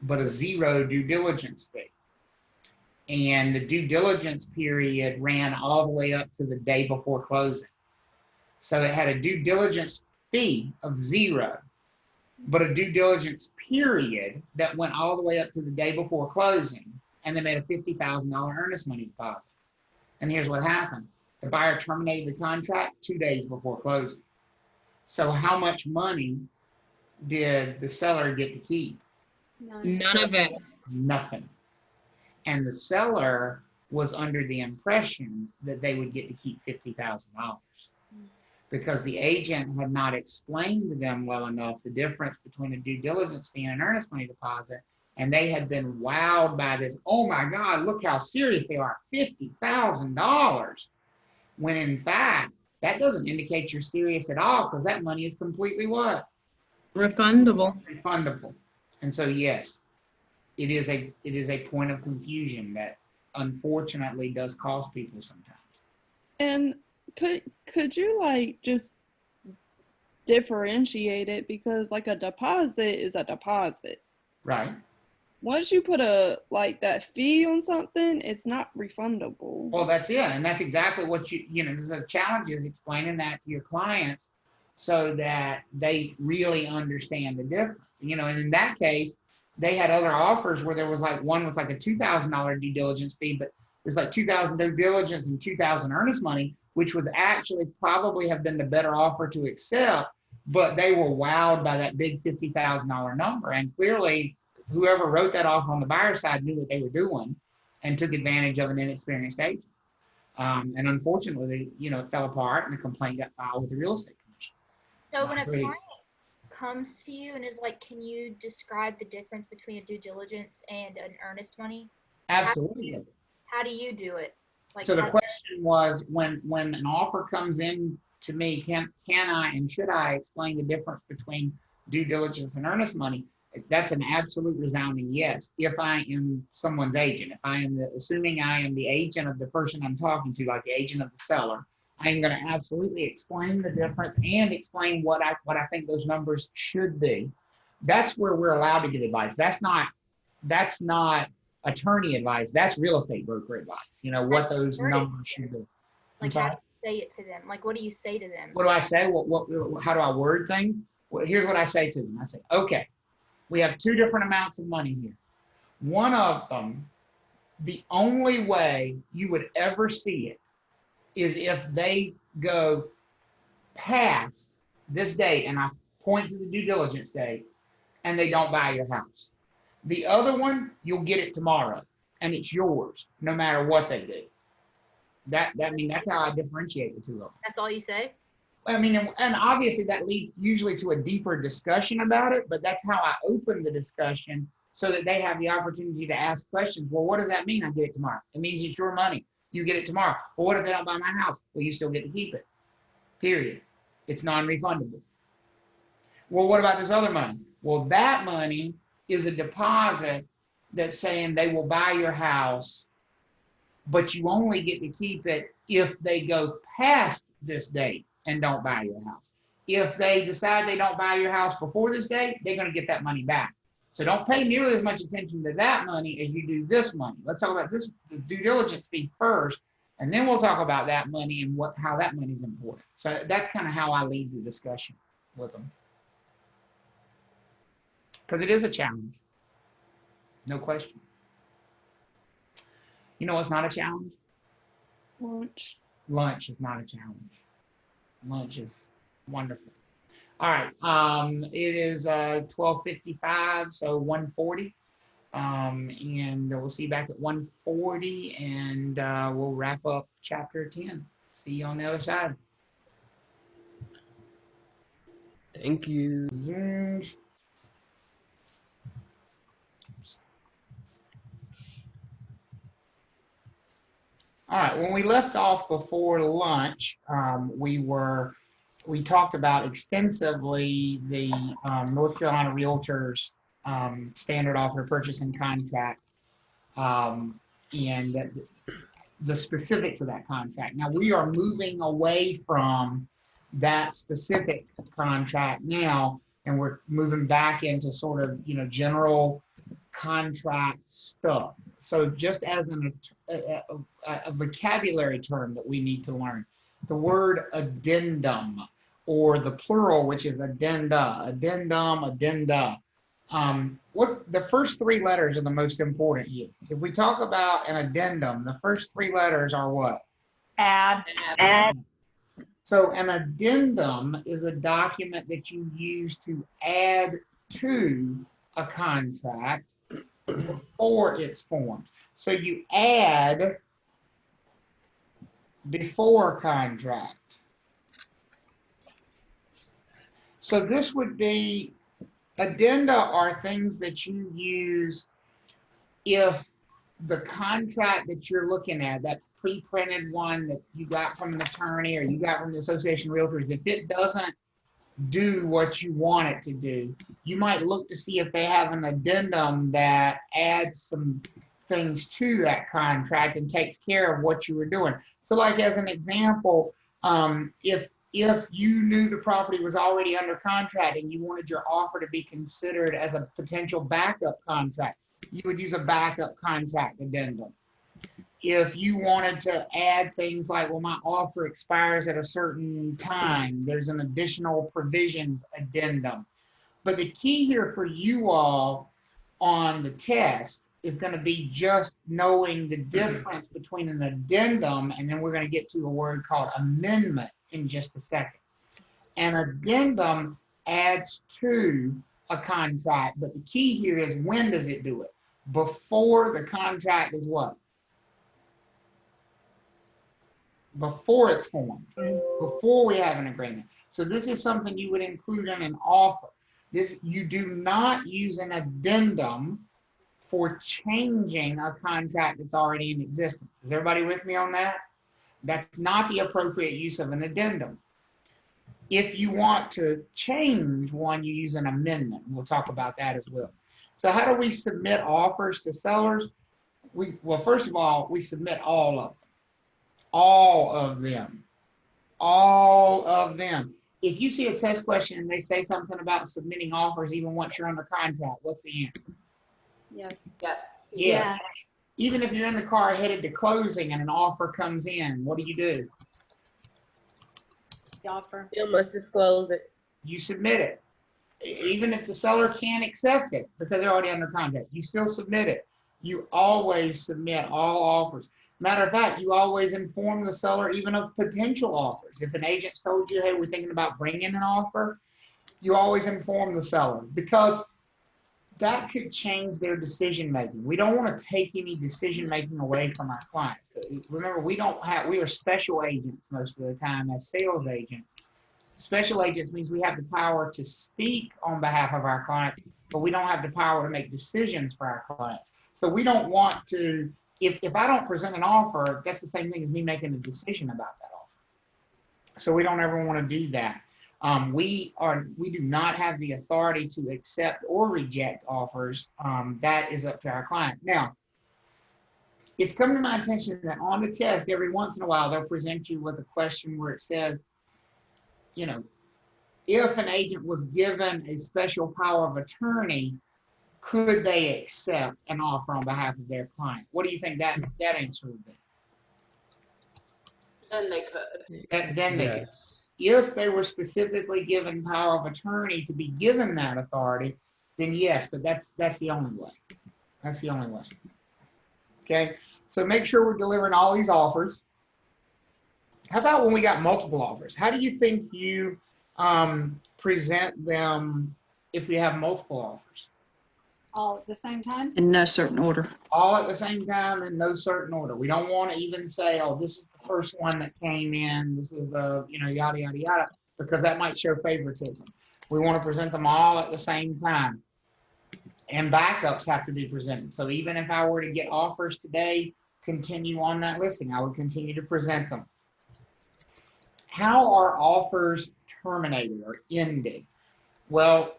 but a zero due diligence fee. And the due diligence period ran all the way up to the day before closing. So it had a due diligence fee of zero, but a due diligence period that went all the way up to the day before closing, and they made a $50,000 earnest money deposit. And here's what happened. The buyer terminated the contract 2 days before closing. So how much money did the seller get to keep? None of it. Nothing. And the seller was under the impression that they would get to keep $50,000 because the agent had not explained to them well enough the difference between a due diligence fee and an earnest money deposit. and they had been wowed by this. Oh my God, look how serious they are, $50,000. When in fact, that doesn't indicate you're serious at all, because that money is completely what? Refundable. Refundable. And so yes, it is a point of confusion that unfortunately does cost people sometimes. And could you like just differentiate it, because like a deposit is a deposit. Right. Once you put that fee on something, it's not refundable. Well, that's it. And that's exactly what the challenge is explaining that to your clients so that they really understand the difference. And in that case, they had other offers where there was one was like a $2,000 due diligence fee, but there's like $2,000 due diligence and $2,000 earnest money, which would actually probably have been the better offer to accept, but they were wowed by that big $50,000 number. And clearly, whoever wrote that offer on the buyer side knew what they were doing and took advantage of an inexperienced agent. And unfortunately, it fell apart and the complaint got filed with the real estate commission. So when a client comes to you and is like, can you describe the difference between a due diligence and an earnest money? Absolutely. How do you do it? So the question was, when an offer comes in to me, can I and should I explain the difference between due diligence and earnest money? That's an absolute resounding yes. If I am someone's agent, if I am assuming I am the agent of the person I'm talking to, like the agent of the seller, I am going to absolutely explain the difference and explain what I think those numbers should be. That's where we're allowed to give advice. That's not attorney advice. That's real estate broker advice. What those numbers should be. Like, how do you say it to them? Like, what do you say to them? What do I say? How do I word things? Well, here's what I say to them. I say, okay, we have two different amounts of money here. One of them, the only way you would ever see it is if they go past this date, and I point to the due diligence date, and they don't buy your house. The other one, you'll get it tomorrow, and it's yours, no matter what they do. That's how I differentiate the two of them. That's all you say? And obviously that leads usually to a deeper discussion about it, but that's how I open the discussion so that they have the opportunity to ask questions. Well, what does that mean? I get it tomorrow. It means it's your money. You get it tomorrow. Well, what if they don't buy my house? Well, you still get to keep it. Period. It's non-refundable. Well, what about this other money? Well, that money is a deposit that's saying they will buy your house, but you only get to keep it if they go past this date and don't buy your house. If they decide they don't buy your house before this date, they're going to get that money back. So don't pay nearly as much attention to that money as you do this money. Let's talk about the due diligence fee first, and then we'll talk about that money and how that money is important. So that's kind of how I lead the discussion with them. Because it is a challenge. No question. You know what's not a challenge? Lunch. Lunch is not a challenge. Lunch is wonderful. All right. It is 12:55, so 1:40. And we'll see you back at 1:40, and we'll wrap up chapter 10. See you on the other side. Thank you. Zoom. All right, when we left off before lunch, we talked about extensively the North Carolina Realtors standard offer purchase and contract and the specifics of that contract. Now we are moving away from that specific contract now, and we're moving back into sort of general contract stuff. So just as a vocabulary term that we need to learn, the word addendum, or the plural, which is addenda, addendum, addenda. What the first three letters are the most important here. If we talk about an addendum, the first three letters are what? Add. So an addendum is a document that you use to add to a contract before it's formed. So you add before contract. So this would be Addenda are things that you use if the contract that you're looking at, that pre-printed one that you got from an attorney or you got from the Association of Realtors, if it doesn't do what you want it to do, you might look to see if they have an addendum that adds some things to that contract and takes care of what you were doing. So like as an example, if you knew the property was already under contract and you wanted your offer to be considered as a potential backup contract, you would use a backup contract addendum. If you wanted to add things like, well, my offer expires at a certain time, there's an additional provisions addendum. But the key here for you all on the test is going to be just knowing the difference between an addendum, and then we're going to get to a word called amendment in just a second. An addendum adds to a contract, but the key here is when does it do it? Before the contract is what? Before it's formed, before we have an agreement. So this is something you would include in an offer. You do not use an addendum for changing a contract that's already in existence. Is everybody with me on that? That's not the appropriate use of an addendum. If you want to change one, you use an amendment. We'll talk about that as well. So how do we submit offers to sellers? Well, first of all, we submit all of them. All of them. All of them. If you see a test question and they say something about submitting offers even once you're under contract, what's the answer? Yes. Yes. Yes. Even if you're in the car headed to closing and an offer comes in, what do? The offer. You must disclose it. You submit it. Even if the seller can't accept it because they're already under contract, you still submit it. You always submit all offers. Matter of fact, you always inform the seller even of potential offers. If an agent's told you, hey, we're thinking about bringing an offer, you always inform the seller because that could change their decision making. We don't want to take any decision making away from our clients. Remember, we are special agents most of the time as sales agents. Special agents means we have the power to speak on behalf of our clients, but we don't have the power to make decisions for our clients. So we don't want to, if I don't present an offer, that's the same thing as me making a decision about that offer. So we don't ever want to do that. We do not have the authority to accept or reject offers. That is up to our client. Now, it's come to my attention that on the test, every once in a while, they'll present you with a question where it says, you know, if an agent was given a special power of attorney, could they accept an offer on behalf of their client? What do you think that answer would be? Then they could. Then they could. If they were specifically given power of attorney to be given that authority, then yes, but that's the only way. That's the only way. Okay, so make sure we're delivering all these offers. How about when we got multiple offers? How do you think you present them if we have multiple offers? All at the same time? In no certain order. All at the same time in no certain order. We don't want to even say, oh, this is the first one that came in, this is the, yada, yada, yada, because that might show favoritism. We want to present them all at the same time. And backups have to be presented. So even if I were to get offers today, continue on that listing, I would continue to present them. How are offers terminated or ended? Well,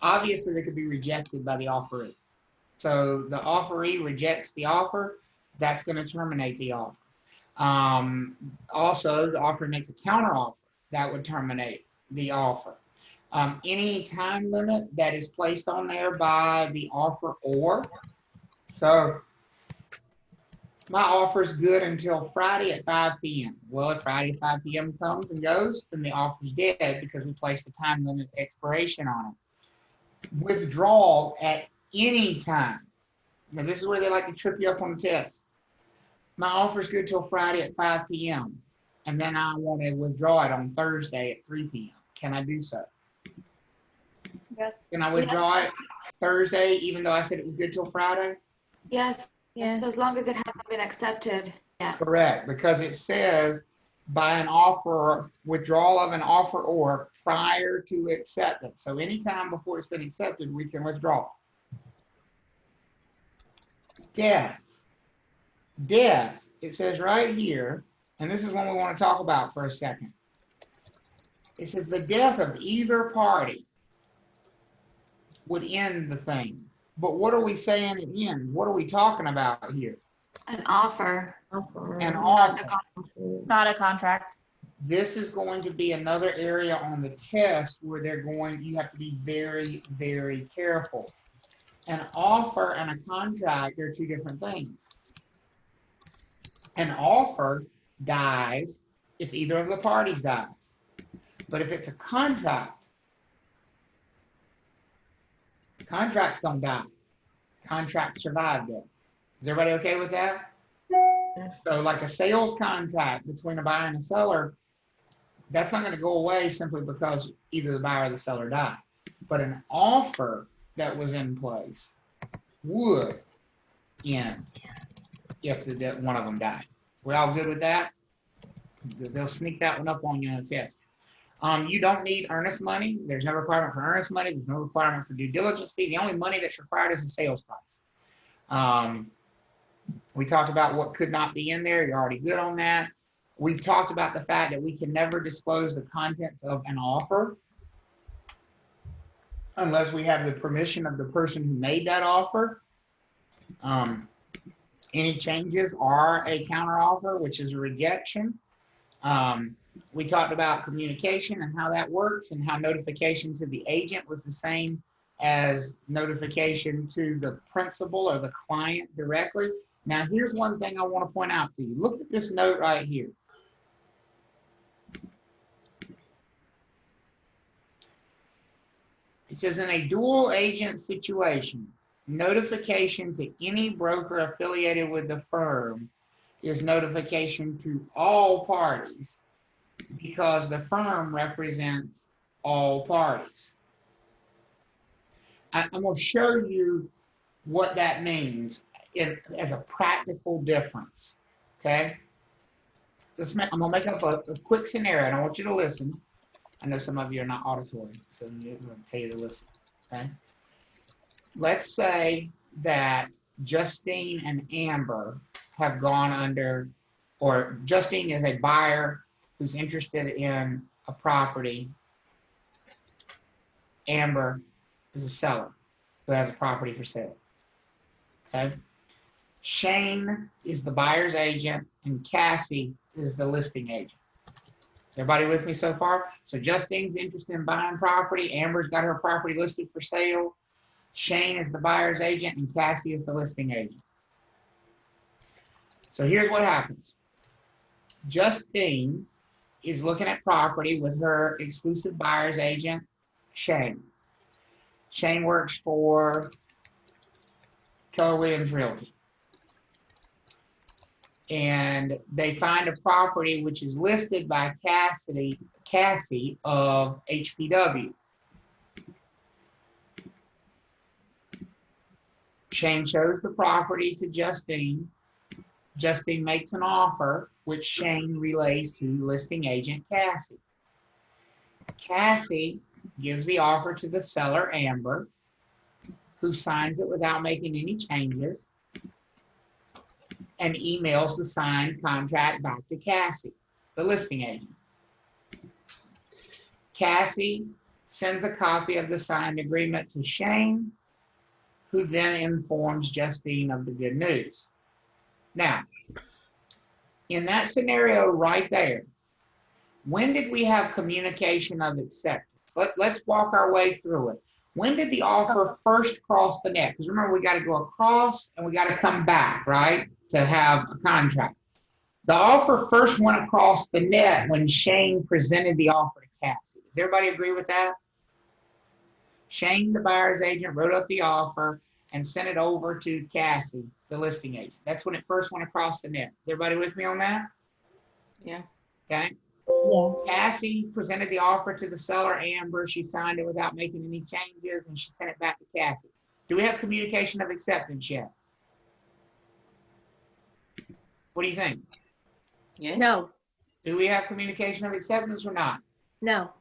obviously they could be rejected by the offeree. So the offeree rejects the offer, that's going to terminate the offer. Also, the offeree makes a counteroffer, that would terminate the offer. Any time limit that is placed on there by the offeror. So my offer is good until Friday at 5 p.m. Well, if Friday at 5 p.m. comes and goes, then the offer's dead because we placed a time limit expiration on it. Withdrawal at any time. Now, this is where they like to trip you up on the test. My offer is good till Friday at 5 p.m. and then I want to withdraw it on Thursday at 3 p.m. Can I do so? Yes. Can I withdraw it Thursday even though I said it was good till Friday? Yes. Yes. As long as it hasn't been accepted. Yeah. Correct, because it says by an offer, withdrawal of an offer or prior to acceptance. So anytime before it's been accepted, we can withdraw. Death. Death, it says right here, and this is one we want to talk about for a second. It says the death of either party would end the thing. But what are we saying it ends? What are we talking about here? An offer. An offer. Not a contract. This is going to be another area on the test where you have to be very, very careful. An offer and a contract are two different things. An offer dies if either of the parties dies. But if it's a contract, contracts don't die. Contracts survive death. Is everybody okay with that? So like a sales contract between a buyer and a seller, that's not going to go away simply because either the buyer or the seller died. But an offer that was in place would end if one of them died. We all good with that? They'll sneak that one up on you on the test. You don't need earnest money. There's no requirement for earnest money. There's no requirement for due diligence fee. The only money that's required is the sales price. We talked about what could not be in there. You're already good on that. We've talked about the fact that we can never disclose the contents of an offer unless we have the permission of the person who made that offer. Any changes are a counteroffer, which is a rejection. We talked about communication and how that works and how notification to the agent was the same as notification to the principal or the client directly. Now, here's one thing I want to point out to you. Look at this note right here. It says, in a dual agent situation, notification to any broker affiliated with the firm is notification to all parties because the firm represents all parties. I'm going to show you what that means as a practical difference, okay? I'm going to make up a quick scenario, and I want you to listen. I know some of you are not auditory, so I'm going to tell you to listen, okay? Let's say that Justine and Amber have gone under, or Justine is a buyer who's interested in a property. Amber is a seller who has a property for sale, okay? Shane is the buyer's agent, and Cassie is the listing agent. Everybody with me so far? So Justine's interested in buying property. Amber's got her property listed for sale. Shane is the buyer's agent, and Cassie is the listing agent. So here's what happens. Justine is looking at property with her exclusive buyer's agent, Shane. Shane works for Keller Williams Realty. And they find a property which is listed by Cassie of HPW. Shane shows the property to Justine. Justine makes an offer, which Shane relays to listing agent Cassie. Cassie gives the offer to the seller, Amber, who signs it without making any changes and emails the signed contract back to Cassie, the listing agent. Cassie sends a copy of the signed agreement to Shane, who then informs Justine of the good news. Now, in that scenario right there, when did we have communication of acceptance? Let's walk our way through it. When did the offer first cross the net? Because remember, we got to go across and we got to come back, right, to have a contract. The offer first went across the net when Shane presented the offer to Cassie. Does everybody agree with that? Shane, the buyer's agent, wrote up the offer and sent it over to Cassie, the listing agent. That's when it first went across the net. Is everybody with me on that? Yeah. Okay. Yeah. Cassie presented the offer to the seller, Amber. She signed it without making any changes, and she sent it back to Cassie. Do we have communication of acceptance yet? What do you think? Yes. No. Do we have communication of acceptance or not? No.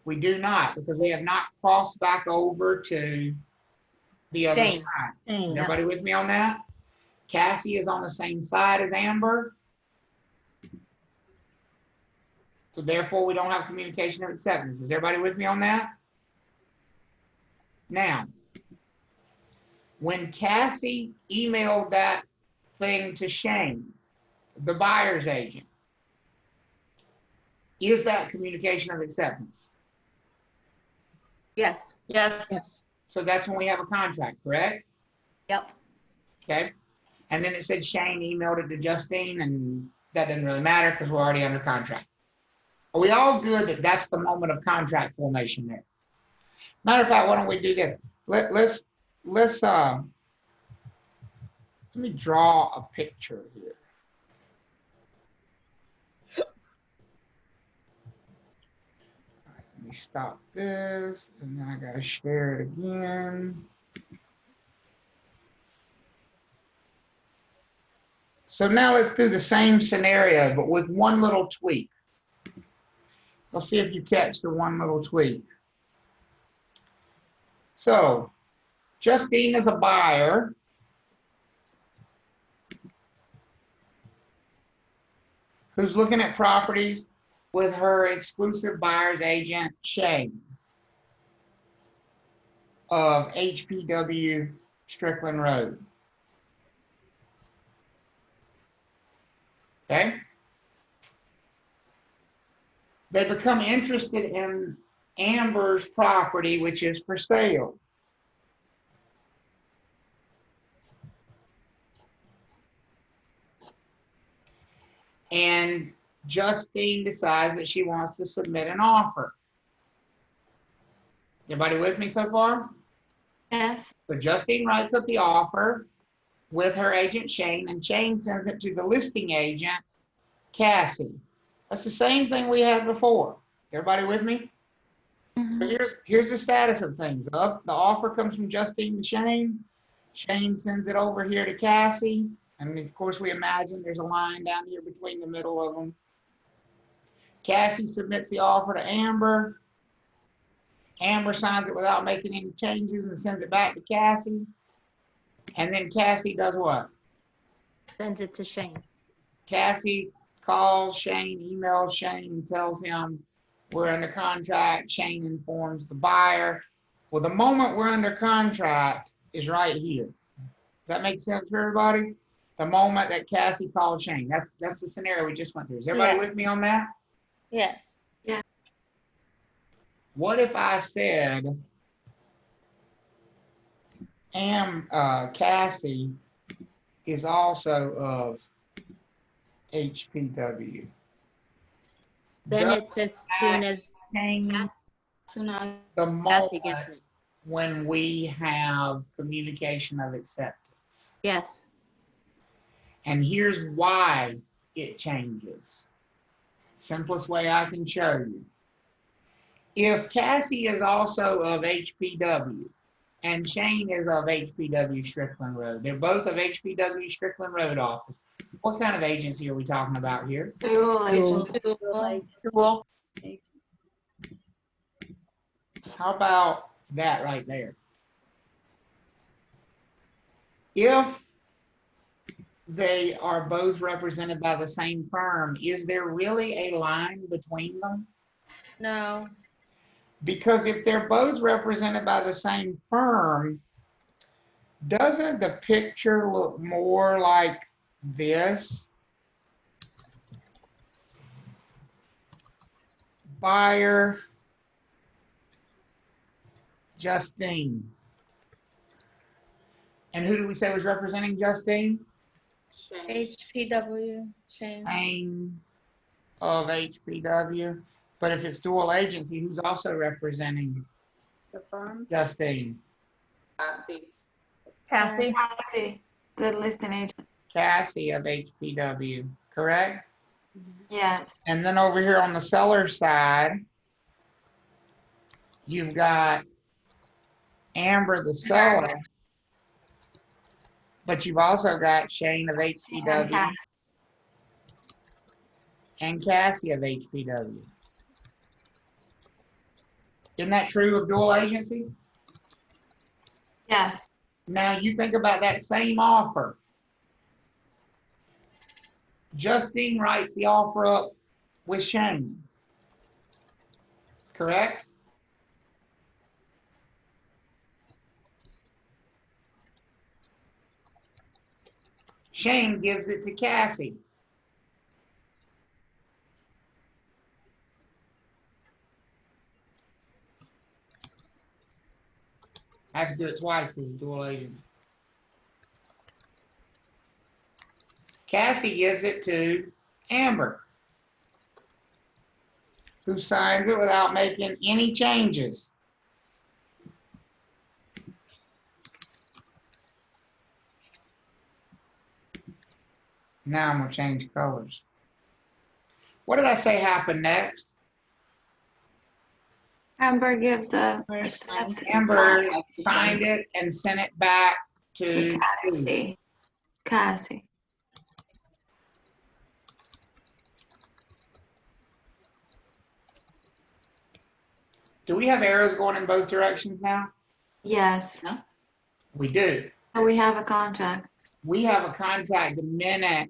We do not, because we have not crossed back over to the other Shane. side. Shane, Is yeah. everybody with me on that? Cassie is on the same side as Amber. So therefore, we don't have communication of acceptance. Is everybody with me on that? Now, when Cassie emailed that thing to Shane, the buyer's agent, is that communication of acceptance? Yes. Yes. Yes. So that's when we have a contract, correct? Yep. Okay. And then it said Shane emailed it to Justine, and that doesn't really matter because we're already under contract. Are we all good that that's the moment of contract formation there? Matter of fact, why don't we do this? Let's let me draw a picture here. Let me stop this, and then I gotta share it again. So now let's do the same scenario, but with one little tweak. Let's see if you catch the one little tweak. So, Justine is a buyer. Who's looking at properties with her exclusive buyer's agent, Shane, of HPW Strickland Road. Okay? They become interested in Amber's property, which is for sale. And Justine decides that she wants to submit an offer. Everybody with me so far? Yes. So Justine writes up the offer with her agent Shane, and Shane sends it to the listing agent, Cassie. That's the same thing we had before. Everybody with me? Mm-hmm. So here's the status of things. The offer comes from Justine to Shane. Shane sends it over here to Cassie. And of course, we imagine there's a line down here between the middle of them. Cassie submits the offer to Amber. Amber signs it without making any changes and sends it back to Cassie. And then Cassie does what? Sends it to Shane. Cassie calls Shane, emails Shane, and tells him we're under contract. Shane informs the buyer. Well, the moment we're under contract is right here. Does that make sense for everybody? The moment that Cassie called Shane. That's the scenario we just went through. Is everybody with me on that? Yes. Yeah. What if I said, Cassie is also of HPW? Then it's as soon as the moment when we have communication of acceptance. Yes. And here's why it changes. Simplest way I can show you. If Cassie is also of HPW and Shane is of HPW Strickland Road, they're both of HPW Strickland Road office. What kind of agency are we talking about here? Dual agency. Dual. How about that right there? If they are both represented by the same firm, is there really a line between them? No. Because if they're both represented by the same firm, doesn't the picture look more like this? Buyer, Justine. And who do we say was representing Justine? HPW, Shane. Shane of HPW. But if it's dual agency, who's also representing The firm? Justine? Cassie. Cassie, the listing agent. Cassie of HPW, correct? Yes. And then over here on the seller side, you've got Amber, the seller, but you've also got Shane of HPW and Cassie of HPW. Isn't that true of dual agency? Yes. Now you think about that same offer. Justine writes the offer up with Shane. Correct? Shane gives it to Cassie. I have to do it twice because it's dual agent. Cassie gives it to Amber, who signs it without making any changes. Now I'm going to change colors. What did I say happened next? Amber gives the Amber signed it and sent it back to Cassie. Cassie. Do we have arrows going in both directions now? Yes. We do. So we have a contract. We have a contract the minute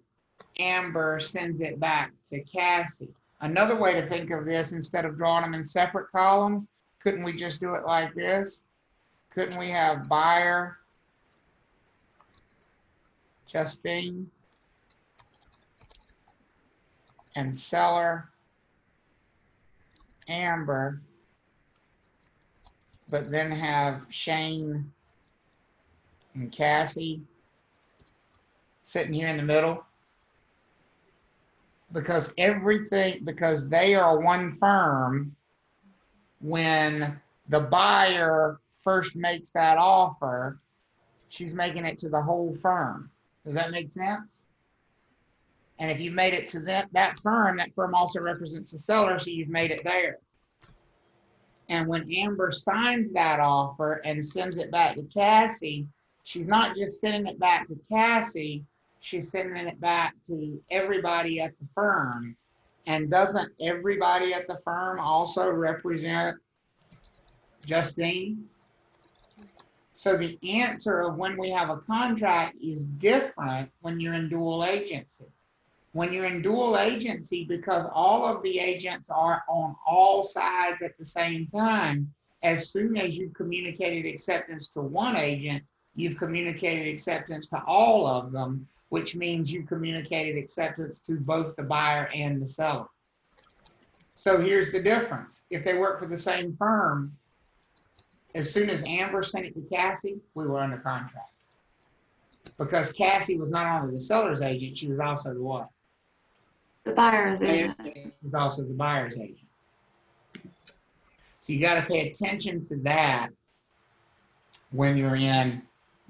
Amber sends it back to Cassie. Another way to think of this, instead of drawing them in separate columns, couldn't we just do it like this? Couldn't we have buyer, Justine, and seller, Amber, but then have Shane and Cassie sitting here in the middle? Because because they are one firm, when the buyer first makes that offer, she's making it to the whole firm. Does that make sense? And if you made it to that firm also represents the seller, so you've made it there. And when Amber signs that offer and sends it back to Cassie, she's not just sending it back to Cassie, she's sending it back to everybody at the firm. And doesn't everybody at the firm also represent Justine? So the answer of when we have a contract is different when you're in dual agency. When you're in dual agency, because all of the agents are on all sides at the same time, as soon as you've communicated acceptance to one agent, you've communicated acceptance to all of them, which means you communicated acceptance to both the buyer and the seller. So here's the difference. If they work for the same firm, as soon as Amber sent it to Cassie, we were under contract. Because Cassie was not only the seller's agent, she was also the what? The buyer's agent. She was also the buyer's agent. So you got to pay attention to that when you're in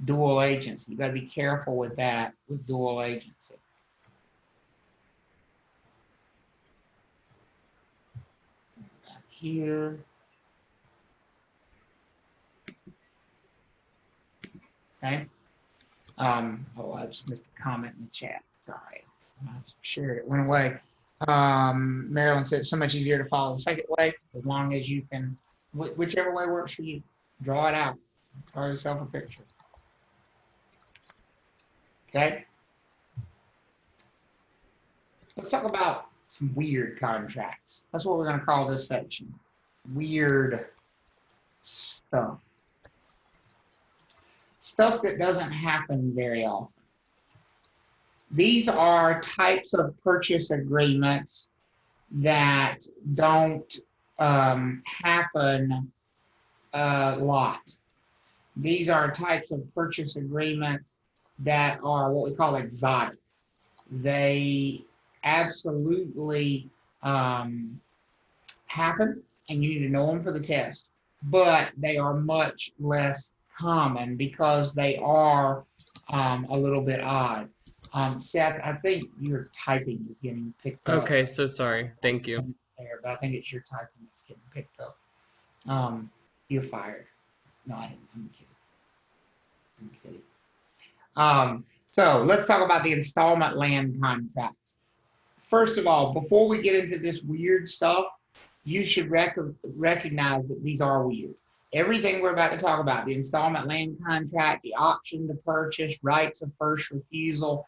dual agency. You got to be careful with that with dual agency. Back here. Okay. Oh, I just missed a comment in the chat. Sorry. I shared it. Went away. Marilyn said it's so much easier to follow the second way as long as you can, whichever way works for you, draw it out. Draw yourself a picture. Okay. Let's talk about some weird contracts. That's what we're going to call this section. Weird stuff. Stuff that doesn't happen very often. These are types of purchase agreements that don't happen a lot. These are types of purchase agreements that are what we call exotic. They absolutely happen, and you need to know them for the test, but they are much less common because they are a little bit odd. Seth, I think your typing is getting picked up. Okay, so sorry. Thank you. There, but I think it's your typing that's getting picked up. You're fired. No, I didn't. I'm kidding. I'm kidding. So let's talk about the installment land contracts. first of all, before we get into this weird stuff, you should recognize that these are weird. Everything we're about to talk about, the installment land contract, the option to purchase, rights of first refusal,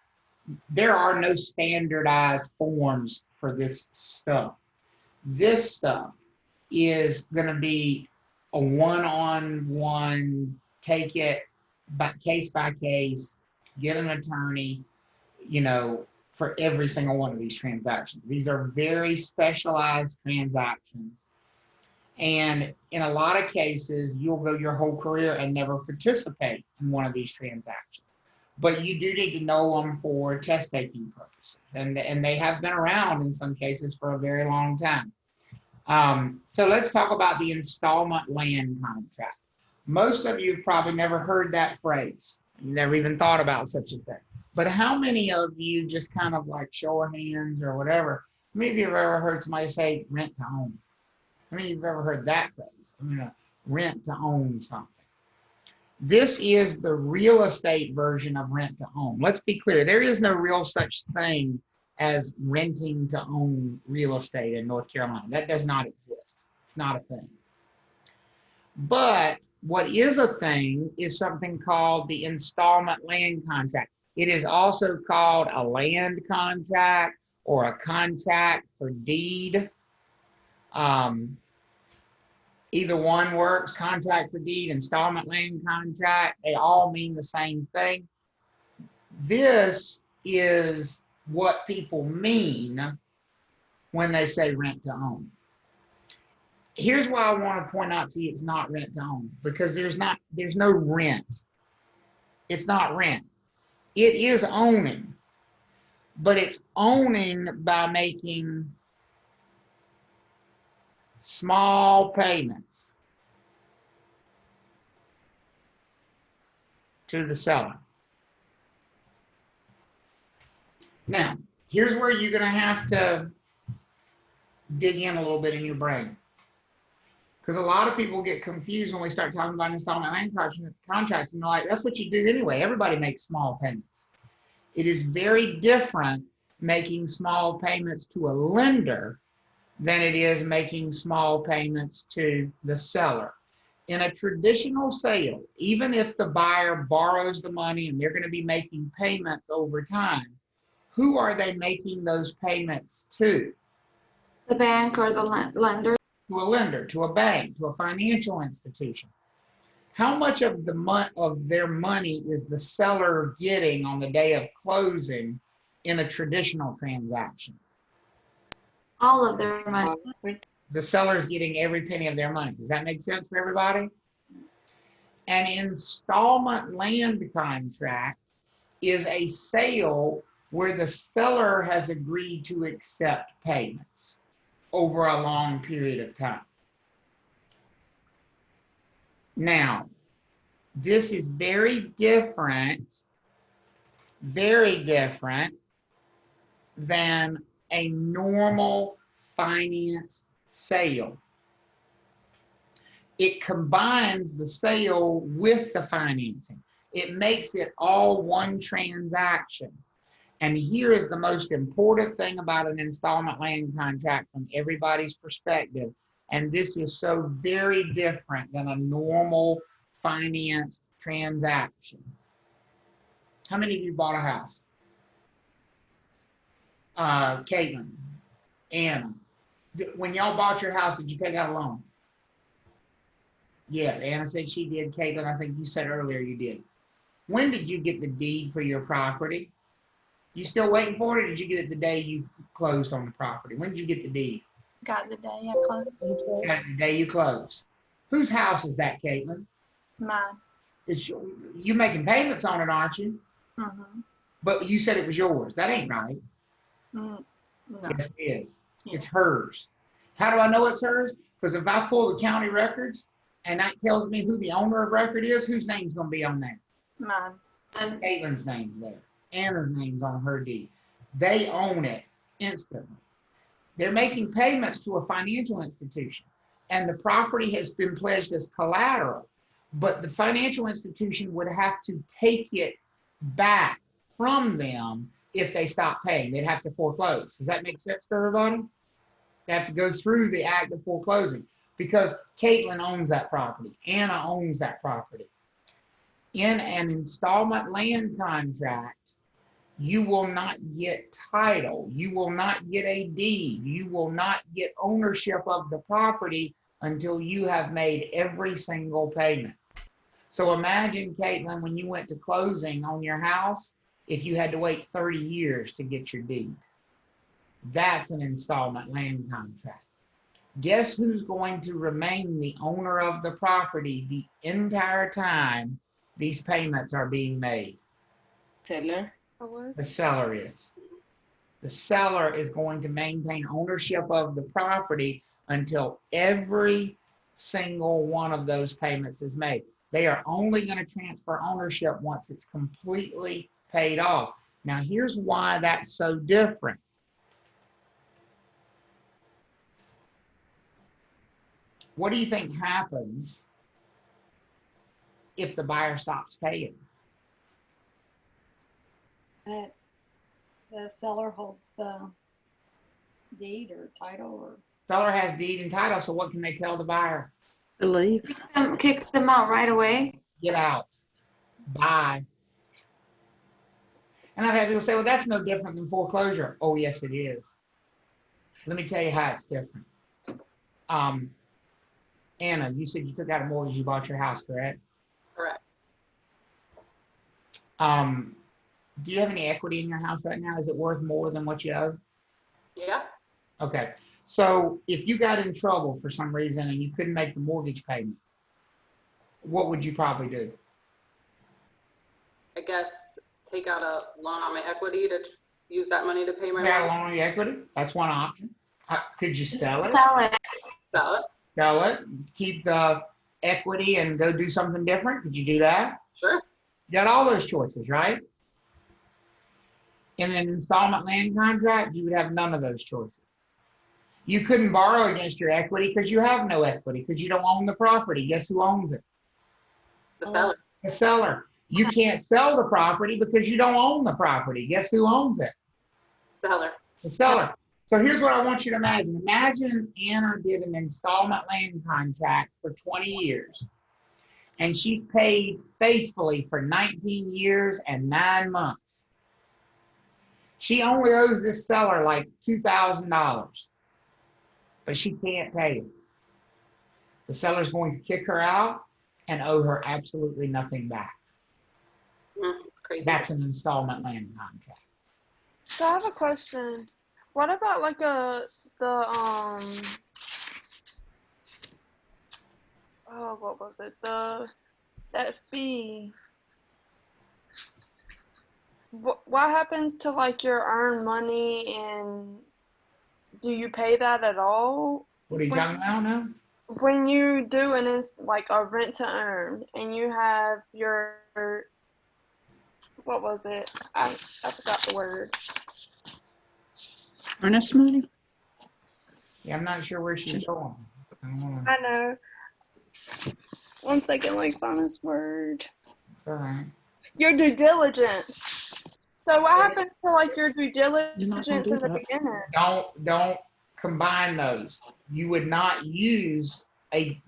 there are no standardized forms for this stuff. This stuff is going to be a one-on-one, take it by case, get an attorney, you know, for every single one of these transactions. These are very specialized transactions. And in a lot of cases, you'll go your whole career and never participate in one of these transactions. But you do need to know them for test taking purposes. And they have been around in some cases for a very long time. So let's talk about the installment land contract. Most of you have probably never heard that phrase. You never even thought about such a thing. But how many of you, just kind of like show of hands or whatever, how many of you have ever heard somebody say rent to own? How many of you have ever heard that phrase? I'm going to rent to own something. This is the real estate version of rent to own. Let's be clear. There is no real such thing as renting to own real estate in North Carolina. That does not exist. It's not a thing. But what is a thing is something called the installment land contract. It is also called a land contract or a contract for deed. Either one works, contract for deed, installment land contract, they all mean the same thing. This is what people mean when they say rent to own. Here's why I want to point out to you it's not rent to own, because there's no rent. It's not rent. It is owning, but it's owning by making small payments to the seller. Now, here's where you're going to have to dig in a little bit in your brain. Because a lot of people get confused when we start talking about installment land contracts, and they're like, that's what you do anyway. Everybody makes small payments. It is very different making small payments to a lender than it is making small payments to the seller. In a traditional sale, even if the buyer borrows the money and they're going to be making payments over time, who are they making those payments to? The bank or the lender? To a lender, to a bank, to a financial institution. How much of their money is the seller getting on the day of closing in a traditional transaction? All of their money. The seller is getting every penny of their money. Does that make sense for everybody? An installment land contract is a sale where the seller has agreed to accept payments over a long period of time. Now, this is very different than a normal finance sale. It combines the sale with the financing. It makes it all one transaction. And here is the most important thing about an installment land contract from everybody's perspective. And this is so very different than a normal finance transaction. How many of you bought a house? Caitlin, Anna, when y'all bought your house, did you take out a loan? Yeah, Anna said she did. Caitlin, I think you said earlier you did. When did you get the deed for your property? You still waiting for it, or did you get it the day you closed on the property? When did you get the deed? Got it the day I closed. Got it the day you closed. Whose house is that, Caitlin? Mine. You making payments on it, aren't you? Mm-hmm. But you said it was yours. That ain't right. No. Yes, it is. Yes. It's hers. How do I know it's hers? Because if I pull the county records and that tells me who the owner of record is, whose name's going to be on there? Mine. Caitlin's name's there. Anna's name's on her deed. They own it instantly. They're making payments to a financial institution, and the property has been pledged as collateral, but the financial institution would have to take it back from them if they stop paying. They'd have to foreclose. Does that make sense for everybody? They have to go through the act of foreclosing because Caitlin owns that property. Anna owns that property. In an installment land contract, you will not get title. You will not get a deed. You will not get ownership of the property until you have made every single payment. So imagine, Caitlin, when you went to closing on your house, if you had to wait 30 years to get your deed. That's an installment land contract. Guess who's going to remain the owner of the property the entire time these payments are being made? Seller. The seller is. The seller is going to maintain ownership of the property until every single one of those payments is made. They are only going to transfer ownership once it's completely paid off. Now, here's why that's so different. What do you think happens if the buyer stops paying? The seller holds the deed or title or. Seller has deed and title, so what can they tell the buyer? To leave. Kick them out right away. Get out. Bye. And I've had people say, well, that's no different than foreclosure. Oh, yes, it is. Let me tell you how it's different. Anna, you said you took out a mortgage, you bought your house, correct? Correct. Do you have any equity in your house right now? Is it worth more than what you owe? Yeah. Okay. So if you got in trouble for some reason and you couldn't make the mortgage payment, what would you probably do? I guess take out a loan on my equity to use that money to pay my Take out a mortgage. loan on your equity? That's one option. Could you sell it? Sell it. Sell it. Sell it, keep the equity and go do something different? Could you do that? Sure. You got all those choices, right? In an installment land contract, you would have none of those choices. You couldn't borrow against your equity because you have no equity because you don't own the property. Guess who owns it? The seller. The seller. You can't sell the property because you don't own the property. Guess who owns it? Seller. The seller. So here's what I want you to imagine. Imagine Anna did an installment land contract for 20 years. And she's paid faithfully for 19 years and 9 months. She only owes this seller like $2,000. But she can't pay it. The seller's going to kick her out and owe her absolutely nothing back. It's crazy. That's an installment land contract. So I have a question. What about like what was it? That fee. What happens to like your earned money, and do you pay that at all? What are you talking about now? When you do like a rent to earn and you have your, what was it? I forgot the word. Earnest money? Yeah, I'm not sure where she's going. I know. One second, let me find this word. It's all right. Your due diligence. So what happens to like your due diligence in the beginning? Don't combine those. You would not use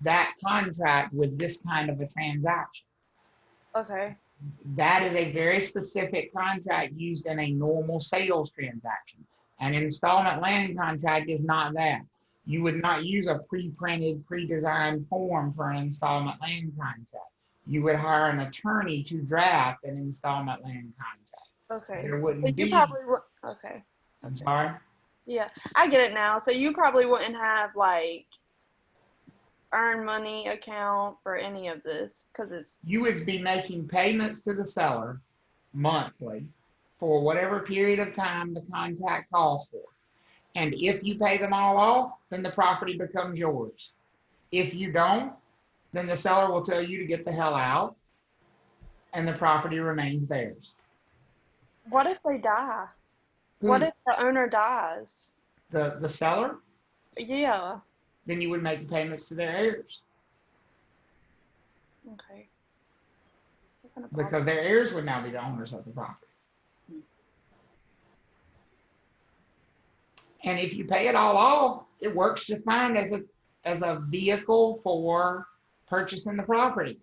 that contract with this kind of a transaction. Okay. That is a very specific contract used in a normal sales transaction. An installment land contract is not that. You would not use a pre-printed, pre-designed form for an installment land contract. You would hire an attorney to draft an installment land contract. Okay. There wouldn't But you be. probably okay. I'm sorry? Yeah, I get it now. So you probably wouldn't have like earned money account for any of this because it's. You would be making payments to the seller monthly for whatever period of time the contract calls for. And if you pay them all off, then the property becomes yours. If you don't, then the seller will tell you to get the hell out and the property remains theirs. What if they die? What if the owner dies? The seller? Yeah. Then you would make the payments to their heirs. Okay. Because their heirs would now be the owners of the property. And if you pay it all off, it works just fine as a vehicle for purchasing the property.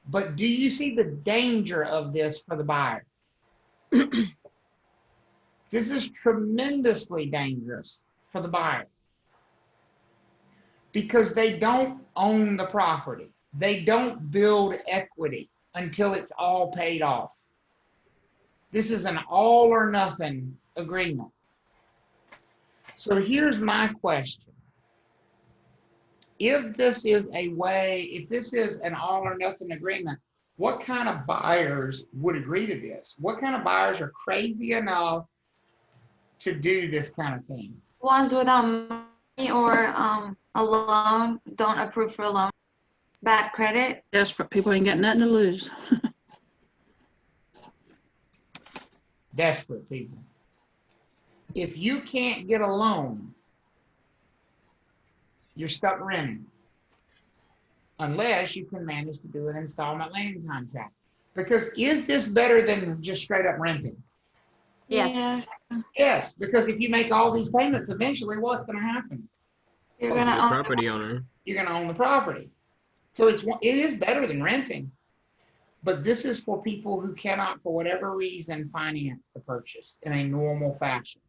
But do you see the danger of this for the buyer? This is tremendously dangerous for the buyer because they don't own the property. They don't build equity until it's all paid off. This is an all or nothing agreement. So here's my question. If this is an all or nothing agreement, what kind of buyers would agree to this? What kind of buyers are crazy enough to do this kind of thing? Ones without money or a loan, don't approve for a loan. Bad credit. Desperate people ain't got nothing to lose. Desperate people. If you can't get a loan, you're stuck renting. Unless you can manage to do an installment land contract. Because is this better than just straight up renting? Yes. Yes, because if you make all these payments, eventually what's going to happen? You're going to own the property owner. You're going to own the property. So it is better than renting. But this is for people who cannot, for whatever reason, finance the purchase in a normal fashion.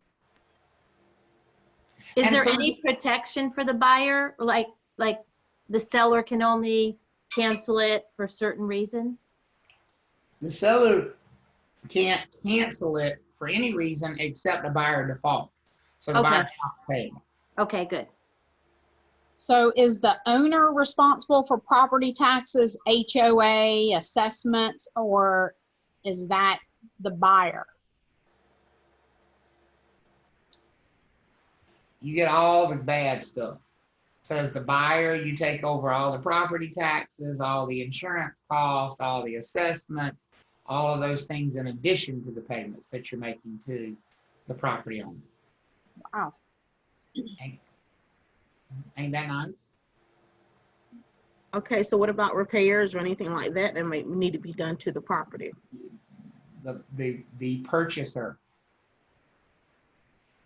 Is And there so- any protection for the buyer? Like the seller can only cancel it for certain reasons? The seller can't cancel it for any reason except a buyer default. So the Okay. buyer cannot pay. Okay, good. So is the owner responsible for property taxes, HOA, assessments, or is that the buyer? You get all the bad stuff. So as the buyer, you take over all the property taxes, all the insurance costs, all the assessments, all of those things in addition to the payments that you're making to the property owner. Wow. Ain't that nice? Okay, so what about repairs or anything like that that might need to be done to the property? The purchaser.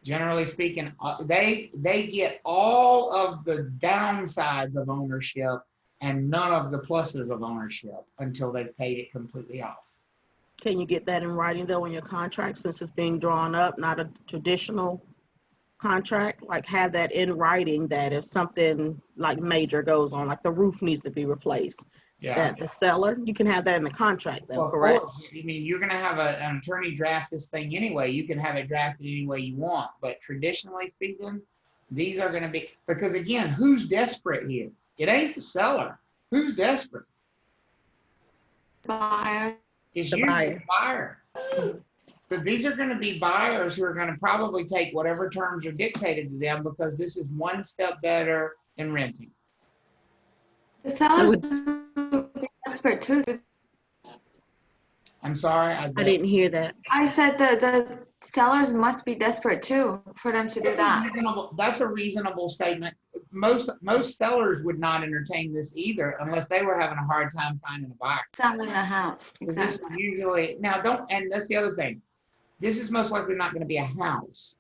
Generally speaking, they get all of the downsides of ownership and none of the pluses of ownership until they've paid it completely off. Can you get that in writing though in your contract since it's being drawn up, not a traditional contract? Like have that in writing that if something like major goes on, like the roof needs to be replaced, that the seller, you can have that in the contract though, Well, correct? of course. I mean, you're going to have an attorney draft this thing anyway. You can have it drafted any way you want. But traditionally speaking, these are going to be, because again, who's desperate here? It ain't the seller. Who's desperate? Buyer. It's The usually buyer. the buyer. So these are going to be buyers who are going to probably take whatever terms are dictated to them because this is one step better than renting. The sellers be desperate too. I'm sorry. I didn't hear that. I said the sellers must be desperate too for them to do that. That's a reasonable statement. Most sellers would not entertain this either unless they were having a hard time finding a buyer. Selling a house. This Exactly. is usually, now don't, and that's the other thing. This is most likely not going to be a house.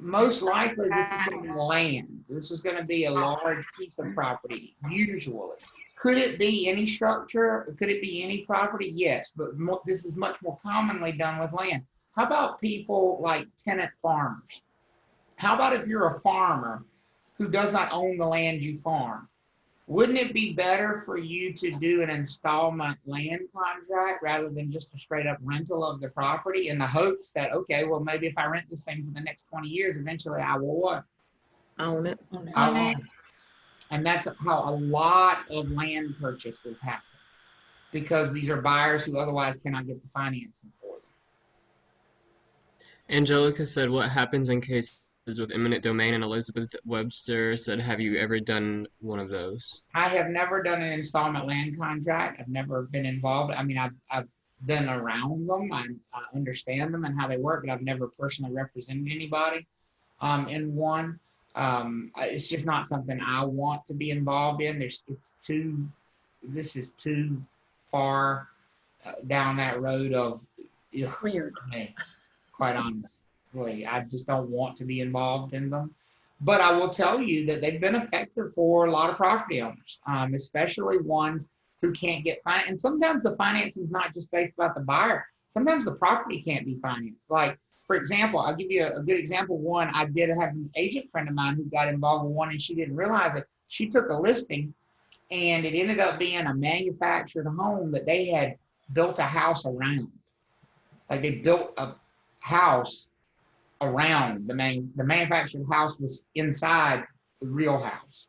Most likely this is going to be land. This is going to be a large piece of property, usually. Could it be any structure? Could it be any property? Yes, but this is much more commonly done with land. How about people like tenant farmers? How about if you're a farmer who does not own the land you farm? Wouldn't it be better for you to do an installment land contract rather than just a straight up rental of the property in the hopes that, okay, well, maybe if I rent this thing for the next 20 years, eventually I will what? Own it. I own it. And that's how a lot of land purchases happen because these are buyers who otherwise cannot get the financing for them. Angelica said, what happens in cases with eminent domain? And Elizabeth Webster said, have you ever done one of those? I have never done an installment land contract. I've never been involved. I mean, I've been around them. I understand them and how they work, but I've never personally represented anybody in one. It's just not something I want to be involved in. This is too far down that road of weird for me, quite honest. I just don't want to be involved in them. But I will tell you that they've been effective for a lot of property owners, especially ones who can't get financed. And sometimes the financing is not just based about the buyer. Sometimes the property can't be financed. Like, for example, I'll give you a good example. One, I did have an agent friend of mine who got involved with one and she didn't realize it. She took a listing and it ended up being a manufactured home that they had built a house around. Like they built a house around the manufactured house was inside the real house.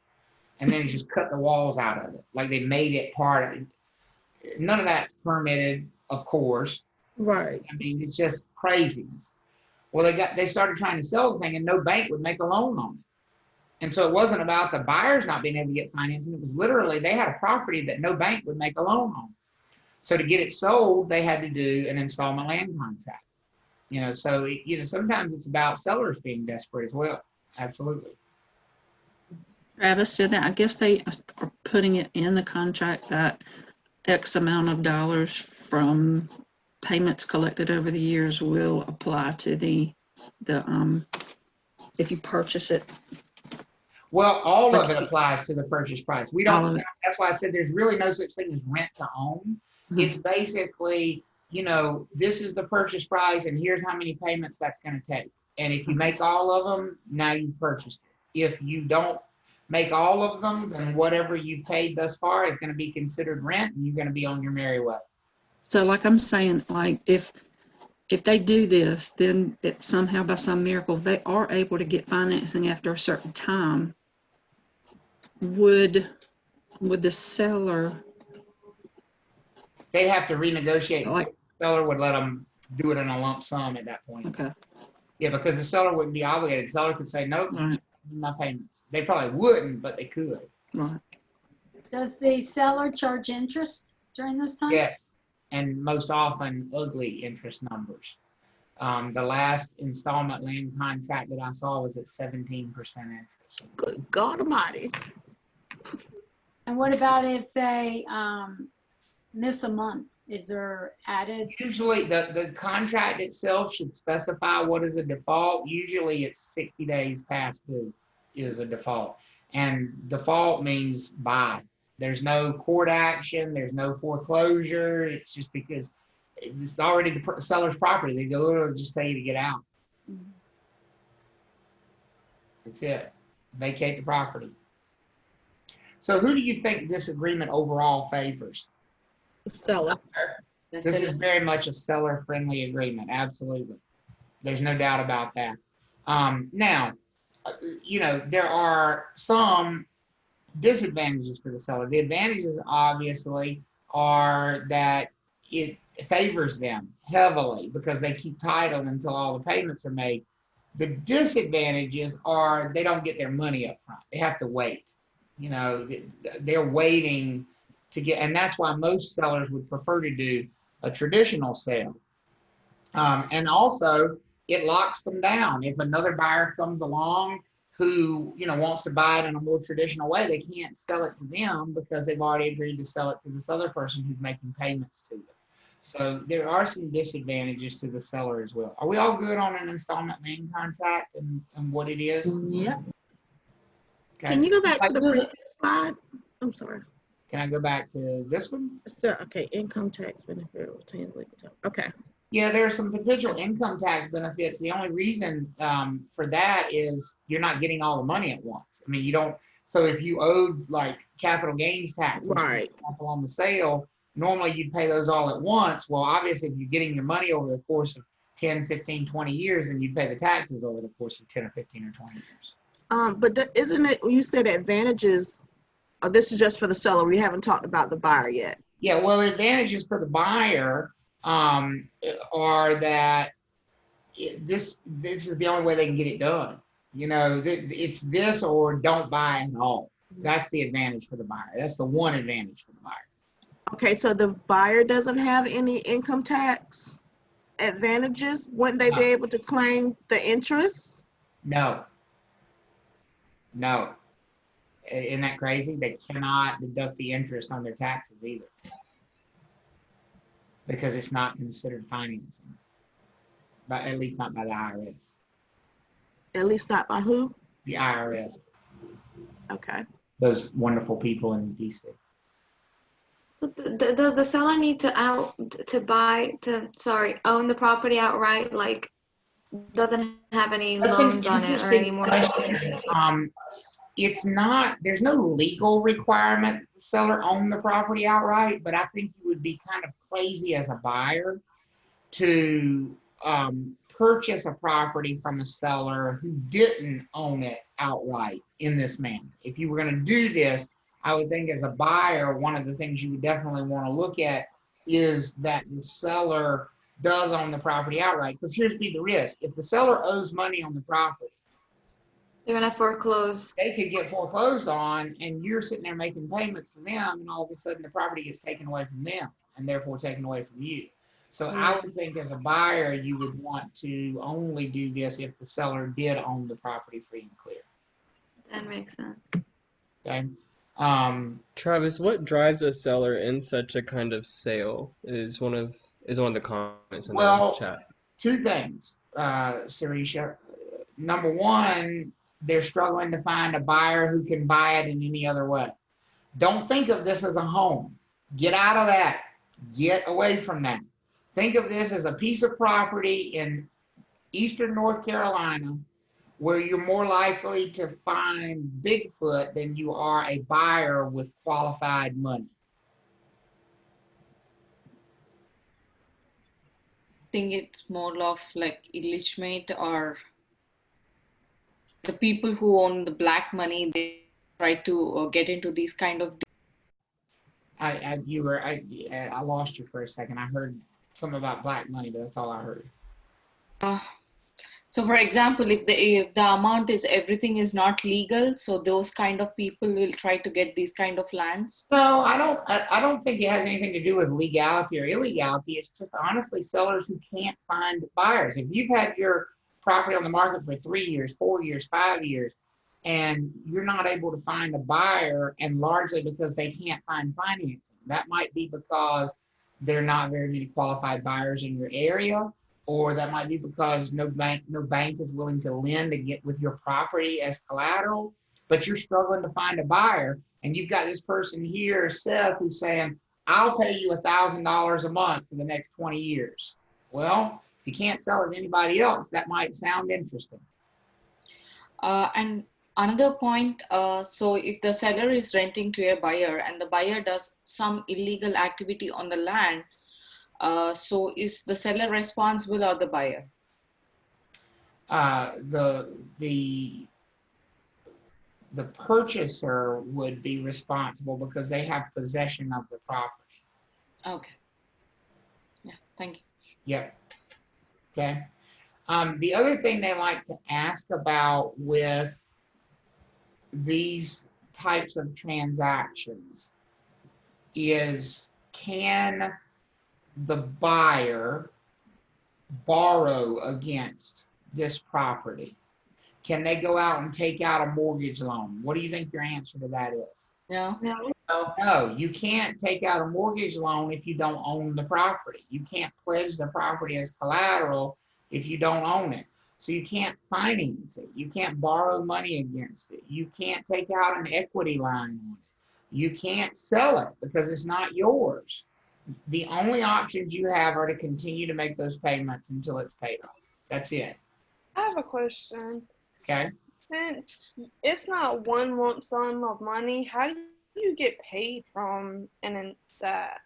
And then just cut the walls out of it. Like they made it part of it. None of that's permitted, of course. Right. I mean, it's just crazy. Well, they started trying to sell the thing and no bank would make a loan on it. And so it wasn't about the buyers not being able to get financing. It was literally they had a property that no bank would make a loan on. So to get it sold, they had to do an installment land contract. So sometimes it's about sellers being desperate as well. Absolutely. Travis, I guess they are putting it in the contract that X amount of dollars from payments collected over the years will apply to the if you purchase it. Well, all of it applies to the purchase price. We don't. That's why I said there's really no such thing as rent to own. Mm-hmm. It's basically, this is the purchase price, and here's how many payments that's going to take. And if you make all of them, now you've purchased it. If you don't make all of them, then whatever you paid thus far is going to be considered rent, and you're going to be on your merry way. So, like I'm saying, like if they do this, then if somehow by some miracle they are able to get financing after a certain time, would the seller? They'd have to renegotiate. Like the seller would let them do it in a lump sum at that point. Okay. Yeah, because the seller wouldn't be obligated. The seller could say, nope, right, my payments. They probably wouldn't, but they could. Right. Does the seller charge interest during this time? Yes, and most often ugly interest numbers. The last installment land contract that I saw was at 17% interest. Good God Almighty. And what about if they miss a month? Is there added? Usually the contract itself should specify what is a default. Usually it's 60 days past due is a default. And default means buy. There's no court action. There's no foreclosure. It's just because it's already the seller's property. They literally just tell you to get out. Mm-hmm. That's it. Vacate the property. So who do you think this agreement overall favors? The seller. This is very much a seller-friendly agreement. Absolutely. There's no doubt about that. Now, there are some disadvantages for the seller. The advantages, obviously, are that it favors them heavily because they keep title until all the payments are made. The disadvantages are they don't get their money up front. They have to wait. They're waiting to get, and that's why most sellers would prefer to do a traditional sale. And also, it locks them down. If another buyer comes along who wants to buy it in a more traditional way, they can't sell it to them because they've already agreed to sell it to this other person who's making payments to them. So there are some disadvantages to the seller as well. Are we all good on an installment land contract and what it is? Yep. Okay. Can you go back to the previous slide? I'm sorry. Can I go back to this one? So, okay, income tax benefit. Okay. Yeah, there are some potential income tax benefits. The only reason for that is you're not getting all the money at once. I mean, you don't. So if you owed like capital gains tax, right, on the sale, normally you'd pay those all at once. Well, obviously, if you're getting your money over the course of 10, 15, 20 years, then you'd pay the taxes over the course of 10 or 15 or 20 years. But isn't it, you said advantages, this is just for the seller. We haven't talked about the buyer yet. Yeah, well, advantages for the buyer are that this is the only way they can get it done. It's this or don't buy at all. That's the advantage for the buyer. That's the one advantage for the buyer. Okay, so the buyer doesn't have any income tax advantages? Wouldn't they be able to claim the interest? No. Isn't that crazy? They cannot deduct the interest on their taxes either because it's not considered financing. but at least not by the IRS. At least not by who? The IRS. Okay. Those wonderful people in DC. Does the seller need to own the property outright? Like, doesn't have any That's an loans on it or any interesting more? question. It's not, there's no legal requirement that the seller own the property outright, but I think you would be kind of crazy as a buyer to purchase a property from a seller who didn't own it outright in this manner. If you were going to do this, I would think as a buyer, one of the things you would definitely want to look at is that the seller does own the property outright. Because here's the risk. If the seller owes money on the property, they're going to foreclose. They could get foreclosed on, and you're sitting there making payments to them, and all of a sudden the property gets taken away from them, and therefore taken away from you. So I would think as a buyer, you would want to only do this if the seller did own the property free and clear. That makes sense. Okay. Travis, what drives a seller in such a kind of sale is one of the comments in the chat. Two things, Sarisha. Number one, they're struggling to find a buyer who can buy it in any other way. Don't think of this as a home. Get out of that. Get away from that. Think of this as a piece of property in eastern North Carolina where you're more likely to find Bigfoot than you are a buyer with qualified money. I think it's more of like illegitimate, or the people who own the black money, they try to get into these kind of. I lost you for a second. I heard something about black money, but that's all I heard. So for example, if the amount is, everything is not legal, so those kind of people will try to get these kind of lands. No, I don't think it has anything to do with legality or illegality. It's just honestly sellers who can't find buyers. If you've had your property on the market for 3 years, 4 years, 5 years, and you're not able to find a buyer, and largely because they can't find financing, that might be because there are not very many qualified buyers in your area, or that might be because no bank is willing to lend to get with your property as collateral, but you're struggling to find a buyer, and you've got this person here, Seth, who's saying, I'll pay you $1,000 a month for the next 20 years. Well, if you can't sell it to anybody else, that might sound interesting. And another point, so if the seller is renting to a buyer and the buyer does some illegal activity on the land, so is the seller responsible or the buyer? The purchaser would be responsible because they have possession of the property. Okay. Yeah, thank you. Yep. Okay. The other thing they like to ask about with these types of transactions is, can the buyer borrow against this property? Can they go out and take out a mortgage loan? What do you think your answer to that is? No. No, you can't take out a mortgage loan if you don't own the property. You can't pledge the property as collateral if you don't own it. So you can't finance it. You can't borrow money against it. You can't take out an equity line on it. You can't sell it because it's not yours. The only options you have are to continue to make those payments until it's paid off. That's it. I have a question. Okay. Since it's not one lump sum of money, how do you get paid from that?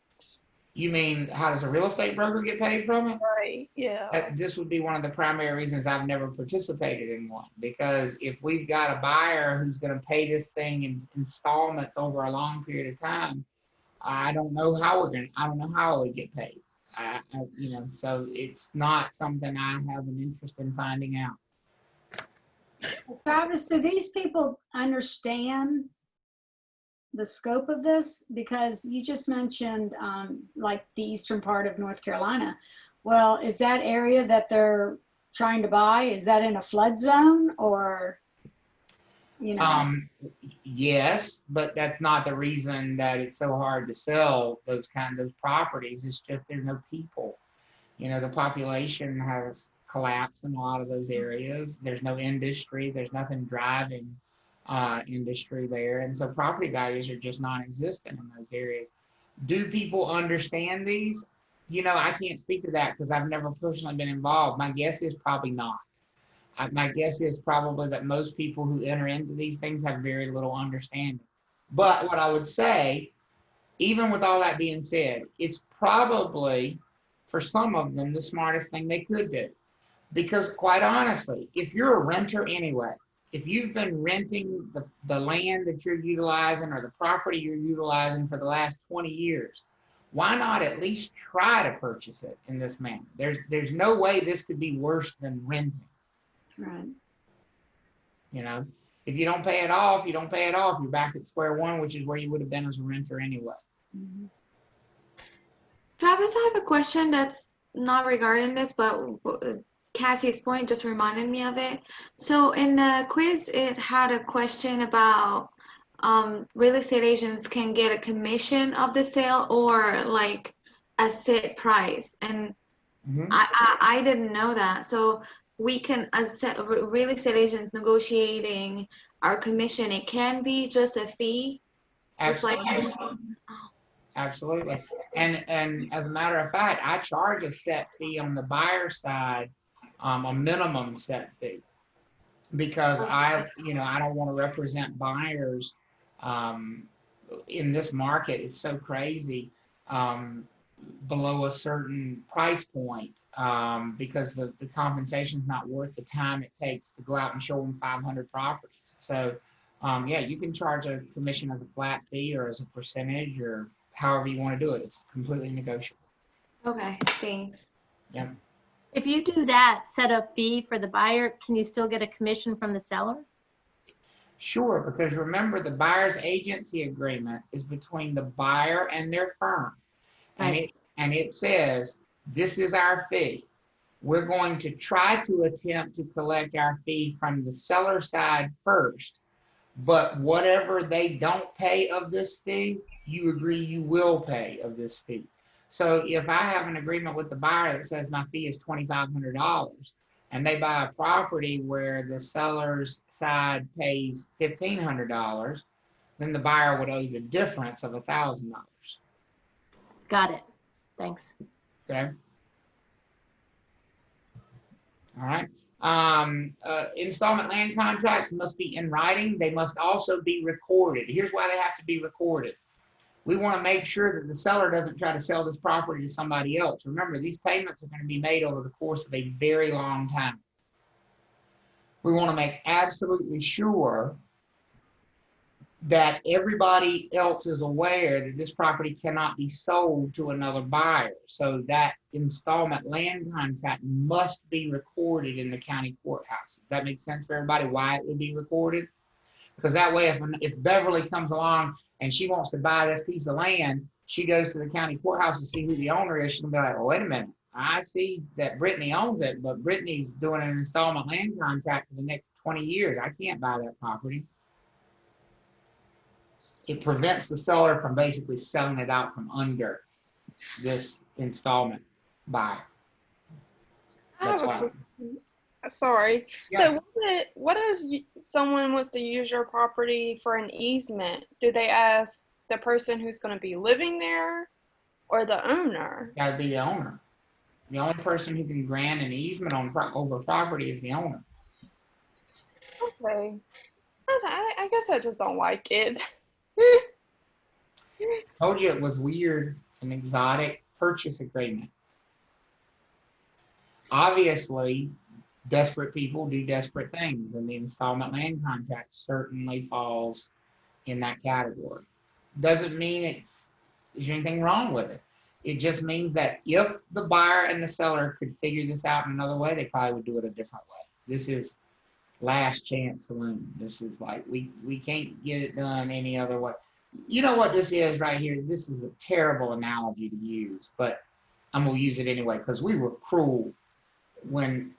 You mean, how does a real estate broker get paid from it? Right, yeah. This would be one of the primary reasons I've never participated in one, because if we've got a buyer who's going to pay this thing in installments over a long period of time, I don't know how I would get paid. So it's not something I have an interest in finding out. Travis, do these people understand the scope of this? Because you just mentioned like the eastern part of North Carolina. Well, is that area that they're trying to buy, is that in a flood zone, or, you know? Yes, but that's not the reason that it's so hard to sell those properties. It's just there's no people. You know, the population has collapsed in a lot of those areas. There's no industry. There's nothing driving industry there. And so property values are just non-existent in those areas. Do people understand these? You know, I can't speak to that because I've never personally been involved. My guess is probably not. My guess is probably that most people who enter into these things have very little understanding. But what I would say, even with all that being said, it's probably, for some of them, the smartest thing they could do. Because quite honestly, if you're a renter anyway, if you've been renting the land that you're utilizing or the property you're utilizing for the last 20 years, why not at least try to purchase it in this manner? There's no way this could be worse than renting. Right. You know, if you don't pay it off, you don't pay it off. You're back at square one, which is where you would have been as a renter anyway. Mm-hmm. Travis, I have a question that's not regarding this, but Cassie's point just reminded me of it. So in the quiz, it had a question about real estate agents can get a commission of the sale or like a set price. And I didn't know that. So we can, as real estate agents negotiating our commission, it can be just a fee. Absolutely. Just like, Absolutely. And as a matter of fact, I charge a set fee on the buyer side, a minimum set fee, because I don't want to represent buyers in this market. It's so crazy below a certain price point because the compensation is not worth the time it takes to go out and show them 500 properties. So yeah, you can charge a commission as a flat fee or as a percentage or however you want to do it. It's completely negotiable. okay, thanks. Yeah. If you do that, set a fee for the buyer, can you still get a commission from the seller? Sure, because remember the buyer's agency agreement is between the buyer and their firm. Right. And it says, this is our fee. We're going to try to attempt to collect our fee from the seller side first, but whatever they don't pay of this fee, you agree you will pay of this fee. So if I have an agreement with the buyer that says my fee is $2,500 and they buy a property where the seller's side pays $1,500, then the buyer would owe the difference of $1,000. Got it. Thanks. Okay. All right. Installment land contracts must be in writing. They must also be recorded. Here's why they have to be recorded. We want to make sure that the seller doesn't try to sell this property to somebody else. Remember, these payments are going to be made over the course of a very long time. We want to make absolutely sure that everybody else is aware that this property cannot be sold to another buyer. So that installment land contract must be recorded in the county courthouse. Does that make sense for everybody why it would be recorded? Because that way, if Beverly comes along and she wants to buy this piece of land, she goes to the county courthouse to see who the owner is. She'll be like, well, wait a minute. I see that Brittany owns it, but Brittany's doing an installment land contract for the next 20 years. I can't buy that property. It prevents the seller from basically selling it out from under this installment buyer. That's why. Sorry. Yeah. So what if someone wants to use your property for an easement? Do they ask the person who's going to be living there or the owner? Got to be the owner. The only person who can grant an easement on over property is the owner. Okay. I guess I just don't like it. Told you it was weird. It's an exotic purchase agreement. Obviously, desperate people do desperate things, and the installment land contract certainly falls in that category. Doesn't mean there's anything wrong with it. It just means that if the buyer and the seller could figure this out in another way, they probably would do it a different way. This is last chance saloon. This is like, we can't get it done any other way. You know what this is right here? This is a terrible analogy to use, but I'm going to use it anyway because we were cruel. When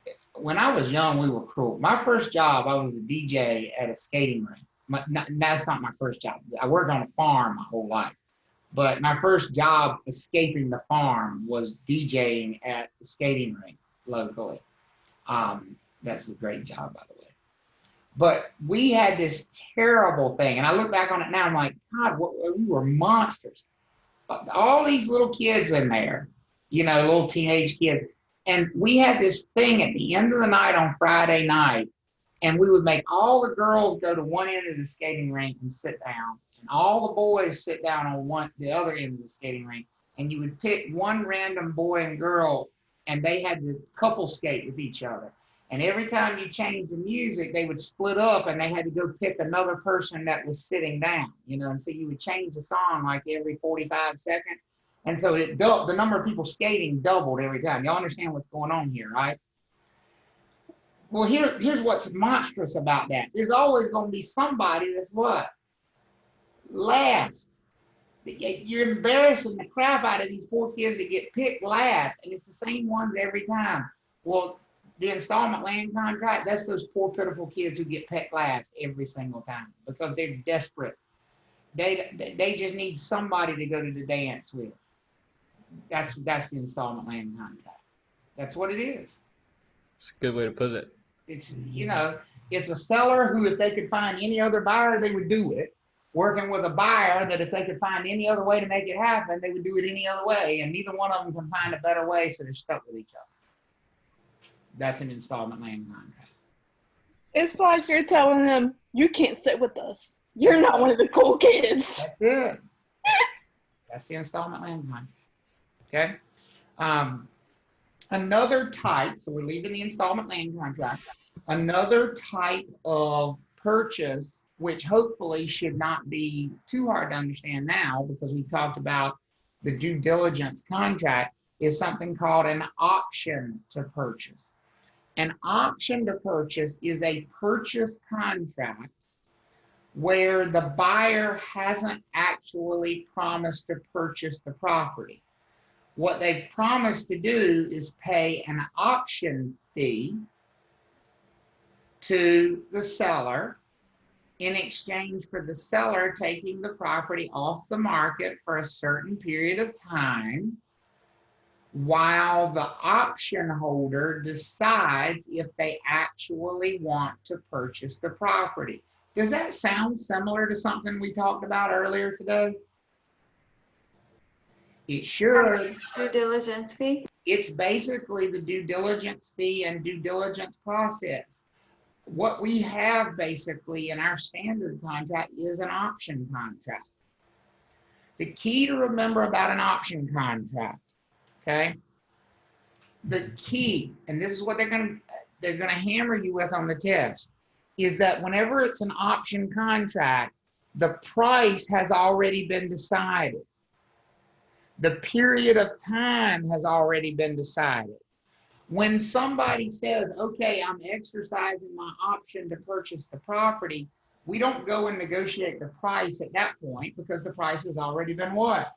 I was young, we were cruel. My first job, I was a DJ at a skating rink. That's not my first job. I worked on a farm my whole life. But my first job escaping the farm was DJing at the skating rink locally. That's a great job, by the way. But we had this terrible thing, and I look back on it now, I'm like, God, we were monsters. All these little kids in there, you know, little teenage kids. And we had this thing at the end of the night on Friday night, and we would make all the girls go to one end of the skating rink and sit down, and all the boys sit down on the other end of the skating rink. And you would pick one random boy and girl, and they had to couple skate with each other. And every time you changed the music, they would split up and they had to go pick another person that was sitting down, you know, and so you would change the song like every 45 seconds. And so the number of people skating doubled every time. Y'all understand what's going on here, right? Well, here's what's monstrous about that. There's always going to be somebody that's what? Last. You're embarrassing the crap out of these poor kids that get picked last, and it's the same ones every time. Well, the installment land contract, that's those poor, pitiful kids who get picked last every single time because they're desperate. They just need somebody to go to the dance with. That's the installment land contract. That's what it is. It's a good way to put it. It's, you know, it's a seller who, if they could find any other buyer, they would do it. Working with a buyer that if they could find any other way to make it happen, they would do it any other way. And neither one of them can find a better way, so they're stuck with each other. That's an installment land contract. It's like you're telling them, you can't sit with us. You're not one of the cool kids. That's it. That's the installment land contract. Okay. Another type, so we're leaving the installment land contract. Another type of purchase, which hopefully should not be too hard to understand now because we talked about the due diligence contract, is something called an option to purchase. An option to purchase is a purchase contract where the buyer hasn't actually promised to purchase the property. What they've promised to do is pay an option fee to the seller in exchange for the seller taking the property off the market for a certain period of time, while the option holder decides if they actually want to purchase the property. Does that sound similar to something we talked about earlier today? It should. Due diligence fee? It's basically the due diligence fee and due diligence process. What we have basically in our standard contract is an option contract. The key to remember about an option contract, okay? The key, and this is what they're gonna hammer you with on the test, is that whenever it's an option contract, the price has already been decided. The period of time has already been decided. When somebody says, okay, I'm exercising my option to purchase the property, we don't go and negotiate the price at that point because the price has already been what?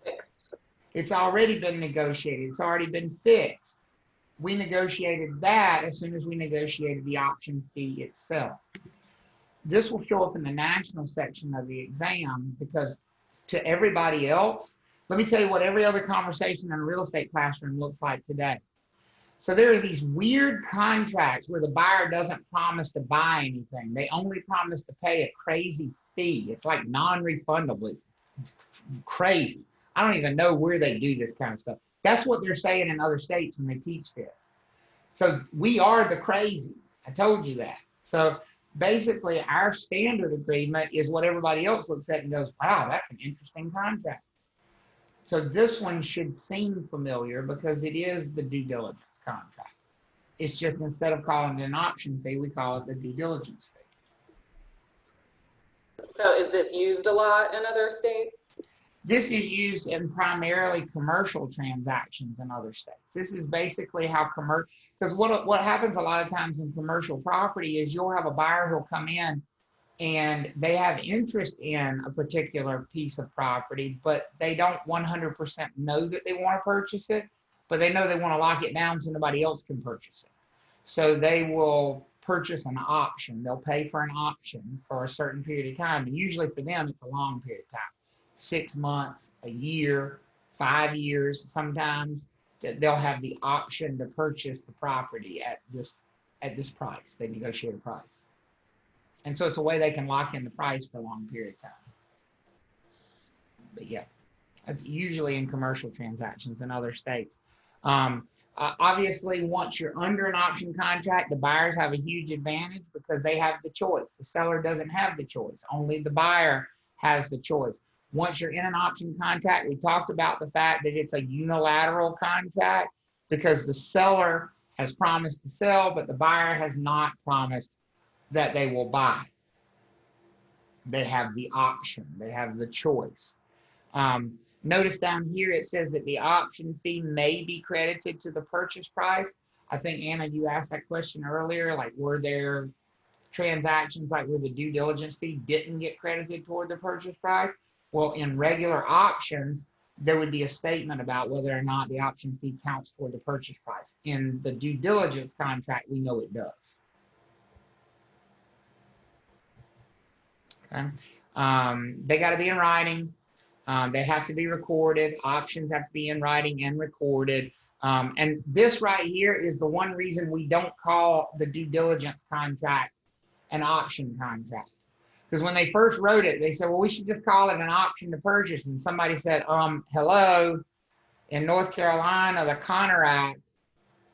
Fixed. It's already been negotiated. It's already been fixed. We negotiated that as soon as we negotiated the option fee itself. This will show up in the national section of the exam because to everybody else, let me tell you what every other conversation in a real estate classroom looks like today. So there are these weird contracts where the buyer doesn't promise to buy anything. They only promise to pay a crazy fee. It's like non-refundable. It's crazy. I don't even know where they do this kind of stuff. That's what they're saying in other states when they teach this. So we are the crazy. I told you that. So basically our standard agreement is what everybody else looks at and goes, wow, that's an interesting contract. So this one should seem familiar because it is the due diligence contract. It's just instead of calling it an option fee, we call it the due diligence fee. So is this used a lot in other states? This is used in primarily commercial transactions in other states. This is basically how commercial, because what happens a lot of times in commercial property is you'll have a buyer who'll come in and they have interest in a particular piece of property, but they don't 100% know that they want to purchase it, but they know they want to lock it down so nobody else can purchase it. So they will purchase an option. They'll pay for an option for a certain period of time. And usually for them, it's a long period of time, 6 months, a year, 5 years sometimes. they'll have the option to purchase the property at this price. They negotiate a price. And so it's a way they can lock in the price for a long period of time. But yeah, it's usually in commercial transactions in other states. Obviously, once you're under an option contract, the buyers have a huge advantage because they have the choice. The seller doesn't have the choice. Only the buyer has the choice. Once you're in an option contract, we talked about the fact that it's a unilateral contract because the seller has promised to sell, but the buyer has not promised that they will buy. They have the option. They have the choice. Notice down here it says that the option fee may be credited to the purchase price. I think, Anna, you asked that question earlier, like were there transactions like where the due diligence fee didn't get credited toward the purchase price? Well, in regular options, there would be a statement about whether or not the option fee counts toward the purchase price. In the due diligence contract, we know it does. Okay. They got to be in writing. They have to be recorded. Options have to be in writing and recorded. And this right here is the one reason we don't call the due diligence contract an option contract. Because when they first wrote it, they said, well, we should just call it an option to purchase. And somebody said, hello, in North Carolina, the Connor Act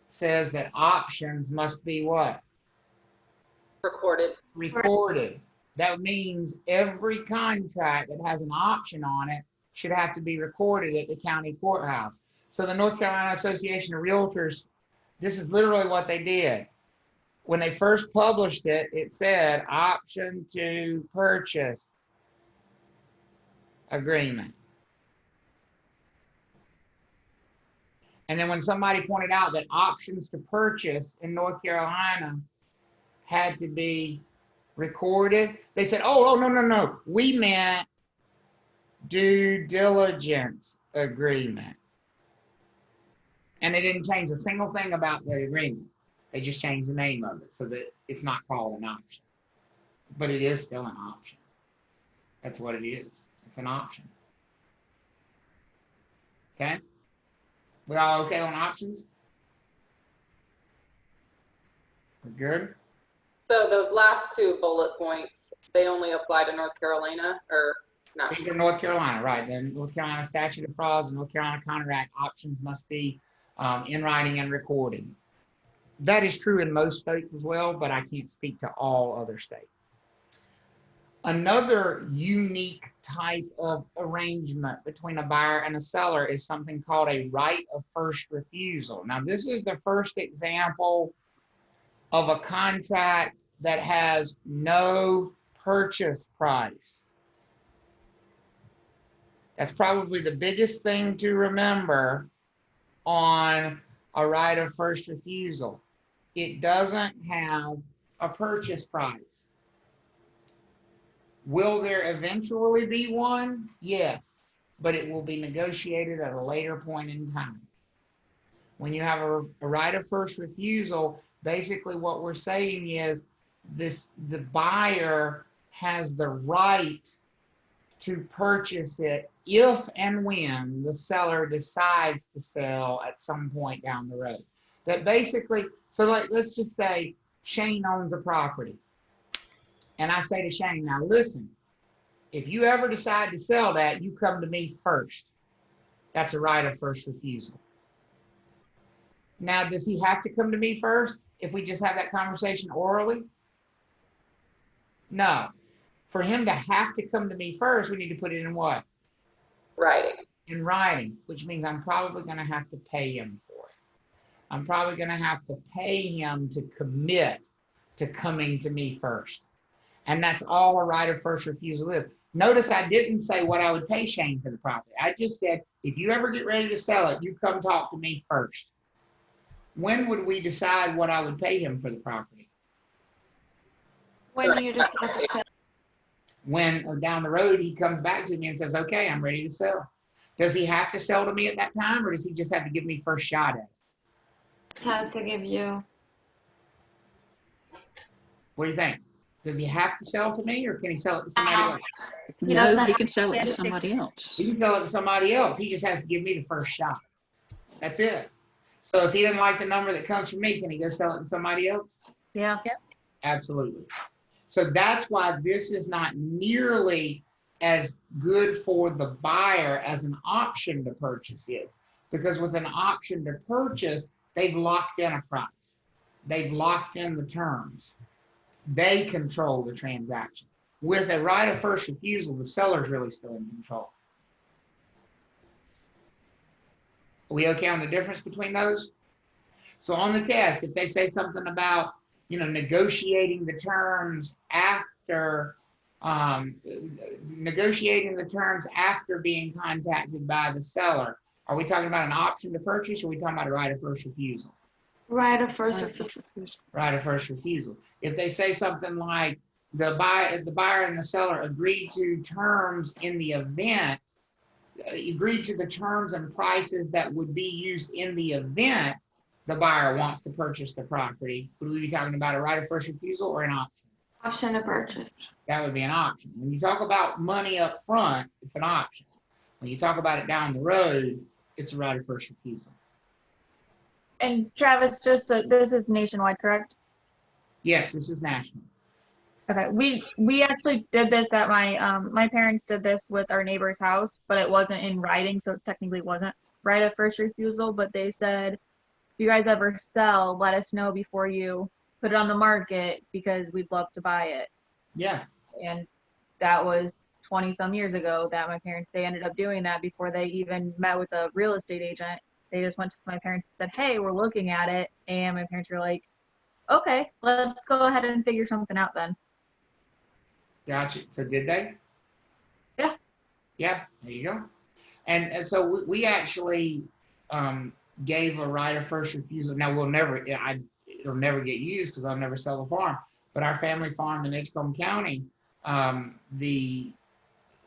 says that options must be what? Recorded. Recorded. That means every contract that has an option on it should have to be recorded at the county courthouse. So the North Carolina Association of Realtors, this is literally what they did. When they first published it, it said option to purchase agreement. And then when somebody pointed out that options to purchase in North Carolina had to be recorded, they said, oh, no. We meant due diligence agreement. And they didn't change a single thing about the agreement. They just changed the name of it so that it's not called an option. But it is still an option. That's what it is. It's an option. Okay? We all okay on options? We're good? So those last two bullet points, they only apply to North Carolina or not? North Carolina, right. The North Carolina Statute of Frauds and North Carolina Contract options must be in writing and recorded. That is true in most states as well, but I can't speak to all other states. Another unique type of arrangement between a buyer and a seller is something called a right of first refusal. Now, this is the first example of a contract that has no purchase price. That's probably the biggest thing to remember on a right of first refusal. It doesn't have a purchase price. Will there eventually be one? Yes, but it will be negotiated at a later point in time. When you have a right of first refusal, basically what we're saying is the buyer has the right to purchase it if and when the seller decides to sell at some point down the road. That basically, so like, let's just say Shane owns a property. And I say to Shane, now listen, if you ever decide to sell that, you come to me first. That's a right of first refusal. Now, does he have to come to me first if we just have that conversation orally? No. For him to have to come to me first, we need to put it in what? Writing. In writing, which means I'm probably going to have to pay him for it. I'm probably going to have to pay him to commit to coming to me first. And that's all a right of first refusal is. Notice I didn't say what I would pay Shane for the property. I just said, if you ever get ready to sell it, you come talk to me first. When would we decide what I would pay him for the property? When you decide to sell. When or down the road he comes back to me and says, okay, I'm ready to sell. Does he have to sell to me at that time, or does he just have to give me first shot at it? He has to give you. What do you think? Does he have to sell to me, or can he sell it to somebody else? No, he can sell it to somebody else. He can sell it to somebody else. He just has to give me the first shot. That's it. So if he doesn't like the number that comes from me, can he go sell it to somebody else? Yeah. Absolutely. So that's why this is not nearly as good for the buyer as an option to purchase is. Because with an option to purchase, they've locked in a price. They've locked in the terms. They control the transaction. With a right of first refusal, the seller's really still in control. Are we okay on the difference between those? So on the test, if they say something about, negotiating the terms after being contacted by the seller, are we talking about an option to purchase, or are we talking about a right of first refusal? Right of first refusal. Right of first refusal. If they say something like the buyer and the seller agreed to terms in the event, agreed to the terms and prices that would be used in the event the buyer wants to purchase the property, would we be talking about a right of first refusal or an option? Option to purchase. That would be an option. When you talk about money up front, it's an option. When you talk about it down the road, it's a right of first refusal. And Travis, this is nationwide, correct? Yes, this is national. Okay, we actually did this at my parents did this with our neighbor's house, but it wasn't in writing, so it technically wasn't right of first refusal. But they said, if you guys ever sell, let us know before you put it on the market because we'd love to buy it. Yeah. And that was 20 some years ago that my parents, they ended up doing that before they even met with a real estate agent. They just went to my parents and said, hey, we're looking at it. And my parents were like, okay, let's go ahead and figure something out then. Gotcha. So did they? Yeah. Yeah, there you go. And so we actually gave a right of first refusal. Now it'll never get used because I'll never sell the farm. But our family farm in Edgecombe County, the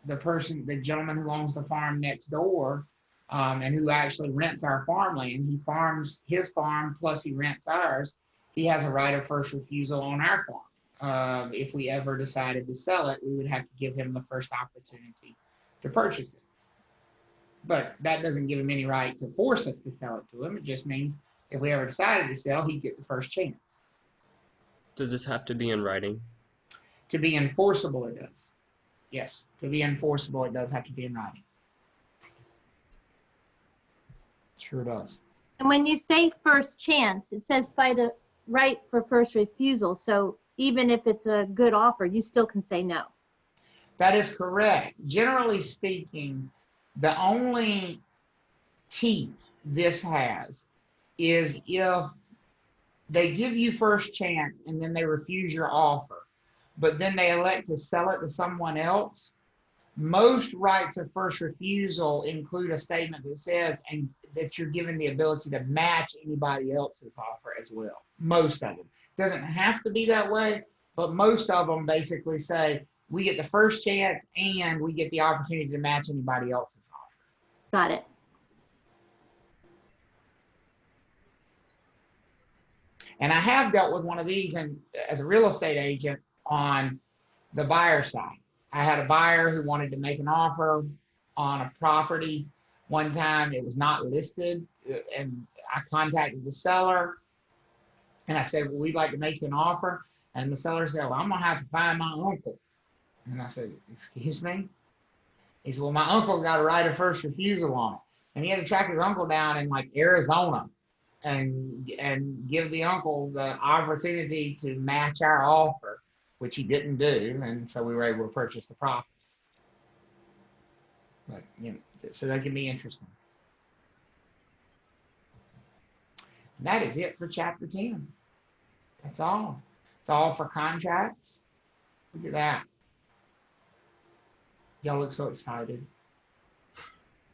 gentleman who owns the farm next door, and who actually rents our farmland, he farms his farm plus he rents ours. He has a right of first refusal on our farm. If we ever decided to sell it, we would have to give him the first opportunity to purchase it. But that doesn't give him any right to force us to sell it to him. It just means if we ever decided to sell, he'd get the first chance. Does this have to be in writing? To be enforceable, it does. Yes, to be enforceable, it does have to be in writing. Sure does. And when you say first chance, it says fight a right for first refusal. So even if it's a good offer, you still can say no. That is correct. Generally speaking, the only teeth this has is if they give you first chance and then they refuse your offer, but then they elect to sell it to someone else. Most rights of first refusal include a statement that says and that you're given the ability to match anybody else's offer as well. Most of them. Doesn't have to be that way, but most of them basically say we get the first chance and we get the opportunity to match anybody else's offer. Got it. And I have dealt with one of these as a real estate agent on the buyer side. I had a buyer who wanted to make an offer on a property. One time it was not listed, and I contacted the seller and I said, well, we'd like to make you an offer. And the seller said, well, I'm going to have to find my uncle. And I said, excuse me? He said, well, my uncle got a right of first refusal on it. And he had to track his uncle down in like Arizona and give the uncle the opportunity to match our offer, which he didn't do. And so we were able to purchase the property. But, so that can be interesting. And that is it for chapter 10. That's all. It's all for contracts. Look at that. Y'all look so excited.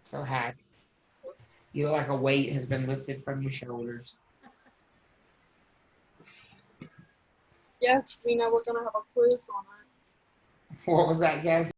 So happy. You look like a weight has been lifted from your shoulders. Yes, we know we're going to have a quiz on it. What was that, guys?